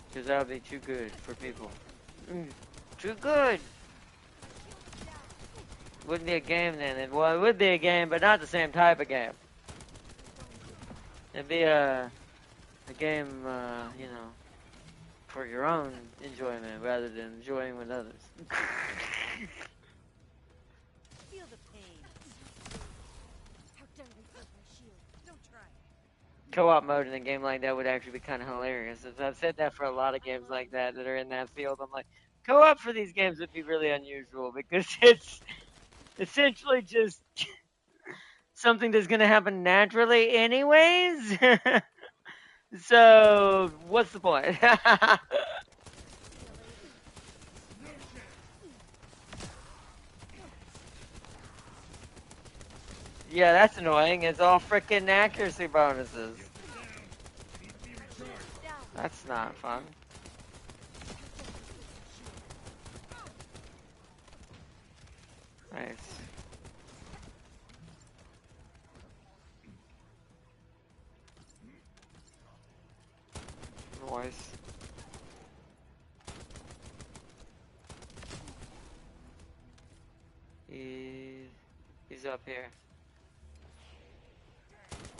Because that would be too good for people. Too good! Wouldn't be a game then. Well, it would be a game, but not the same type of game. It'd be a game, you know, for your own enjoyment rather than enjoying with others. Feel the pain. How dare they break my shield? Don't try. Co-op mode in a game like that would actually be kind of hilarious. I've said that for a lot of games like that that are in that field. I'm like, co-op for these games would be really unusual because it's essentially just something that's going to happen naturally anyways. So, what's the point? Yeah, that's annoying. It's all freaking accuracy bonuses. That's not fun. Nice. Noise. He's up here.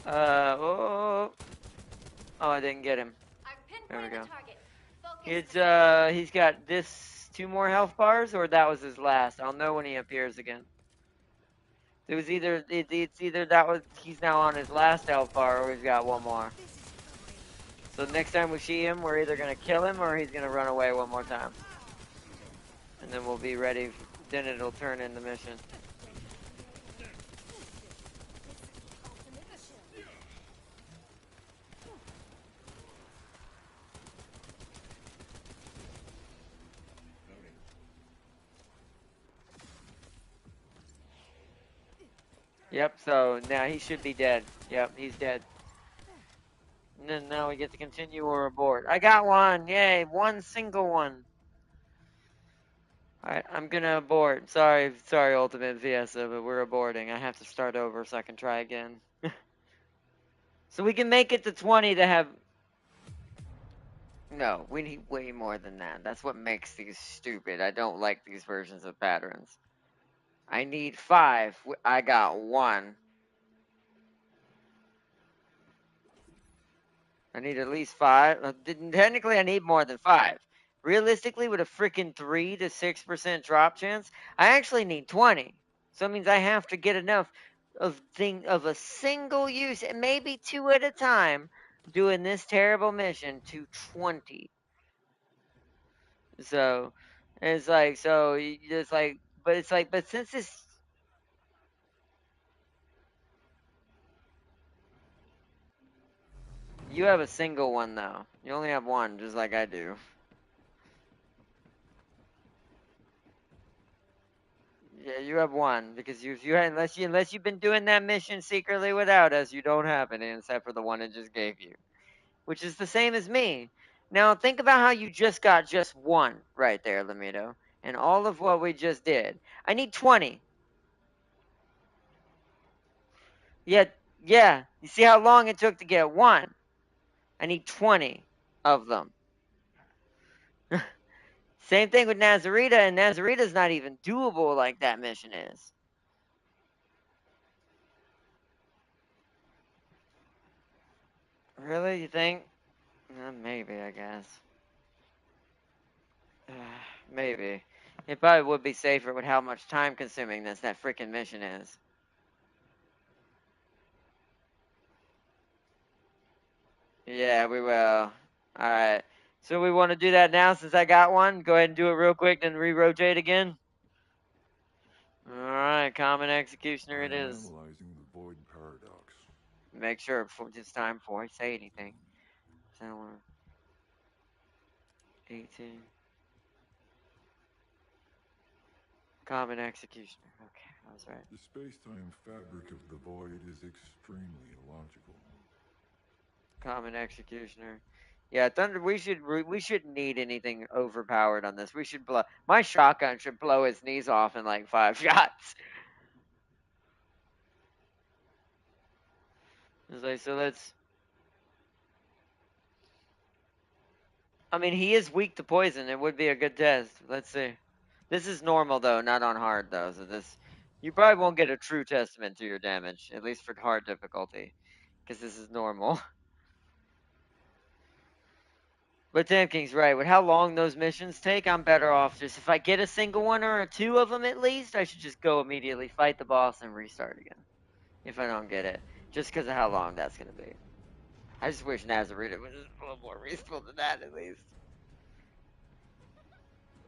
Oh, I didn't get him. I've There we pinpointed go. the target. Focus. He's got this 2 more health bars, or that was his last. I'll know when he appears again. It was either it's either that was he's now on his last health bar, or he's got 1 more. So next time we see him, we're either gonna kill him or he's gonna run away 1 more time, and then we'll be ready. Then it'll turn into mission. Yep, so now he should be dead. Yep, he's dead. And then now we get to continue or abort. I got one! Yay! 1 single one! Alright, I'm gonna abort. Sorry, Ultimate Fiesta, but we're aborting. I have to start over so I can try again. So we can make it to 20 to have... No, we need way more than that. That's what makes these stupid. I don't like these versions of patterns. I need 5. I got 1. I need at least 5. Technically, I need more than 5. Realistically, with a freaking 3 to 6% drop chance, I actually need 20. So it means I have to get enough of a single use, and maybe 2 at a time, doing this terrible mission to 20. So it's like, but since this, you have a single one though. You only have 1, just like I do. Yeah, you have 1 because unless you've been doing that mission secretly without us, you don't have any except for the one it just gave you, which is the same as me. Now think about how you just got just 1 right there, Lamito, and all of what we just did. I need 20. Yeah. You see how long it took to get 1? I need 20 of them. Same thing with Nazarita, and Nazarita's not even doable like that mission is. Really? You think? Maybe, I guess. Maybe. It probably would be safer with how much time consuming that freaking mission is. Yeah, we will. Alright. So we want to do that now since I got 1? Go ahead and do it real quick, then re-rotate again. Alright, Common Executioner it is. Analyzing the void paradox. Make sure it's time before I say anything. 18. Common executioner. Okay, I was right. The space-time fabric of the void is extremely illogical. Common executioner. Yeah, Thunder. We shouldn't need anything overpowered on this. We should blow. My shotgun should blow his knees off in like 5 shots. It's like, so let's. I mean, he is weak to poison. It would be a good test. Let's see. This is normal though, not on hard though. So this, you probably won't get a true testament to your damage, at least for hard difficulty, because this is normal. But King's right. With how long those missions take, I'm better off just if I get a single one or two of them at least, I should just go immediately, fight the boss, and restart again. If I don't get it, just because of how long that's gonna be. I just wish Nazareth was just a little more reasonable than that at least.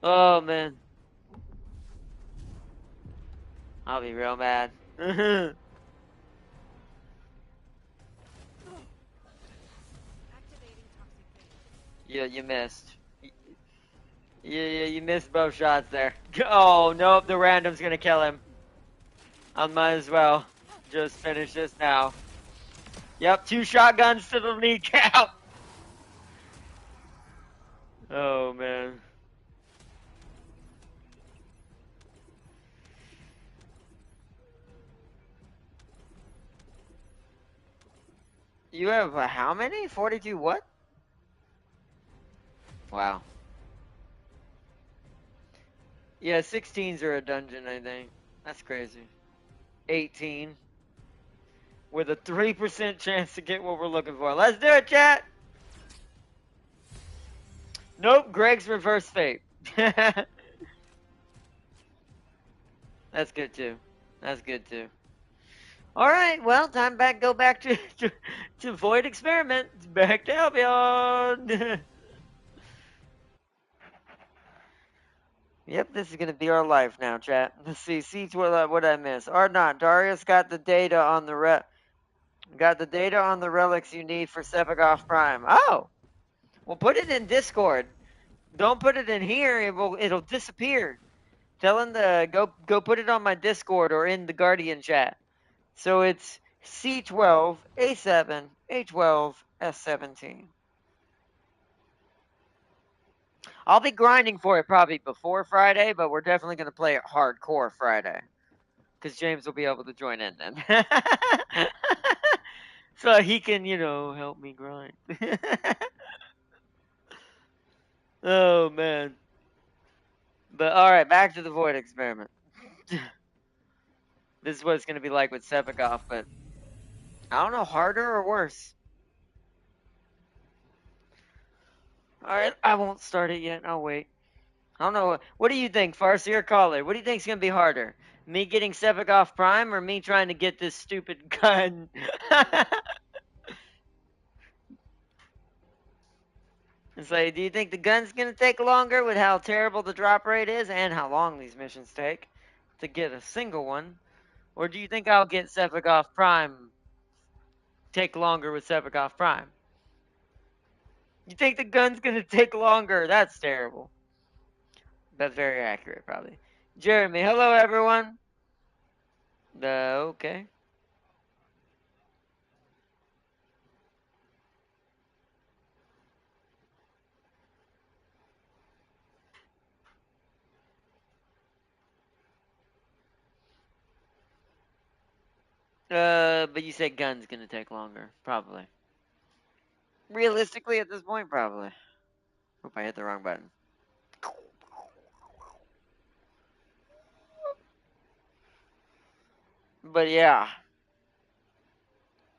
Oh man, I'll be real mad. Activating toxic phase. Yeah, you missed. Yeah, you missed both shots there. Oh, nope, the random's gonna kill him. I might as well just finish this now. Yep, 2 shotguns to the kneecap. Oh, man. You have how many? 42 what? Wow. Yeah, 16s are a dungeon, I think. That's crazy. 18. With a 3% chance to get what we're looking for. Let's do it, chat! Nope, Greg's reverse fate. That's good, too. That's good, too. Alright, well, time go back to Void Experiment. Back to Albion! Yep, this is gonna be our life now, chat. Let's see what I miss. Or not. Darius got the data on the relics you need for Sephiroth Prime. Oh! Well, put it in Discord. Don't put it in here, it'll disappear. Tell him to go put it on my Discord or in the Guardian chat. So it's C12, A7, A12, S17. I'll be grinding for it probably before Friday, but we're definitely going to play it hardcore Friday. Because James will be able to join in then. So he can, help me grind. Oh, man. But alright, back to the Void Experiment. This is what it's going to be like with Sephiroth, but I don't know, harder or worse. Alright, I won't start it yet. I'll wait. I don't know. What do you think, Farsi or Caller? What do you think's going to be harder? Me getting Sephiroth Prime or me trying to get this stupid gun? It's like, do you think the gun's going to take longer with how terrible the drop rate is and how long these missions take to get a single one? Or do you think I'll get Sephiroth Prime take longer with Sephiroth Prime? You think the gun's going to take longer? That's terrible. That's very accurate, probably. Jeremy, hello, everyone. Okay. But you said gun's gonna take longer, probably. Realistically, at this point, probably. Hope I hit the wrong button. But yeah.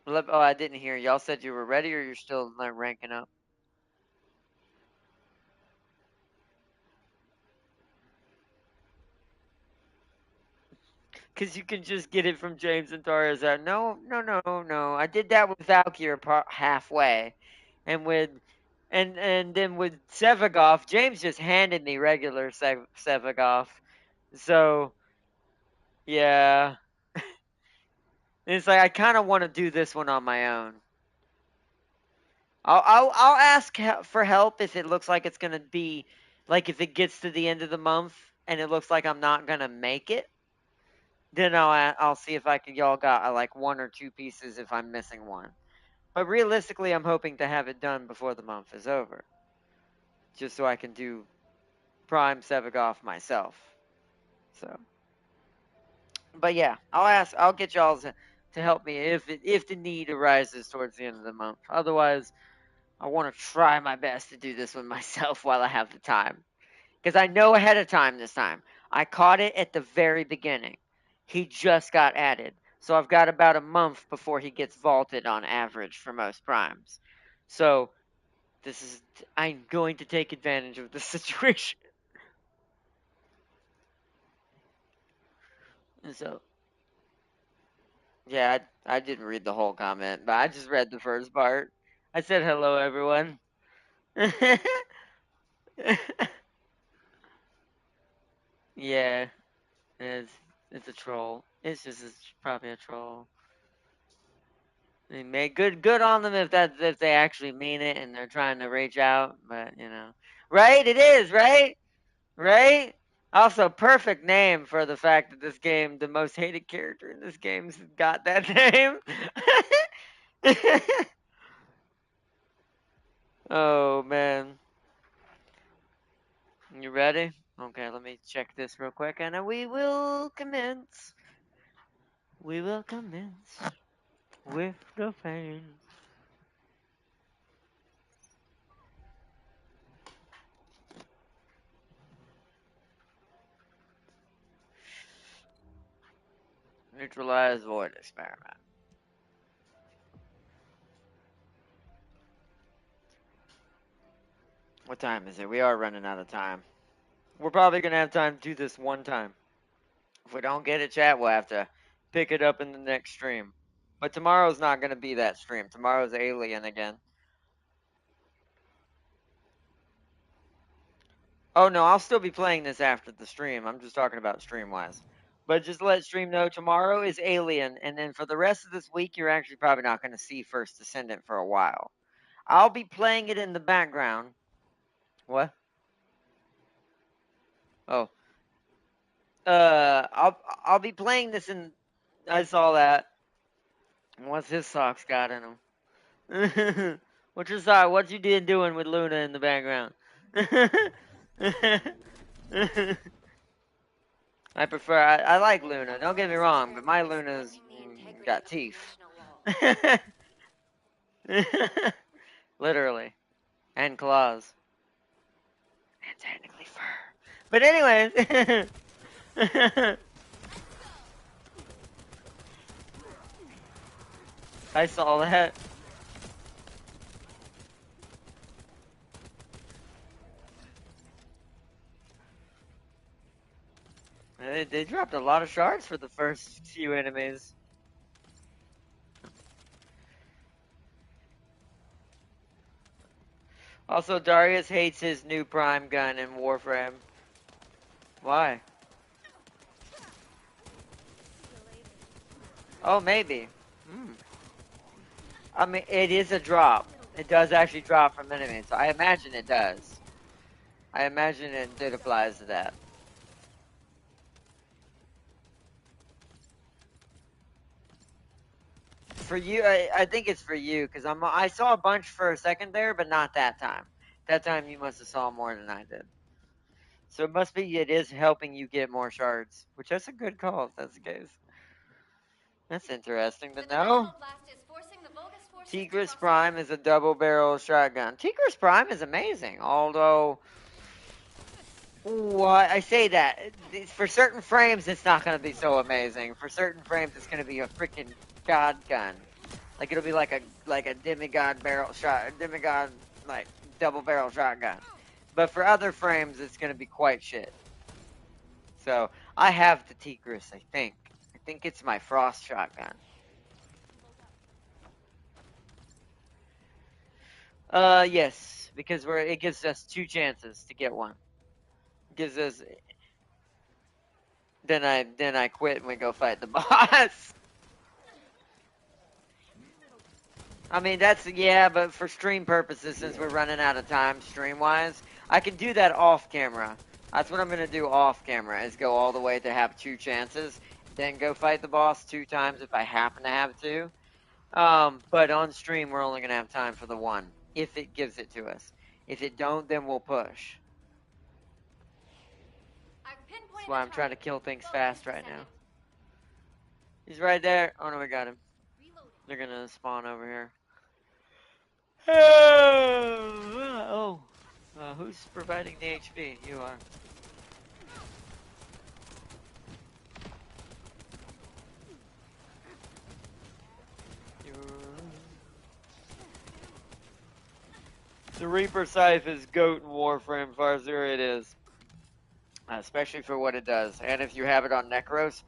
Oh, I didn't hear. Y'all said you were ready, or you're still like, ranking up? Because you can just get it from James and Tarzan. No, no, no, no. I did that with Valkyr halfway. And then with Sevagoff, James just handed me regular Sevagoff. So, yeah. It's like I kind of want to do this one on my own. I'll ask for help if it looks like it's gonna be like if it gets to the end of the month and it looks like I'm not gonna make it, then I'll see if y'all got like 1 or 2 pieces if I'm missing one. But realistically, I'm hoping to have it done before the month is over, just so I can do Prime Sevagoff myself. So, but yeah, I'll get y'all to help me if the need arises towards the end of the month. Otherwise, I want to try my best to do this one myself while I have the time. Because I know ahead of time this time. I caught it at the very beginning. He just got added. So I've got about a month before he gets vaulted on average for most primes. So I'm going to take advantage of the situation. And so, yeah, I didn't read the whole comment, but I just read the first part. I said hello, everyone. Yeah, it's it's a troll. It's probably a troll. They make good on them if they actually mean it and they're trying to reach out, but right? It is right, right. Also, perfect name for the fact that this game, the most hated character in this game's got that name. Oh man, you ready? Okay, let me check this real quick, and we will commence. We will commence with the pain. Neutralize void experiment. What time is it? We are running out of time. We're probably gonna have time to do this one time. If we don't get it, chat, we'll have to pick it up in the next stream. But tomorrow's not gonna be that stream. Tomorrow's Alien again. Oh no, I'll still be playing this after the stream. I'm just talking about stream wise. But just let stream know tomorrow is Alien, and then for the rest of this week, you're actually probably not gonna see First Descendant for a while. I'll be playing it in the background. What? Oh, I'll be playing this in. I saw that. What's his socks got in them? What's your sock? What you did doing with Luna in the background? I prefer. I like Luna. Don't get me wrong, but my Luna's got teeth. Literally, and claws, and technically fur. But anyways. I saw that. They dropped a lot of shards for the first few enemies. Also, Darius hates his new prime gun in Warframe. Why? Oh, maybe. Hmm. I mean, it is a drop. It does actually drop from enemies, so I imagine it does. I imagine it applies to that. For you, I think it's for you, because I saw a bunch for a second there, but not that time. That time you must have saw more than I did. So it must be it is helping you get more shards, which that's a good call if that's the case. That's interesting to know. Tigris Prime is a double barrel shotgun. Tigris Prime is amazing, although I say that for certain frames it's not going to be so amazing. For certain frames it's going to be a freaking god gun. Like it'll be like a demigod barrel shot, demigod like double barrel shotgun. But for other frames it's going to be quite shit. So I have the Tigris, I think. I think it's my frost shotgun. Yes, because it gives us 2 chances to get one. Gives us. Then I quit and we go fight the boss. I mean yeah, but for stream purposes, since we're running out of time stream wise, I can do that off camera. That's what I'm gonna do off camera, is go all the way to have 2 chances, then go fight the boss 2 times if I happen to have to. But on stream, we're only gonna have time for the 1, if it gives it to us. If it don't, then we'll push. I've That's pinpointed why the I'm trying to target. kill things Focus, fast right now. Descendant. He's right there. Oh no, we got him. Reloading. They're gonna spawn over here. Oh. Who's providing the HP? You are. The Reaper Scythe is GOAT in Warframe, Farzir it is. Especially for what it does. And if you have it on Necros,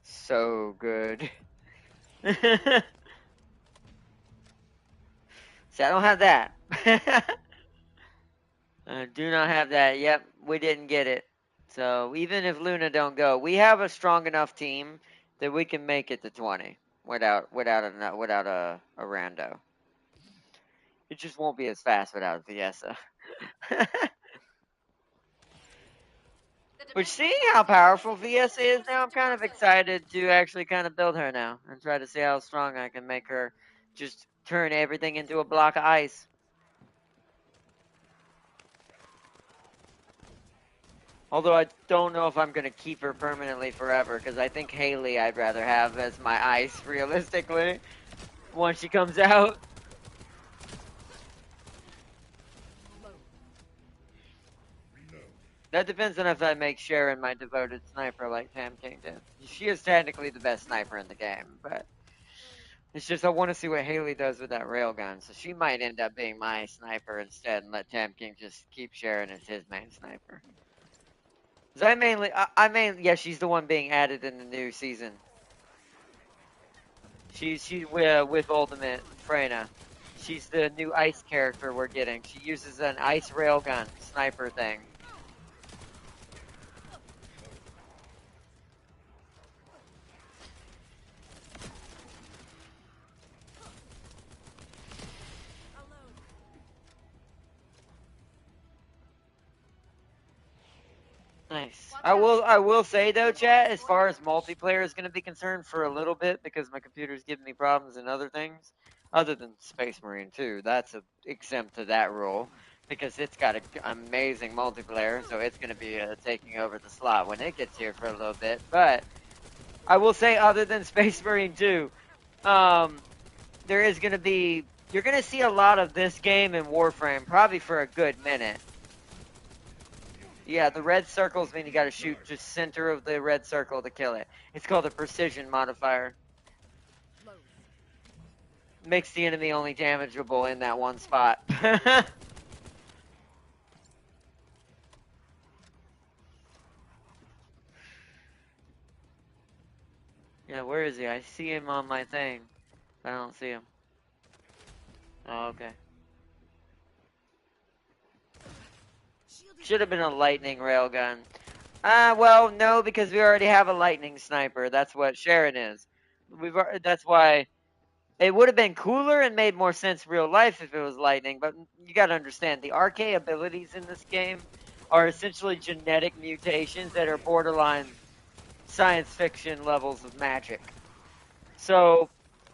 so good. See, I don't have that. I do not have that. Yep, we didn't get it. So even if Luna don't go, we have a strong enough team that we can make it to 20 without a rando. It just won't be as fast without Viesa. The Which, dimensional seeing how caster powerful is in Viesa is the now, I'm kind of proximity. excited to actually kind of build her now and try to see how strong I can make her just turn everything into a block of ice. Although I don't know if I'm going to keep her permanently forever, because I think Haley I'd rather have as my ice, realistically, once she comes out. That depends on if I make Sharon my devoted sniper like Tam King did. She is technically the best sniper in the game, but it's just I want to see what Haley does with that railgun. So she might end up being my sniper instead and let Tam King just keep Sharon as his main sniper. 'Cause yeah, she's the one being added in the new season. She's with Ultimate Freyna. She's the new ice character we're getting. She uses an ice railgun sniper thing. Nice. I will say though, chat, as far as multiplayer is going to be concerned for a little bit because my computer's giving me problems and other things, other than Space Marine 2, that's exempt to that rule because it's got an amazing multiplayer, so it's going to be taking over the slot when it gets here for a little bit. But I will say, other than Space Marine 2, there is going to be you're going to see a lot of this game in Warframe probably for a good minute. Yeah, the red circles mean you gotta shoot just center of the red circle to kill it. It's called a precision modifier. Makes the enemy only damageable in that one spot. Yeah, where is he? I see him on my thing. I don't see him. Oh, okay. Should have been a lightning railgun. Well, no, because we already have a lightning sniper. That's what Sharon is. That's why it would have been cooler and made more sense real life if it was lightning, but you gotta understand, the RK abilities in this game are essentially genetic mutations that are borderline science fiction levels of magic. So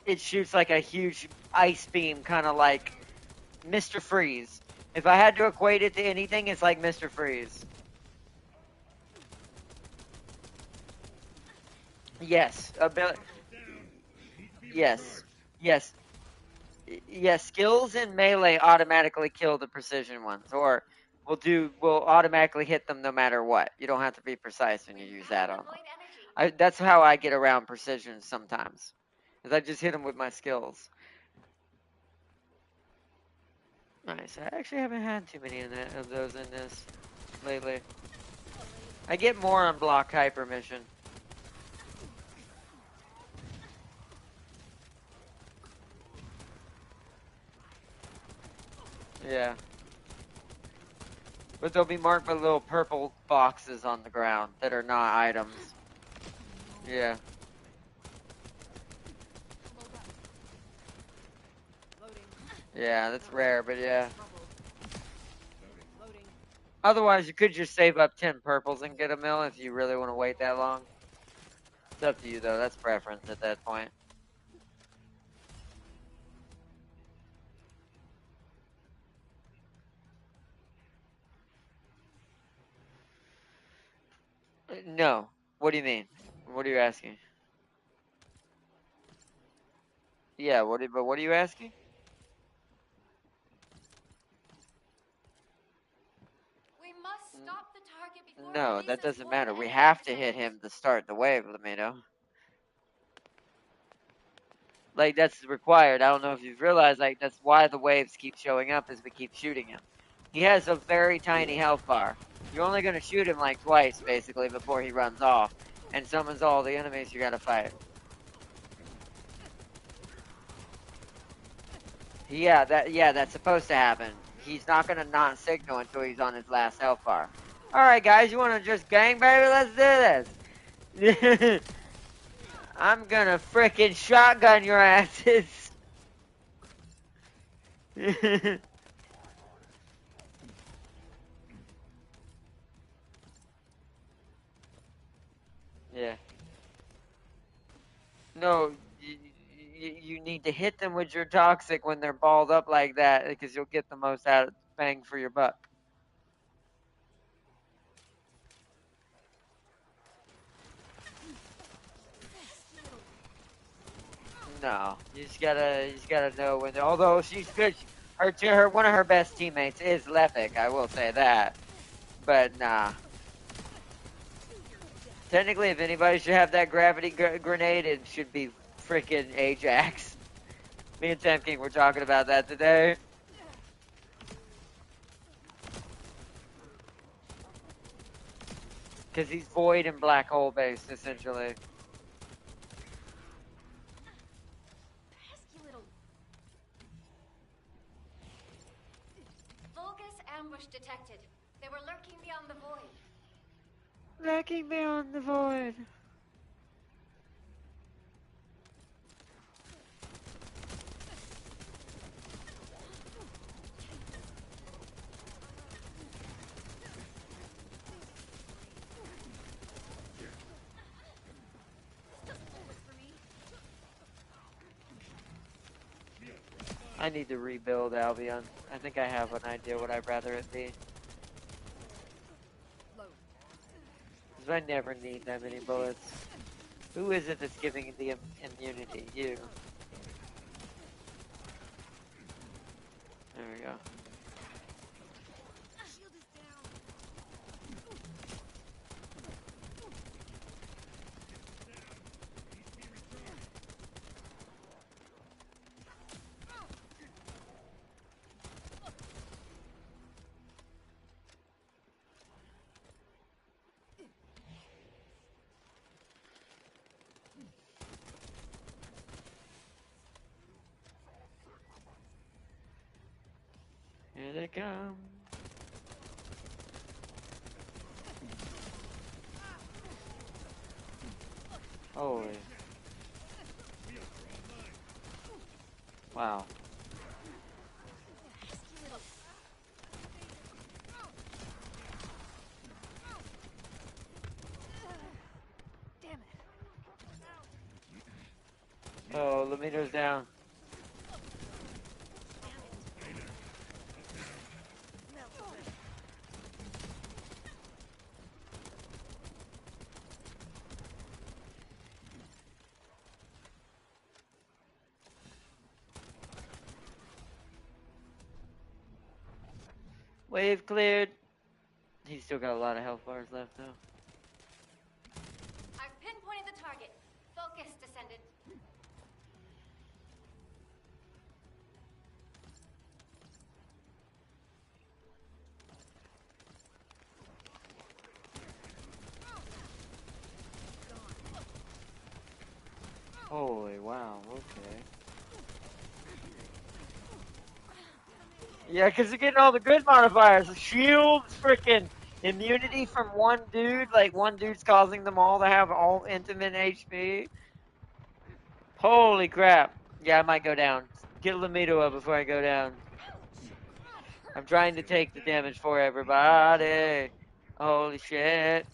it shoots like a huge ice beam, kind of like Mr. Freeze. If I had to equate it to anything, it's like Mr. Freeze. Yes, yes, yes. Yeah, skills in melee automatically kill the precision ones, or will automatically hit them no matter what. You don't have to be precise when you use that on them. That's how I get around precision sometimes, is I just hit them with my skills. Nice. I actually haven't had too many of those in this lately. I get more on block hyper mission. Yeah. But they'll be marked by little purple boxes on the ground that are not items. Yeah. Yeah, that's rare, but yeah. Otherwise, you could just save up 10 purples and get a mill if you really want to wait that long. It's up to you, though. That's preference at that point. No. What do you mean? What are you asking? Yeah, but what are you asking? We must stop the target before it No, that releases doesn't void matter. We energy, have to hit Descendant. him to start the wave, Lamino. Like, that's required. I don't know if you've realized, like, that's why the waves keep showing up, is we keep shooting him. He has a very tiny health bar. You're only going to shoot him, like, twice, basically, before he runs off. And summons all the enemies you gotta fight. Yeah, that's supposed to happen. He's not gonna not signal until he's on his last health bar. Alright, guys, you wanna just gang, baby? Let's do this. I'm gonna frickin' shotgun your asses. Yeah. No, you need to hit them with your toxic when they're balled up like that, because you'll get the most out of bang for your buck. No, you just gotta know when. Although she's good, her one of her best teammates is Lepic. I will say that, but nah. Technically, if anybody should have that gravity grenade, it should be freaking Ajax. Me and Sam King were talking about that today. Because he's void and black hole based, essentially. Pesky little. Vulgus ambush detected. They were lurking beyond the void. Lurking beyond the void. I need to rebuild Albion. I think I have an idea what I'd rather it be. Because I never need that many bullets. Who is it that's giving the immunity? You. There we go. Shield is down. Here they come. Holy. Wow. Pesky little. Damn it. Oh, Lamino's down. Wave cleared. He's still got a lot of health bars left, though. I've pinpointed the target. Focus, Descendant. Holy wow, okay. Yeah, because you're getting all the good modifiers. Shields, freaking immunity from one dude. Like, one dude's causing them all to have all intimate HP. Holy crap. Yeah, I might go down. Get Lamito up before I go down. I'm trying to take the damage for everybody. Holy shit.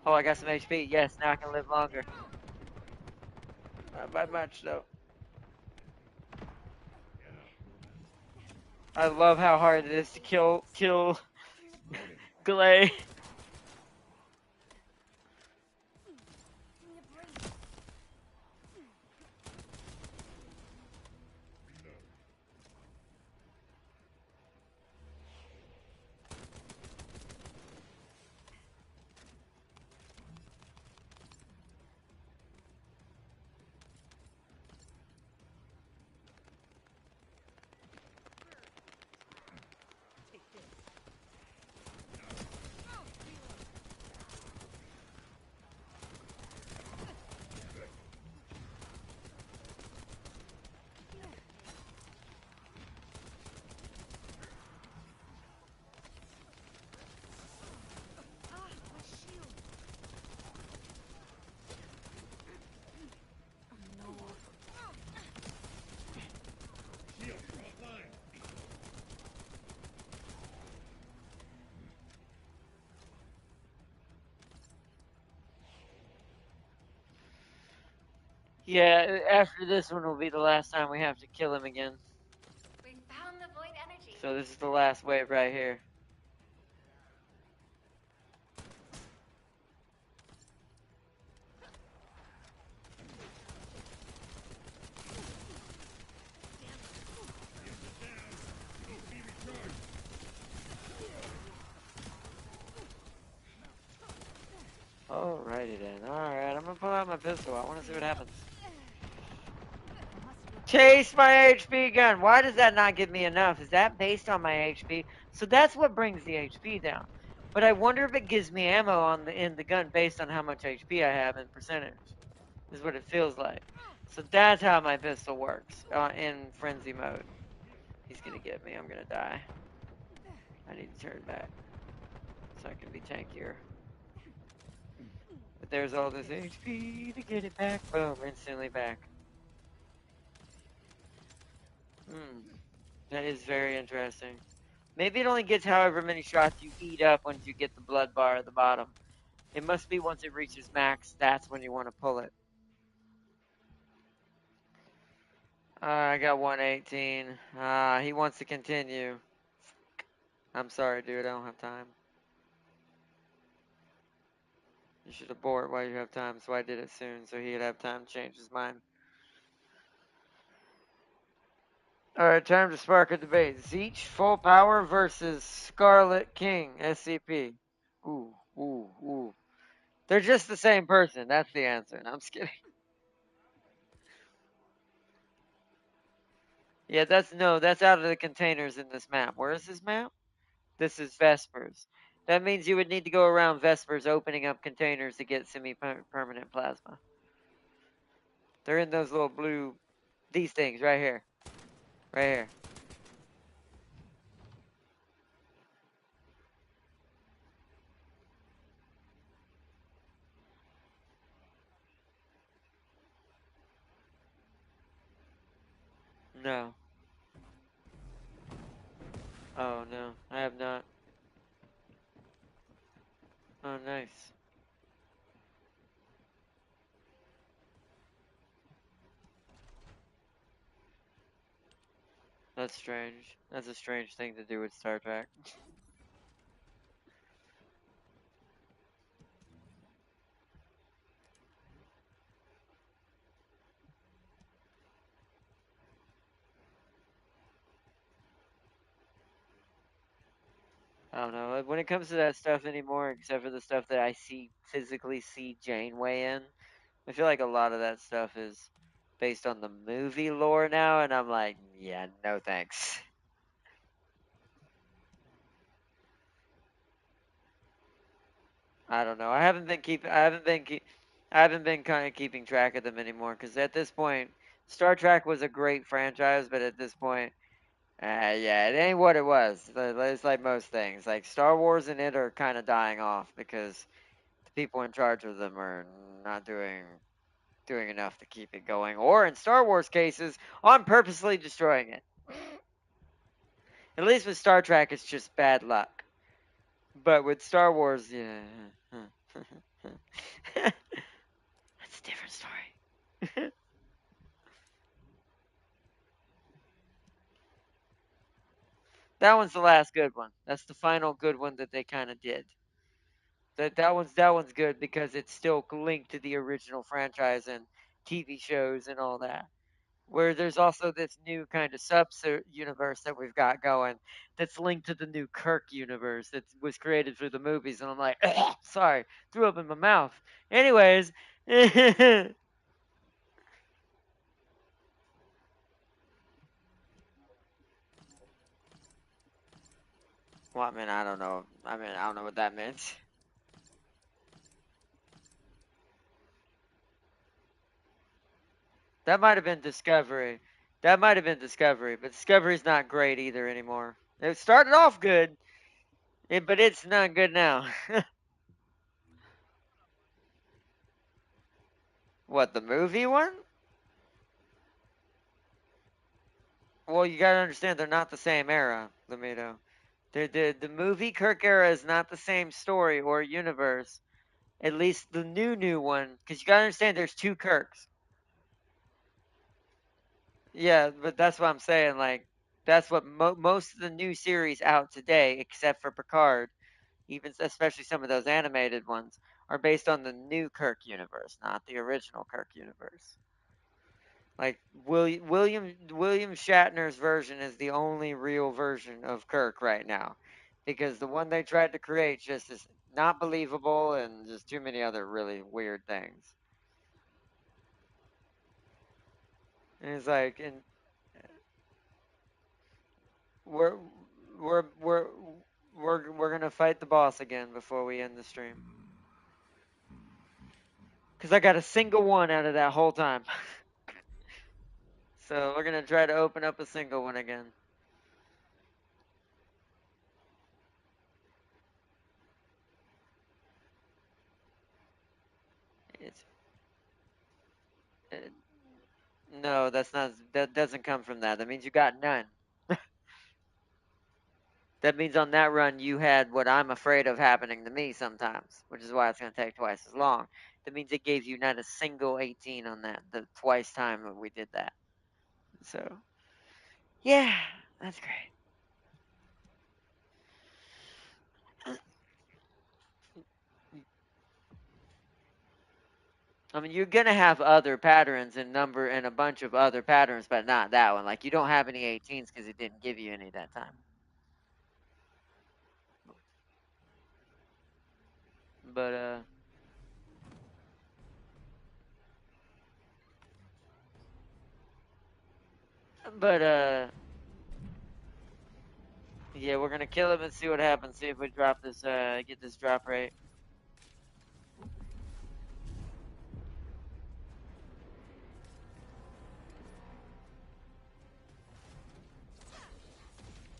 Oh, I got some HP. Yes, now I can live longer. Not by much, though. I love how hard it is to kill Glay. Shield offline. Yeah, after this one will be the last time we have to kill him again. We found the void energy. So this is the last wave right here. Alrighty then. Alright, I'm gonna pull out my pistol. I wanna see what happens. Chase my HP gun. Why does that not give me enough? Is that based on my HP? So that's what brings the HP down. But I wonder if it gives me ammo on in the gun based on how much HP I have in percentage. Is what it feels like. So that's how my pistol works in frenzy mode. He's gonna get me. I'm gonna die. I need to turn back so I can be tankier. But there's all this HP to get it back. Boom, instantly back. That is very interesting. Maybe it only gets however many shots you eat up once you get the blood bar at the bottom. It must be once it reaches max, that's when you want to pull it. I got 118. He wants to continue. I'm sorry, dude. I don't have time. You should abort while you have time, so I did it soon, so he'd have time to change his mind. Alright, time to spark a debate. Zeech full power versus Scarlet King, SCP. Ooh, ooh, ooh. They're just the same person. That's the answer. No, I'm just kidding. Yeah, that's out of the containers in this map. Where is this map? This is Vespers. That means you would need to go around Vespers opening up containers to get semi-permanent plasma. They're in those little blue, these things right here. Right here. No. Oh, no. I have not. Oh, nice. That's strange. That's a strange thing to do with Star Trek. I don't know. When it comes to that stuff anymore, except for the stuff that I physically see Janeway in, I feel like a lot of that stuff is based on the movie lore now, and I'm like, yeah, no thanks. I don't know. I haven't been kind of keeping track of them anymore because at this point, Star Trek was a great franchise, but at this point, yeah, it ain't what it was. It's like most things. Like Star Wars and it are kind of dying off because the people in charge of them are not doing enough to keep it going, or in Star Wars cases, on purposely destroying it. At least with Star Trek, it's just bad luck. But with Star Wars, yeah. That's a different story. That one's the last good one. That's the final good one that they kind of did. That one's good because it's still linked to the original franchise and TV shows and all that. Where there's also this new kind of sub universe that we've got going that's linked to the new Kirk universe that was created through the movies, and I'm like, sorry, threw up in my mouth. Anyways, well, I mean, I don't know. I don't know what that meant. That might have been Discovery. That might have been Discovery, but Discovery's not great either anymore. It started off good, but it's not good now. What, the movie one? Well, you gotta understand they're not the same era, Lamito. The movie Kirk era is not the same story or universe. At least the new one, because you gotta understand there's two Kirks. Yeah, but that's what I'm saying. Like, that's what most of the new series out today, except for Picard, even especially some of those animated ones, are based on the new Kirk universe, not the original Kirk universe. Like William Shatner's version is the only real version of Kirk right now, because the one they tried to create just is not believable and just too many other really weird things. And it's like, and we're we're we're we're gonna fight the boss again before we end the stream, because I got a single one out of that whole time. So we're gonna try to open up a single one again. It's uh, no, that's not. That doesn't come from that. That means you got none. That means on that run you had what I'm afraid of happening to me sometimes, which is why it's gonna take twice as long. That means it gave you not a single 18 on that the twice time that we did that. So yeah, that's great. I mean, you're gonna have other patterns and number and a bunch of other patterns, but not that one. Like you don't have any 18s because it didn't give you any that time. But but yeah, we're gonna kill him and see what happens. See if we drop this get this drop rate.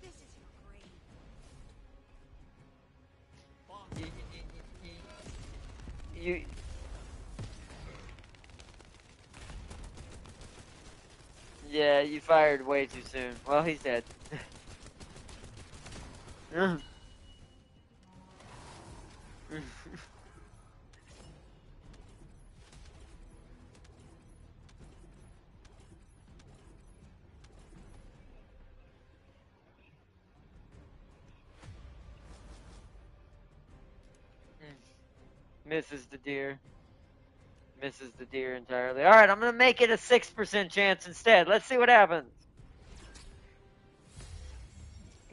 This is your grave. You yeah, you fired way too soon. Well, he's dead. Misses the deer. Misses the deer entirely. All right, I'm gonna make it a 6% chance instead. Let's see what happens.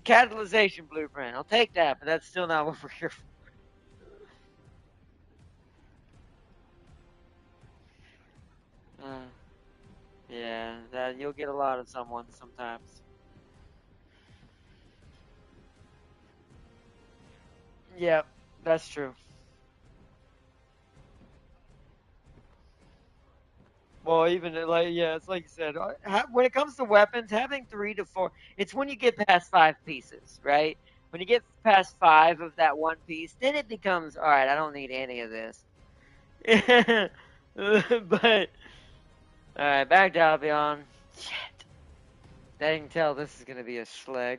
Catalyzation blueprint. I'll take that, but that's still not what we're here for. Yeah, that you'll get a lot of someone sometimes. Yep, that's true. Well, even like yeah, it's like you said. When it comes to weapons, having 3 to 4, it's when you get past 5 pieces, right? When you get past 5 of that one piece, then it becomes all right. I don't need any of this. But all right, back to Albion. Shit, I can tell this is gonna be a schleg.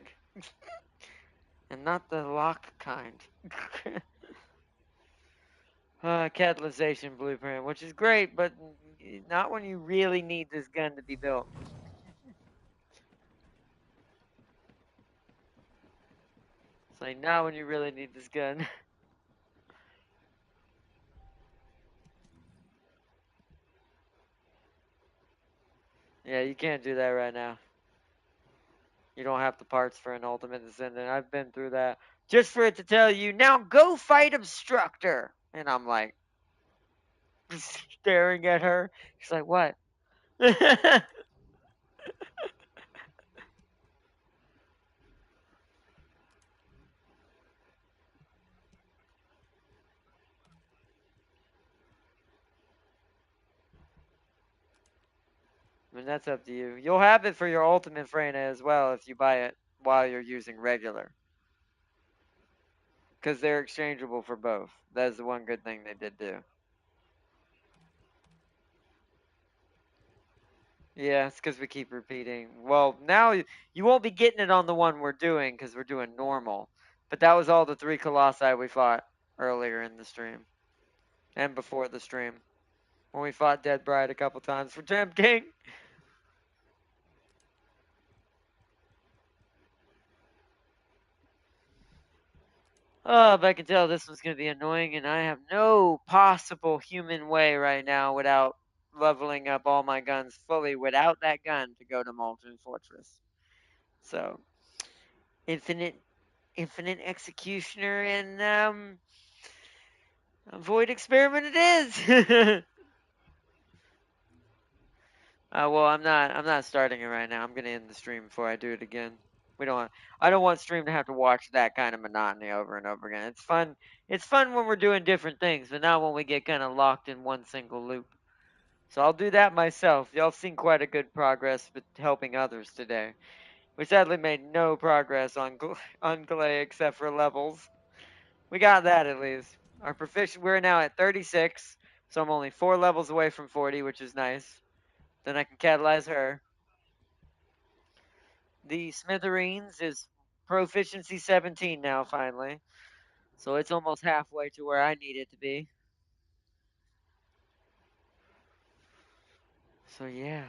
And not the lock kind. Catalyzation blueprint, which is great, but not when you really need this gun to be built. It's like, not when you really need this gun. Yeah, you can't do that right now. You don't have the parts for an ultimate descendant. I've been through that. Just for it to tell you, now go fight Obstructor. And I'm like, staring at her. She's like, what? I mean, that's up to you. You'll have it for your ultimate Freyna as well if you buy it while you're using regular. Because they're exchangeable for both. That's the one good thing they did do. Yeah, it's because we keep repeating. Well, now you won't be getting it on the one we're doing because we're doing normal. But that was all the 3 Colossi we fought earlier in the stream and before the stream when we fought Dead Bride a couple times for Temp King. Oh, but I can tell this was going to be annoying, and I have no possible human way right now without leveling up all my guns fully without that gun to go to Molten Fortress. So, infinite executioner and void experiment it is. Well, I'm not starting it right now. I'm gonna end the stream before I do it again. We don't want, I don't want stream to have to watch that kind of monotony over and over again. It's fun. It's fun when we're doing different things, but not when we get kind of locked in one single loop. So I'll do that myself. Y'all have seen quite a good progress with helping others today. We sadly made no progress on on Glay except for levels. We got that at least. Our proficient, we're now at 36, so I'm only 4 levels away from 40, which is nice. Then I can catalyze her. The Smithereens is proficiency 17 now, finally. So it's almost halfway to where I need it to be. So yeah.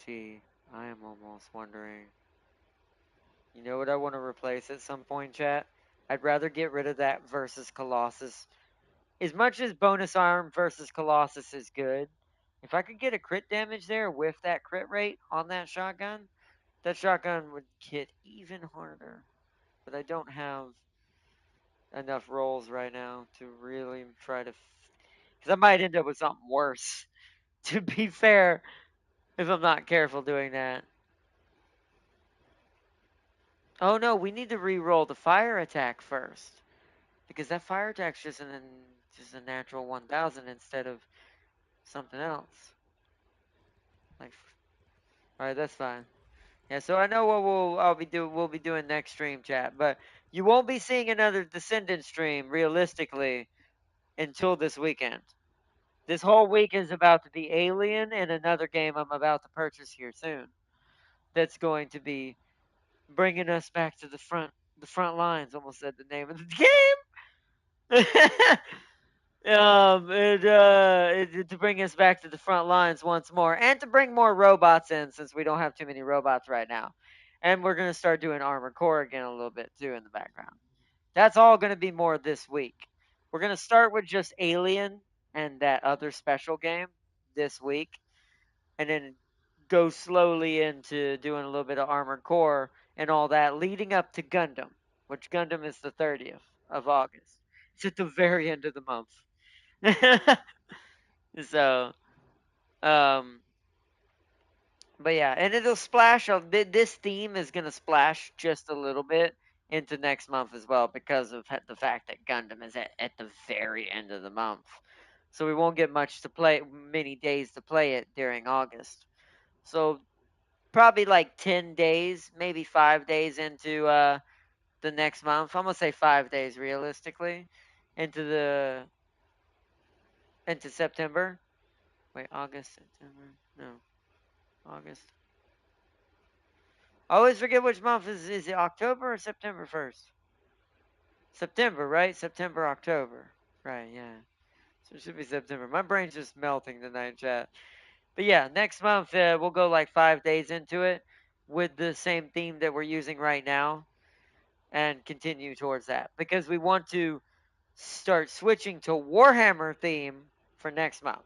See, I am almost wondering. You know what I want to replace at some point, chat? I'd rather get rid of that versus Colossus. As much as bonus arm versus Colossus is good, if I could get a crit damage there with that crit rate on that shotgun would hit even harder. But I don't have enough rolls right now to really try to. Because I might end up with something worse, to be fair, if I'm not careful doing that. Oh no, we need to re-roll the fire attack first. Because that fire attack's just a natural 1000 instead of something else. Like, all right, that's fine. Yeah, so I know what we'll be doing next stream, chat, but you won't be seeing another Descendant stream realistically until this weekend. This whole week is about to be Alien and another game I'm about to purchase here soon. That's going to be bringing us back to the front lines. Almost said the name of the game. To bring us back to the front lines once more, and to bring more robots in since we don't have too many robots right now. And we're gonna start doing Armored Core again a little bit too in the background. That's all gonna be more this week. We're gonna start with just Alien and that other special game this week, and then go slowly into doing a little bit of Armored Core and all that, leading up to Gundam, which Gundam is the 30th of August. It's at the very end of the month. So, um, but yeah, and it'll splash. This theme is gonna splash just a little bit into next month as well because of the fact that Gundam is at the very end of the month. So we won't get much to play, many days to play it during August. So probably like 10 days, maybe 5 days into the next month. I'm gonna say 5 days realistically into September. Wait, August, September? No, August. I always forget which month is it October or September 1st? September, right? September, October. Right, yeah. So it should be September. My brain's just melting tonight, chat. But yeah, next month we'll go like 5 days into it with the same theme that we're using right now and continue towards that because we want to start switching to Warhammer theme for next month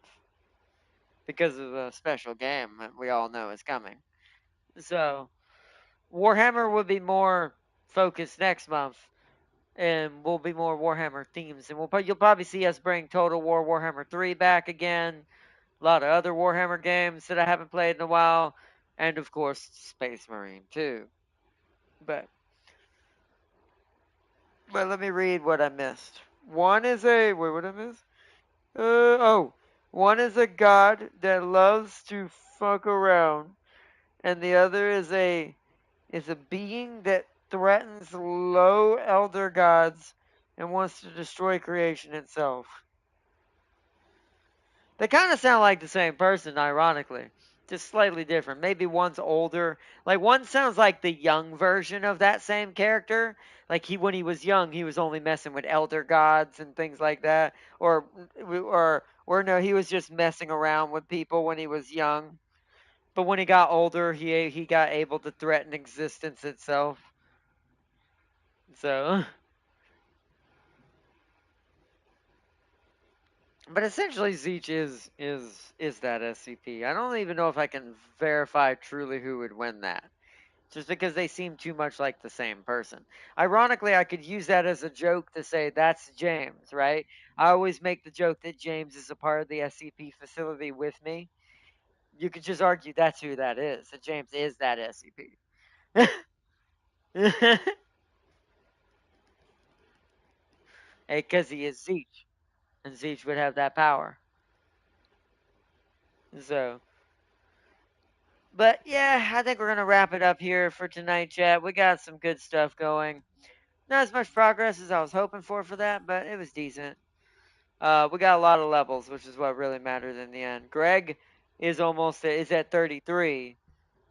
because of a special game that we all know is coming. So Warhammer will be more focused next month, and will be more Warhammer themes, and you'll probably see us bring Total War Warhammer 3 back again. A lot of other Warhammer games that I haven't played in a while, and of course Space Marine too. But let me read what I missed. One is a wait, what I missed? Oh, one is a god that loves to fuck around, and the other is a being that threatens low elder gods and wants to destroy creation itself. They kind of sound like the same person, ironically. Just slightly different. Maybe one's older. Like one sounds like the young version of that same character. Like when he was young, he was only messing with elder gods and things like that. Or no, he was just messing around with people when he was young. But when he got older, he got able to threaten existence itself. So, but essentially, Zeech is that SCP. I don't even know if I can verify truly who would win that, just because they seem too much like the same person. Ironically, I could use that as a joke to say that's James, right? I always make the joke that James is a part of the SCP facility with me. You could just argue that's who that is. That James is that SCP. Because he is Zeech, and Zeech would have that power. So, but yeah, I think we're gonna wrap it up here for tonight, chat. We got some good stuff going. Not as much progress as I was hoping for that, but it was decent. We got a lot of levels, which is what really matters in the end. Greg is at 33,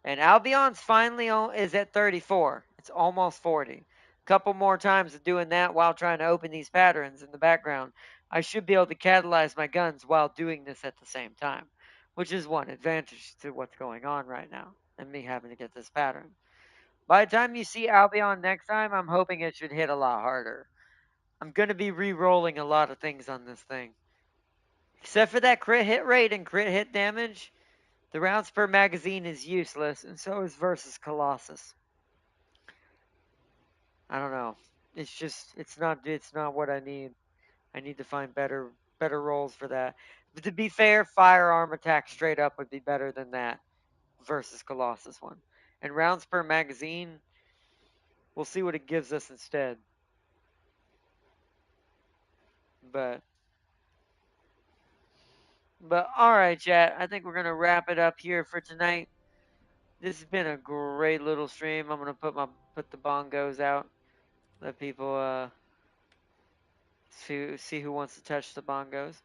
and Albion's finally is at 34. It's almost 40. Couple more times of doing that while trying to open these patterns in the background. I should be able to catalyze my guns while doing this at the same time, which is one advantage to what's going on right now and me having to get this pattern. By the time you see Albion next time, I'm hoping it should hit a lot harder. I'm going to be re-rolling a lot of things on this thing. Except for that crit hit rate and crit hit damage, the rounds per magazine is useless, and so is versus Colossus. I don't know. It's not what I need. I need to find better rolls for that. But to be fair, firearm attack straight up would be better than that versus Colossus one. And rounds per magazine, we'll see what it gives us instead. But all right, chat. I think we're gonna wrap it up here for tonight. This has been a great little stream. I'm gonna put the bongos out. Let people see who wants to touch the bongos.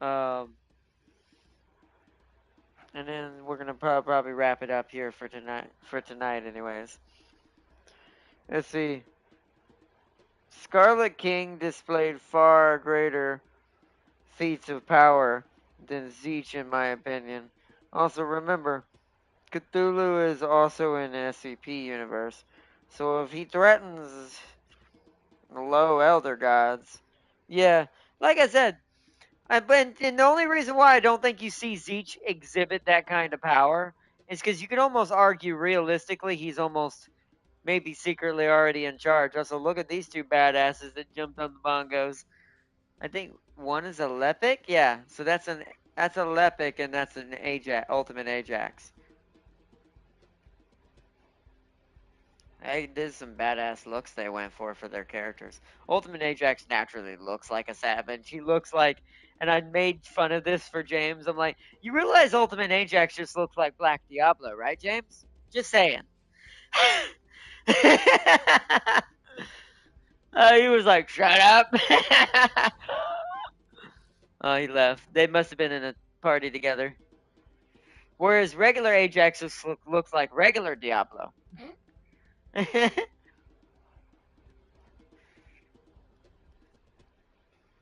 Um, and then we're gonna probably wrap it up here for tonight. For tonight, anyways. Let's see. Scarlet King displayed far greater feats of power than Zeech, in my opinion. Also, remember, Cthulhu is also in SCP universe, so if he threatens the low elder gods, yeah, like I said, and the only reason why I don't think you see Zeech exhibit that kind of power is because you could almost argue realistically he's almost maybe secretly already in charge. Also, look at these two badasses that jumped on the bongos. I think one is a Lepic, yeah. So that's a Lepic and that's an Ajax, Ultimate Ajax. Hey, there's some badass looks they went for their characters. Ultimate Ajax naturally looks like a savage. He looks like, and I made fun of this for James. I'm like, you realize Ultimate Ajax just looks like Black Diablo, right, James? Just saying. He was like, shut up. Oh, he left. They must have been in a party together. Whereas regular Ajax looks like regular Diablo.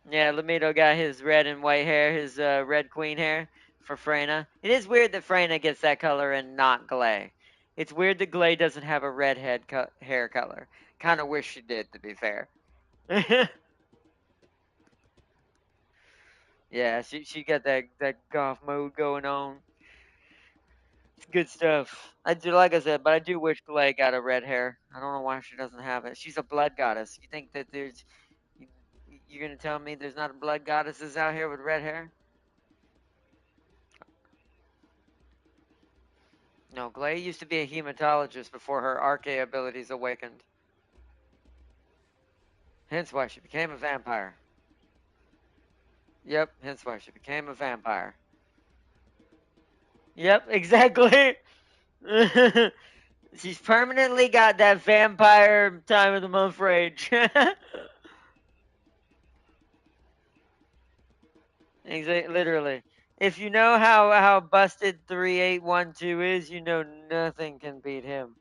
Yeah, Lamido got his red and white hair, his red queen hair for Freyna. It is weird that Freyna gets that color and not Glay. It's weird that Glay doesn't have a red hair color. Kind of wish she did, to be fair. Yeah, she got that goth mode going on. It's good stuff. I do, like I said, but I do wish Glay got a red hair. I don't know why she doesn't have it. She's a blood goddess. You think that you- you're gonna tell me there's not blood goddesses out here with red hair? No, Glay used to be a hematologist before her arche abilities awakened. Hence why she became a vampire. Yep, hence why she became a vampire. Yep, exactly. She's permanently got that vampire time of the month rage. Literally. If you know how busted 3812 is, you know nothing can beat him.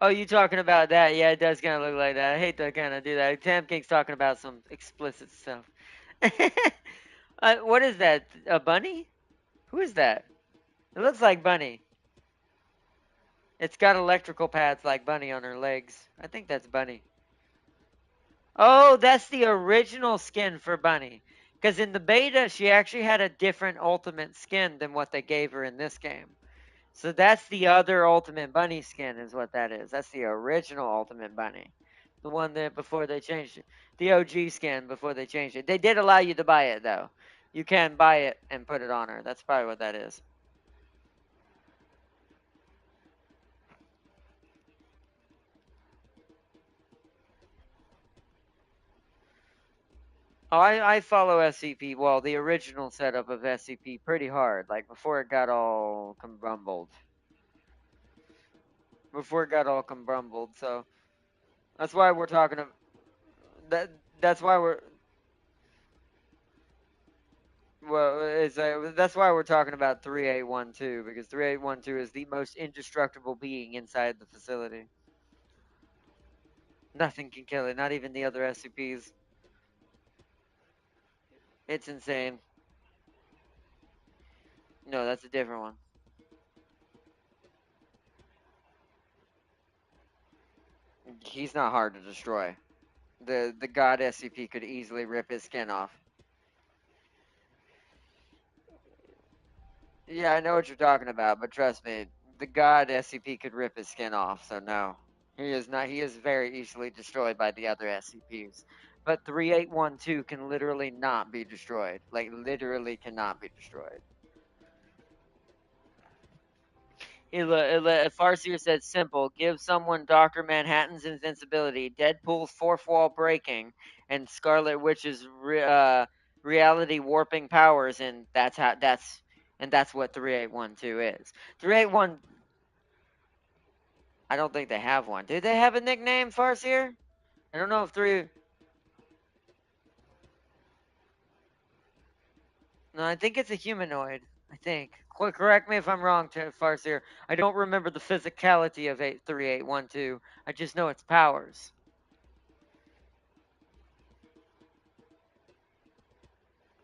Oh, you talking about that? Yeah, it does kind of look like that. I hate to kind of do that. Tam King's talking about some explicit stuff. What is that? A bunny? Who is that? It looks like Bunny. It's got electrical pads like Bunny on her legs. I think that's Bunny. Oh, that's the original skin for Bunny. Because in the beta, she actually had a different ultimate skin than what they gave her in this game. So that's the other Ultimate Bunny skin, is what that is. That's the original Ultimate Bunny. The one that before they changed it. The OG skin before they changed it. They did allow you to buy it, though. You can buy it and put it on her. That's probably what that is. Oh, I follow SCP, well, the original setup of SCP pretty hard. Like, before it got all crumbled. Before it got all crumbled. So, that's why we're talking of. That, that's why we're. Well, that's why we're talking about 3812 because 3812 is the most indestructible being inside the facility. Nothing can kill it, not even the other SCPs. It's insane. No, that's a different one. He's not hard to destroy. The god SCP could easily rip his skin off. Yeah, I know what you're talking about, but trust me, the god SCP could rip his skin off. So no, he is not. He is very easily destroyed by the other SCPs. But 3812 can literally not be destroyed. Like literally cannot be destroyed. Farseer said simple. Give someone Dr. Manhattan's invincibility, Deadpool's fourth wall breaking, and Scarlet Witch's reality warping powers, and that's what 3812 is. 381. I don't think they have one. Did they have a nickname, Farseer? I don't know if three. No, I think it's a humanoid. I think. Correct me if I'm wrong, Farseer. I don't remember the physicality of 3812. I just know its powers.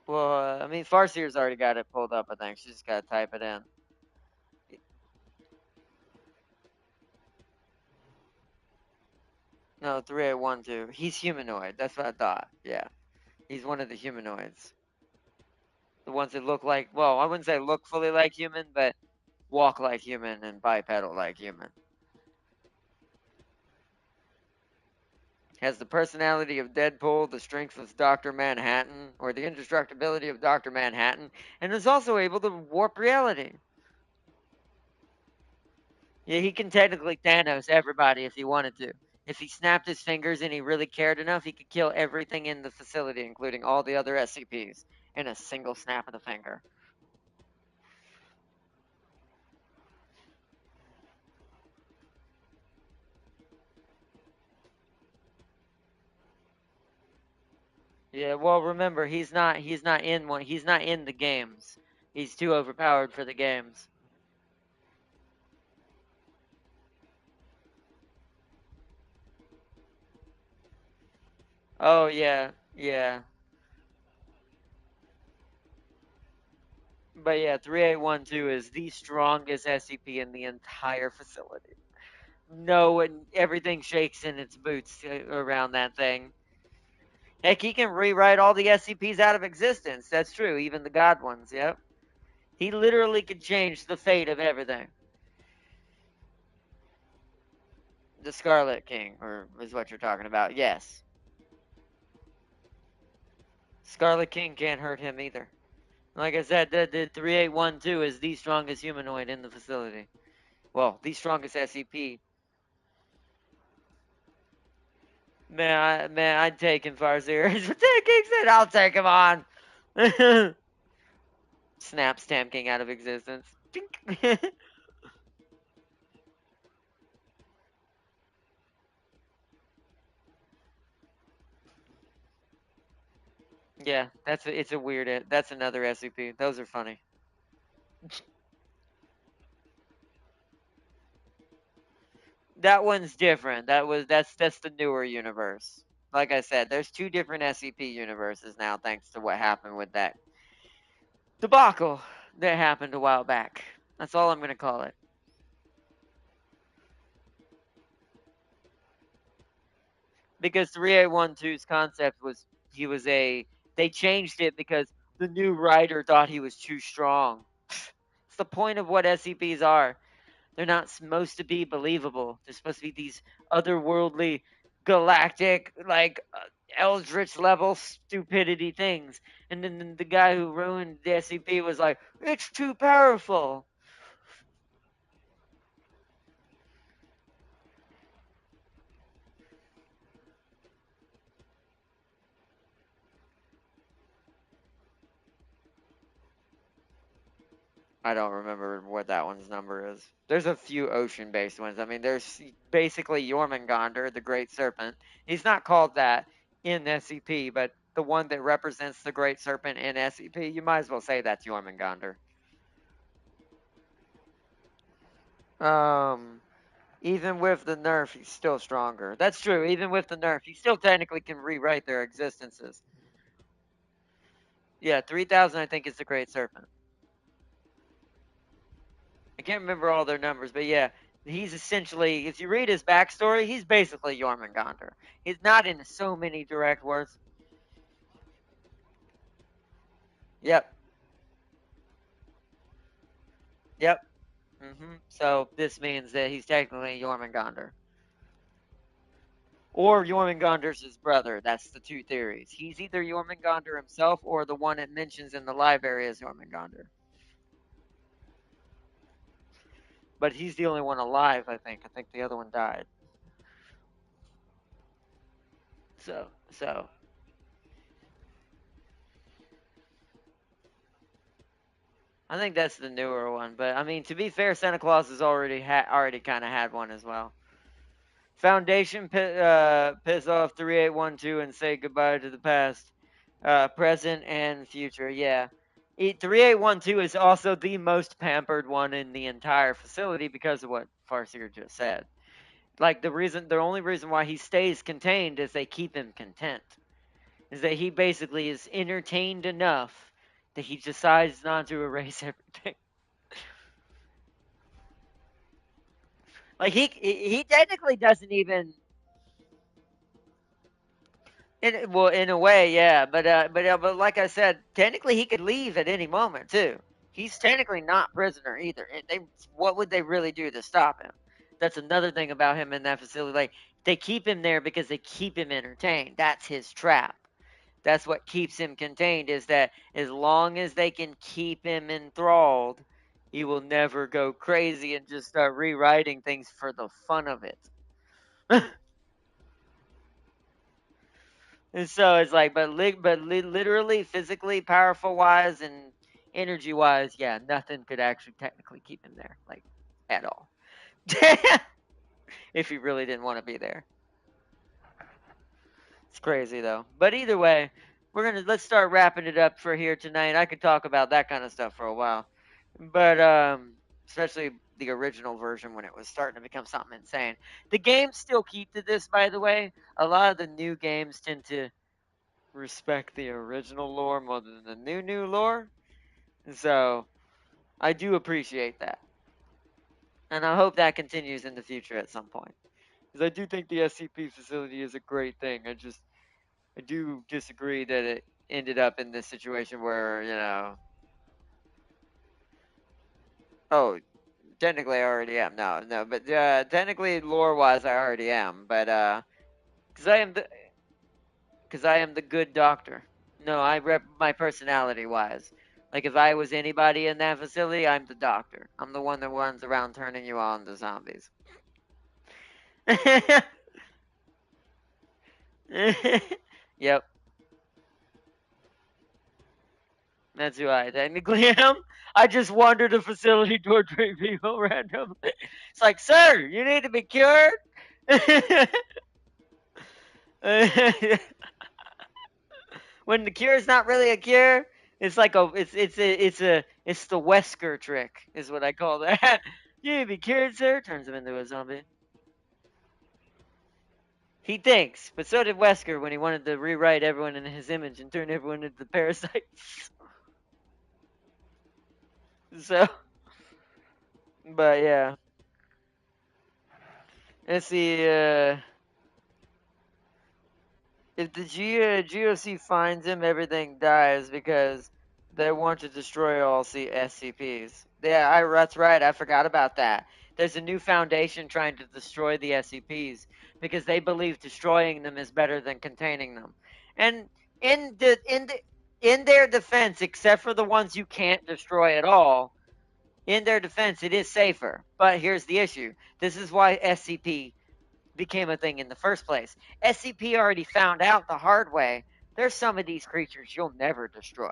Well, I mean, Farseer's already got it pulled up, I think. She's just got to type it in. No, 3812. He's humanoid. That's what I thought. Yeah. He's one of the humanoids. The ones that look like, well, I wouldn't say look fully like human, but walk like human and bipedal like human. Has the personality of Deadpool, the strength of Dr. Manhattan, or the indestructibility of Dr. Manhattan, and is also able to warp reality. Yeah, he can technically Thanos everybody if he wanted to. If he snapped his fingers and he really cared enough, he could kill everything in the facility, including all the other SCPs, in a single snap of the finger. Yeah, well, remember he's not in one. He's not in the games. He's too overpowered for the games. Oh yeah, yeah. But yeah, 3812 is the strongest SCP in the entire facility. No, and everything shakes in its boots around that thing. Heck, he can rewrite all the SCPs out of existence. That's true, even the god ones. Yep. He literally could change the fate of everything. The Scarlet King, or is what you're talking about. Yes. Scarlet King can't hurt him either. Like I said, the 3812 is the strongest humanoid in the facility. Well, the strongest SCP. Man, I'd take him far serious. King said, I'll take him on. Snaps Tam King out of existence. Yeah, it's a weird. That's another SCP. Those are funny. That one's different. That's the newer universe. Like I said, there's two different SCP universes now, thanks to what happened with that debacle that happened a while back. That's all I'm gonna call it. Because 3812's concept was he was a. They changed it because the new writer thought he was too strong. It's the point of what SCPs are. They're not supposed to be believable. They're supposed to be these otherworldly, galactic, like eldritch level stupidity things. And then the guy who ruined the SCP was like, it's too powerful. I don't remember what that one's number is. There's a few ocean based ones. I mean, there's basically Jormungandr, the Great Serpent. He's not called that in SCP, but the one that represents the Great Serpent in SCP, you might as well say that's Jormungandr. Um, Even with the nerf, he's still stronger. That's true. Even with the nerf, he still technically can rewrite their existences. Yeah, 3000, I think, is the Great Serpent. I can't remember all their numbers, but yeah, he's essentially, if you read his backstory, he's basically Jormungandr. He's not in so many direct words. Yep, yep. So this means that he's technically Jormungandr. Or Jormungandr's his brother. That's the two theories. He's either Jormungandr himself or the one it mentions in the library as Jormungandr. But he's the only one alive, I think. I think the other one died. So I think that's the newer one. But I mean, to be fair, Santa Claus has already kind of had one as well. Foundation piss off 3812 and say goodbye to the past, present, and future. Yeah. 3812 is also the most pampered one in the entire facility because of what Farseer just said. Like the only reason why he stays contained is they keep him content. Is that he basically is entertained enough that he decides not to erase everything. Like he technically doesn't even. Well, in a way, yeah, but like I said, technically he could leave at any moment too. He's technically not prisoner either. What would they really do to stop him? That's another thing about him in that facility. Like they keep him there because they keep him entertained. That's his trap. That's what keeps him contained. Is that as long as they can keep him enthralled, he will never go crazy and just start rewriting things for the fun of it. And so it's like, literally, physically, powerful wise, and energy wise, yeah, nothing could actually technically keep him there, like at all. If he really didn't want to be there, it's crazy though. But either way, let's start wrapping it up for here tonight. I could talk about that kind of stuff for a while, but especially the original version when it was starting to become something insane. The games still keep to this, by the way. A lot of the new games tend to respect the original lore more than the new lore, so I do appreciate that, and I hope that continues in the future at some point. Because I do think the SCP facility is a great thing. I do disagree that it ended up in this situation where, oh, technically I already am. No, no, but technically lore wise I already am, but cuz I am the good doctor. No, I rep my personality wise. Like if I was anybody in that facility, I'm the doctor. I'm the one that runs around turning you all into zombies. Yep, that's who I technically am. I just wander the facility torturing people randomly. It's like, sir, you need to be cured. When the cure is not really a cure, it's like it's the Wesker trick, is what I call that. You need to be cured, sir. Turns him into a zombie. He thinks, but so did Wesker when he wanted to rewrite everyone in his image and turn everyone into the parasites. So, but yeah, let's see. If the GOC finds him, everything dies because they want to destroy all SCPs. Yeah, that's right. I forgot about that. There's a new foundation trying to destroy the SCPs because they believe destroying them is better than containing them. And in their defense, except for the ones you can't destroy at all, in their defense, it is safer. But here's the issue. This is why SCP became a thing in the first place. SCP already found out the hard way. There's some of these creatures you'll never destroy.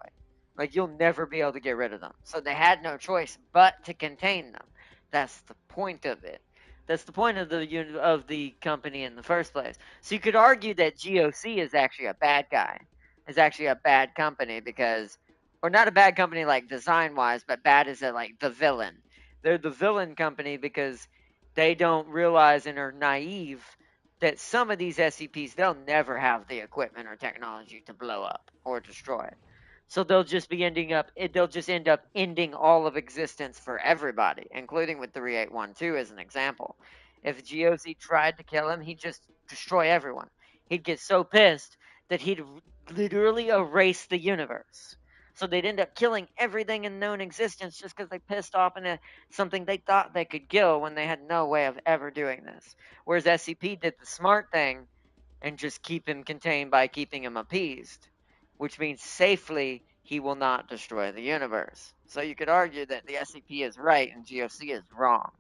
Like you'll never be able to get rid of them. So they had no choice but to contain them. That's the point of it. That's the point of the company in the first place. So you could argue that GOC is actually a bad guy. Is actually a bad company because or not a bad company like design wise, but bad is like the villain. They're the villain company because they don't realize and are naive that some of these SCPs they'll never have the equipment or technology to blow up or destroy. So they'll just end up ending all of existence for everybody, including with 3812 as an example. If GOC tried to kill him, he'd just destroy everyone. He'd get so pissed that he'd literally erase the universe. So they'd end up killing everything in known existence just because they pissed off into something they thought they could kill when they had no way of ever doing this. Whereas SCP did the smart thing and just keep him contained by keeping him appeased, which means safely he will not destroy the universe. So you could argue that the SCP is right and GOC is wrong.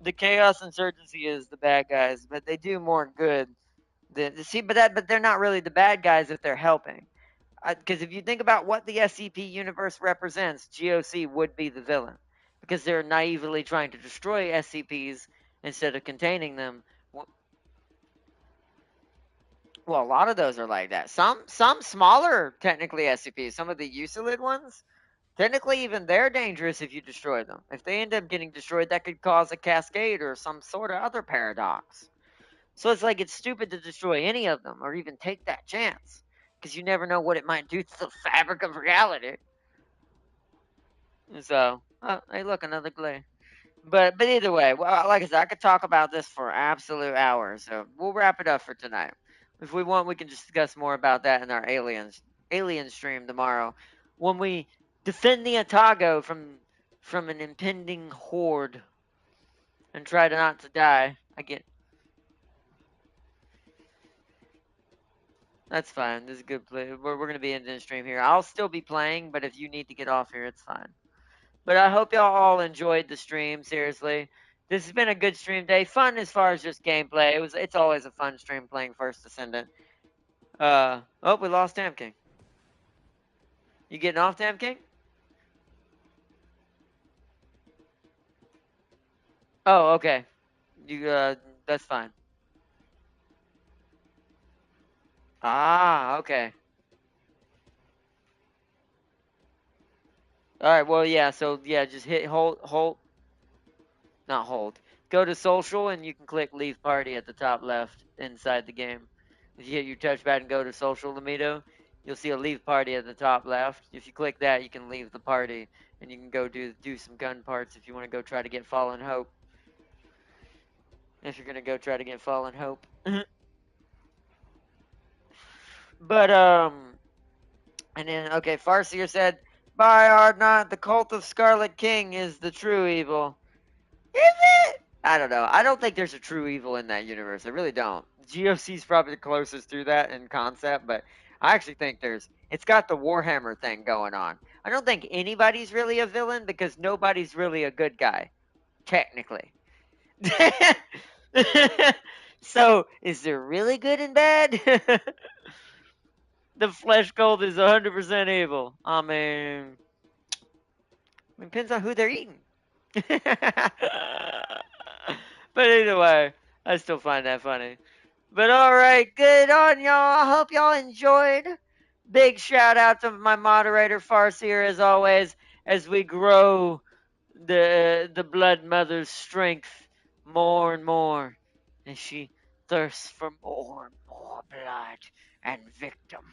The Chaos Insurgency is the bad guys, but they do more good. But they're not really the bad guys if they're helping. Because if you think about what the SCP universe represents, GOC would be the villain because they're naively trying to destroy SCPs instead of containing them. Well, a lot of those are like that. Some smaller, technically SCPs. Some of the Usilid ones, technically even they're dangerous if you destroy them. If they end up getting destroyed, that could cause a cascade or some sort of other paradox. So it's like it's stupid to destroy any of them or even take that chance because you never know what it might do to the fabric of reality. So, hey, look, another glare. But either way, well, like I said, I could talk about this for absolute hours. So we'll wrap it up for tonight. If we want, we can discuss more about that in our alien stream tomorrow, when we defend the Otago from an impending horde and try to not to die. That's fine. This is a good play. We're gonna be ending the stream here. I'll still be playing, but if you need to get off here, it's fine. But I hope y'all all enjoyed the stream. Seriously, this has been a good stream day. Fun as far as just gameplay. It's always a fun stream playing First Descendant. Oh, we lost Tam King. You getting off, Tam King? Oh, okay. You that's fine. Ah, okay. All right. Well, yeah. So yeah, just hit hold, not hold. Go to social, and you can click leave party at the top left inside the game. If you hit your touchpad and go to social, Lamito, you'll see a leave party at the top left. If you click that, you can leave the party, and you can go do some gun parts if you want to go try to get Fallen Hope. If you're gonna go try to get Fallen Hope. But and then okay, Farseer said, "By Ardnot, the cult of Scarlet King is the true evil." Is it? I don't know. I don't think there's a true evil in that universe. I really don't. GOC is probably the closest to that in concept, but I actually think it's got the Warhammer thing going on. I don't think anybody's really a villain because nobody's really a good guy, technically. So, is there really good and bad? The flesh cult is 100% evil. It depends on who they're eating. But either way, I still find that funny. But alright, good on y'all. I hope y'all enjoyed. Big shout out to my moderator Farseer as always as we grow the Blood Mother's strength more and more as she thirsts for more and more blood and victims.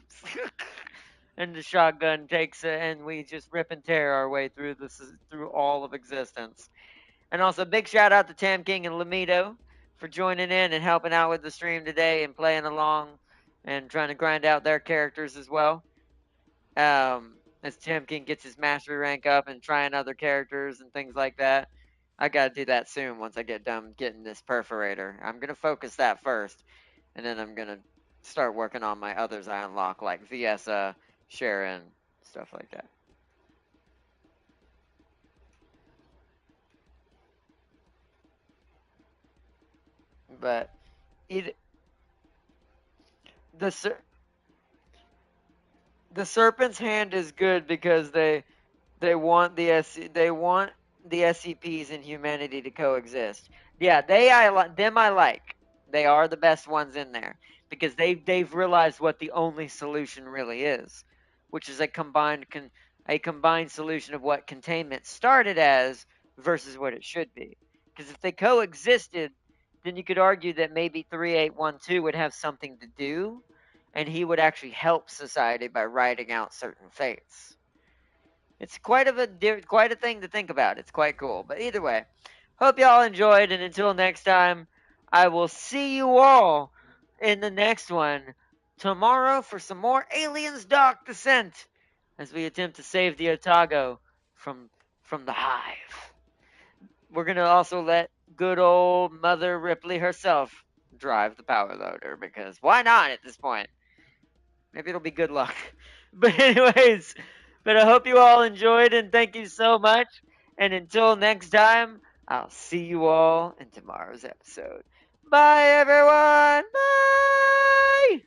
And the shotgun takes it, and we just rip and tear our way through through all of existence. And also, big shout out to Tam King and Lamido for joining in and helping out with the stream today and playing along and trying to grind out their characters as well. As Tam King gets his mastery rank up and trying other characters and things like that. I gotta do that soon once I get done getting this perforator. I'm gonna focus that first, and then I'm gonna start working on my others I unlock, like Viesa, Sharon, stuff like that. But either the the serpent's hand is good because they want they want the SCPs and humanity to coexist. Yeah, them I like. They are the best ones in there because they've realized what the only solution really is, which is a combined solution of what containment started as versus what it should be. Because if they coexisted, then you could argue that maybe 3812 would have something to do, and he would actually help society by writing out certain fates. It's quite a thing to think about. It's quite cool. But either way, hope y'all enjoyed, and until next time, I will see you all in the next one tomorrow for some more Aliens Dark Descent as we attempt to save the Otago from from the hive. We're gonna also let good old Mother Ripley herself drive the power loader because why not at this point? Maybe it'll be good luck. But anyways, but I hope you all enjoyed and thank you so much. And until next time, I'll see you all in tomorrow's episode. Bye everyone. Bye.